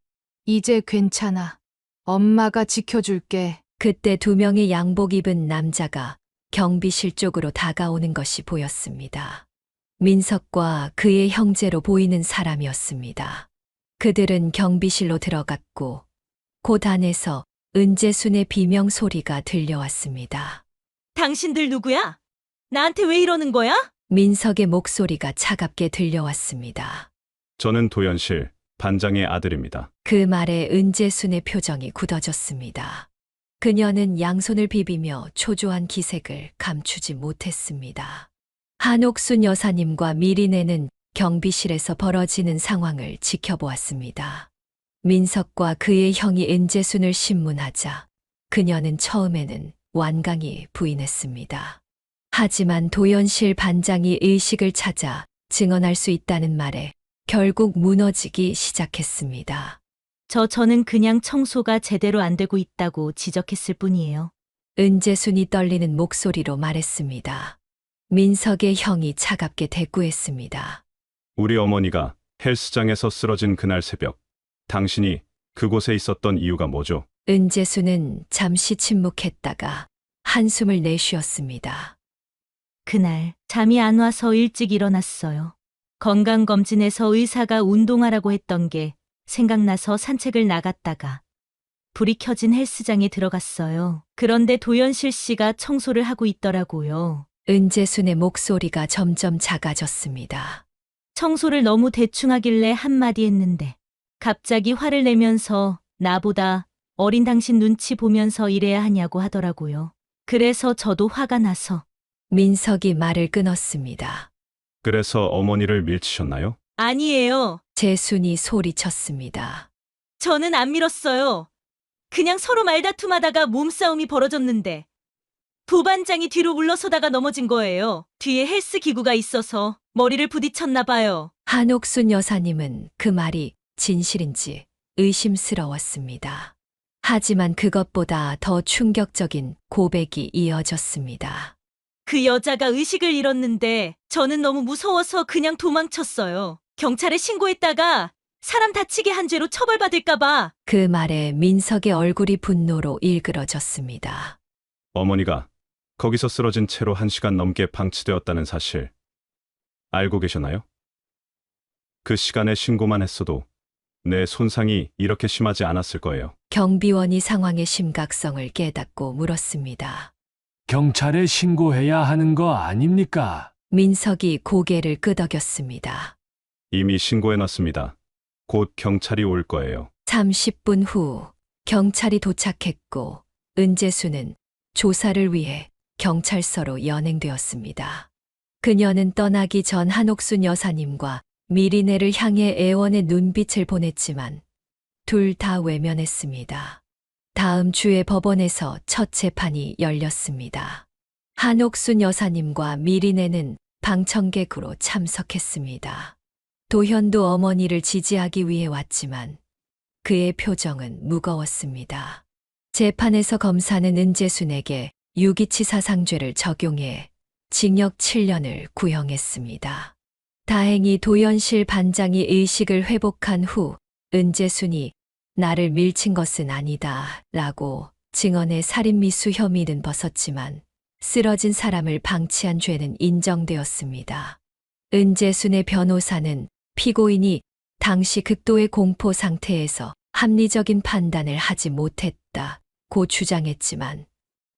이제 괜찮아. 엄마가 지켜줄게. 그때 두 명의 양복 입은 남자가 경비실 쪽으로 다가오는 것이 보였습니다. 민석과 그의 형제로 보이는 사람이었습니다. 그들은 경비실로 들어갔고 곧 안에서 은재순의 비명 소리가 들려왔습니다. 당신들 누구야? 나한테 왜 이러는 거야? 민석의 목소리가 차갑게 들려왔습니다. 저는 도연실 반장의 아들입니다. 그 말에 은재순의 표정이 굳어졌습니다. 그녀는 양손을 비비며 초조한 기색을 감추지 못했습니다. 한옥순 여사님과 미리네는 경비실에서 벌어지는 상황을 지켜보았습니다. 민석과 그의 형이 은재순을 신문하자 그녀는 처음에는 완강히 부인했습니다. 하지만 도연실 반장이 의식을 찾아 증언할 수 있다는 말에 결국 무너지기 시작했습니다. 저는 그냥 청소가 제대로 안 되고 있다고 지적했을 뿐이에요. 은재순이 떨리는 목소리로 말했습니다. 민석의 형이 차갑게 대꾸했습니다. 우리 어머니가 헬스장에서 쓰러진 그날 새벽, 당신이 그곳에 있었던 이유가 뭐죠? 은재순은 잠시 침묵했다가 한숨을 내쉬었습니다. 그날 잠이 안 와서 일찍 일어났어요. 건강검진에서 의사가 운동하라고 했던 게 생각나서 산책을 나갔다가 불이 켜진 헬스장에 들어갔어요. 그런데 도연실 씨가 청소를 하고 있더라고요. 은재순의 목소리가 점점 작아졌습니다. 청소를 너무 대충 하길래 한마디 했는데 갑자기 화를 내면서 나보다 어린 당신 눈치 보면서 일해야 하냐고 하더라고요. 그래서 저도 화가 나서. 민석이 말을 끊었습니다. 그래서 어머니를 밀치셨나요? 아니에요. 재순이 소리쳤습니다. 저는 안 밀었어요. 그냥 서로 말다툼하다가 몸싸움이 벌어졌는데 부반장이 뒤로 물러서다가 넘어진 거예요. 뒤에 헬스 기구가 있어서 머리를 부딪혔나 봐요. 한옥순 여사님은 그 말이 진실인지 의심스러웠습니다. 하지만 그것보다 더 충격적인 고백이 이어졌습니다. 그 여자가 의식을 잃었는데 저는 너무 무서워서 그냥 도망쳤어요. 경찰에 신고했다가 사람 다치게 한 죄로 처벌받을까 봐. 그 말에 민석의 얼굴이 분노로 일그러졌습니다. 어머니가 거기서 쓰러진 채로 1시간 넘게 방치되었다는 사실 알고 계셨나요? 그 시간에 신고만 했어도 내 손상이 이렇게 심하지 않았을 거예요. 경비원이 상황의 심각성을 깨닫고 물었습니다. 경찰에 신고해야 하는 거 아닙니까? 민석이 고개를 끄덕였습니다. 이미 신고해놨습니다. 곧 경찰이 올 거예요. 30분 후 경찰이 도착했고 은재수는 조사를 위해 경찰서로 연행되었습니다. 그녀는 떠나기 전 한옥순 여사님과 미리네를 향해 애원의 눈빛을 보냈지만 둘 다 외면했습니다. 다음 주에 법원에서 첫 재판이 열렸습니다. 한옥순 여사님과 미리네는 방청객으로 참석했습니다. 도현도 어머니를 지지하기 위해 왔지만 그의 표정은 무거웠습니다. 재판에서 검사는 은재순에게 유기치사상죄를 적용해 징역 7년을 구형했습니다. 다행히 도현실 반장이 의식을 회복한 후 은재순이 나를 밀친 것은 아니다 라고 증언해 살인미수 혐의는 벗었지만 쓰러진 사람을 방치한 죄는 인정되었습니다. 은재순의 변호사는 피고인이 당시 극도의 공포 상태에서 합리적인 판단을 하지 못했다고 주장했지만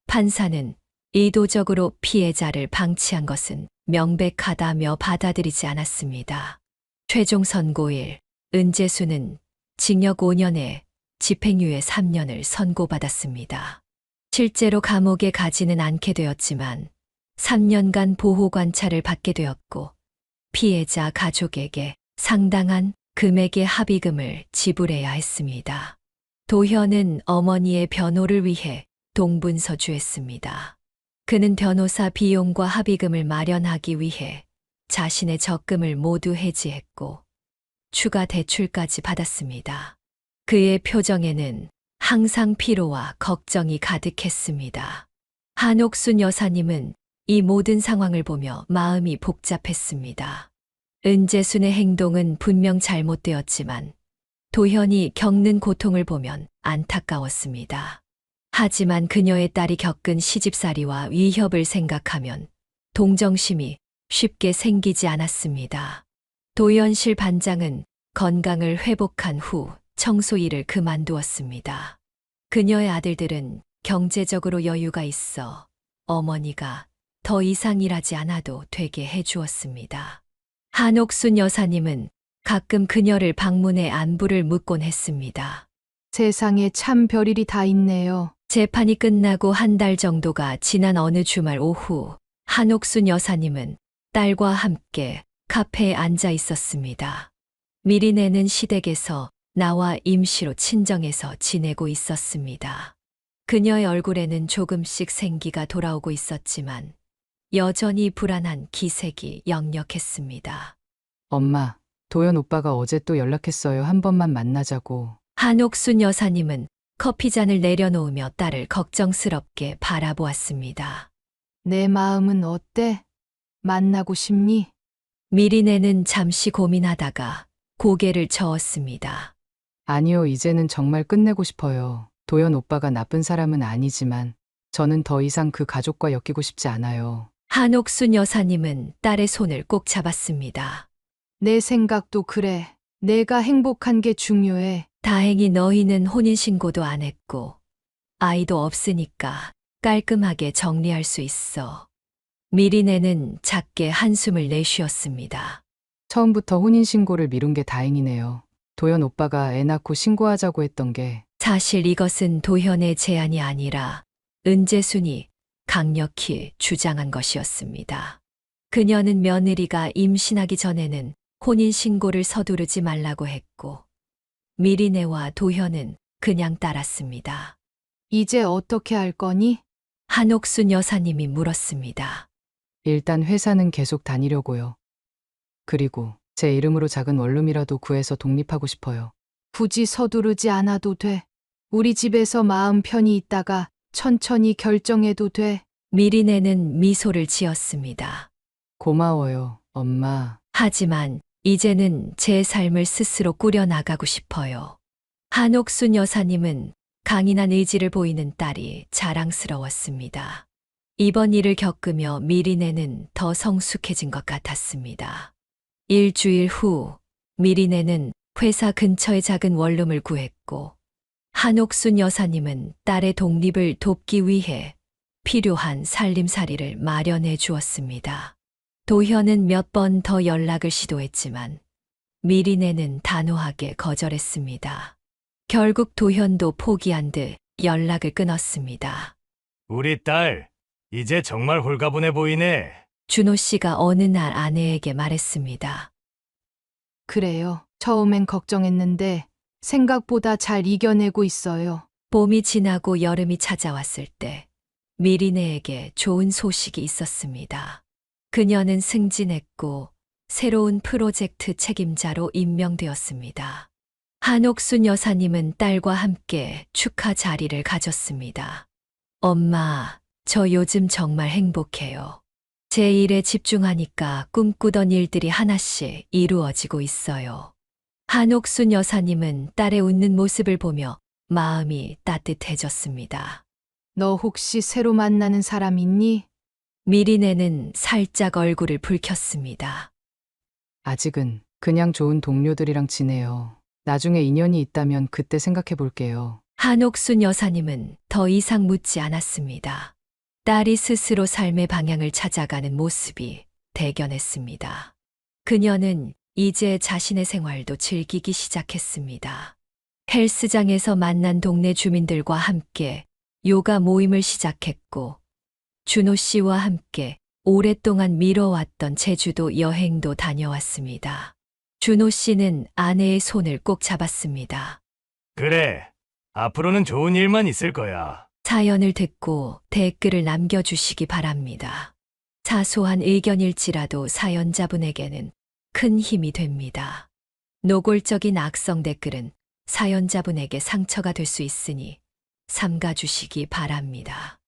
판사는 의도적으로 피해자를 방치한 것은 명백하다며 받아들이지 않았습니다. 최종 선고일 은재수는 징역 5년에 집행유예 3년을 선고받았습니다. 실제로 감옥에 가지는 않게 되었지만 3년간 보호관찰을 받게 되었고 피해자 가족에게 상당한 금액의 합의금을 지불해야 했습니다. 도현은 어머니의 변호를 위해 동분서주했습니다. 그는 변호사 비용과 합의금을 마련하기 위해 자신의 적금을 모두 해지했고 추가 대출까지 받았습니다. 그의 표정에는 항상 피로와 걱정이 가득했습니다. 한옥순 여사님은 이 모든 상황을 보며 마음이 복잡했습니다. 은재순의 행동은 분명 잘못되었지만 도현이 겪는 고통을 보면 안타까웠습니다. 하지만 그녀의 딸이 겪은 시집살이와 위협을 생각하면 동정심이 쉽게 생기지 않았습니다. 도현실 반장은 건강을 회복한 후 청소 일을 그만두었습니다. 그녀의 아들들은 경제적으로 여유가 있어 어머니가 더 이상 일하지 않아도 되게 해주었습니다. 한옥순 여사님은 가끔 그녀를 방문해 안부를 묻곤 했습니다. 세상에 참 별일이 다 있네요. 재판이 끝나고 한 달 정도가 지난 어느 주말 오후 한옥순 여사님은 딸과 함께 카페에 앉아 있었습니다. 미리네는 시댁에서 나와 임시로 친정에서 지내고 있었습니다. 그녀의 얼굴에는 조금씩 생기가 돌아오고 있었지만 여전히 불안한 기색이 역력했습니다. 엄마, 도현 오빠가 어제 또 연락했어요. 한 번만 만나자고. 한옥순 여사님은 커피잔을 내려놓으며 딸을 걱정스럽게 바라보았습니다. 내 마음은 어때? 만나고 싶니? 미리네는 잠시 고민하다가 고개를 저었습니다. 아니요, 이제는 정말 끝내고 싶어요. 도현 오빠가 나쁜 사람은 아니지만 저는 더 이상 그 가족과 엮이고 싶지 않아요. 한옥순 여사님은 딸의 손을 꼭 잡았습니다. 내 생각도 그래. 내가 행복한 게 중요해. 다행히 너희는 혼인신고도 안 했고 아이도 없으니까 깔끔하게 정리할 수 있어. 미리네는 작게 한숨을 내쉬었습니다. 처음부터 혼인신고를 미룬 게 다행이네요. 도현 오빠가 애 낳고 신고하자고 했던 게 사실 이것은 도현의 제안이 아니라 은재순이 강력히 주장한 것이었습니다. 그녀는 며느리가 임신하기 전에는 혼인신고를 서두르지 말라고 했고 미리네와 도현은 그냥 따랐습니다. 이제 어떻게 할 거니? 한옥순 여사님이 물었습니다. 일단 회사는 계속 다니려고요. 그리고 제 이름으로 작은 원룸이라도 구해서 독립하고 싶어요. 굳이 서두르지 않아도 돼. 우리 집에서 마음 편히 있다가 천천히 결정해도 돼. 미리네는 미소를 지었습니다. 고마워요, 엄마. 하지만 이제는 제 삶을 스스로 꾸려나가고 싶어요. 한옥순 여사님은 강인한 의지를 보이는 딸이 자랑스러웠습니다. 이번 일을 겪으며 미리네는 더 성숙해진 것 같았습니다. 일주일 후 미리네는 회사 근처의 작은 원룸을 구했고 한옥순 여사님은 딸의 독립을 돕기 위해 필요한 살림살이를 마련해 주었습니다. 도현은 몇 번 더 연락을 시도했지만 미리네는 단호하게 거절했습니다. 결국 도현도 포기한 듯 연락을 끊었습니다. 우리 딸, 이제 정말 홀가분해 보이네. 준호 씨가 어느 날 아내에게 말했습니다. 그래요. 처음엔 걱정했는데 생각보다 잘 이겨내고 있어요. 봄이 지나고 여름이 찾아왔을 때 미리네에게 좋은 소식이 있었습니다. 그녀는 승진했고 새로운 프로젝트 책임자로 임명되었습니다. 한옥순 여사님은 딸과 함께 축하 자리를 가졌습니다. 엄마, 저 요즘 정말 행복해요. 제 일에 집중하니까 꿈꾸던 일들이 하나씩 이루어지고 있어요. 한옥순 여사님은 딸의 웃는 모습을 보며 마음이 따뜻해졌습니다. 너 혹시 새로 만나는 사람 있니? 미리네는 살짝 얼굴을 붉혔습니다. 아직은 그냥 좋은 동료들이랑 지내요. 나중에 인연이 있다면 그때 생각해 볼게요. 한옥순 여사님은 더 이상 묻지 않았습니다. 딸이 스스로 삶의 방향을 찾아가는 모습이 대견했습니다. 그녀는 이제 자신의 생활도 즐기기 시작했습니다. 헬스장에서 만난 동네 주민들과 함께 요가 모임을 시작했고 준호 씨와 함께 오랫동안 미뤄왔던 제주도 여행도 다녀왔습니다. 준호 씨는 아내의 손을 꼭 잡았습니다. 그래, 앞으로는 좋은 일만 있을 거야. 사연을 듣고 댓글을 남겨주시기 바랍니다. 사소한 의견일지라도 사연자분에게는 큰 힘이 됩니다. 노골적인 악성 댓글은 사연자분에게 상처가 될 수 있으니 삼가주시기 바랍니다.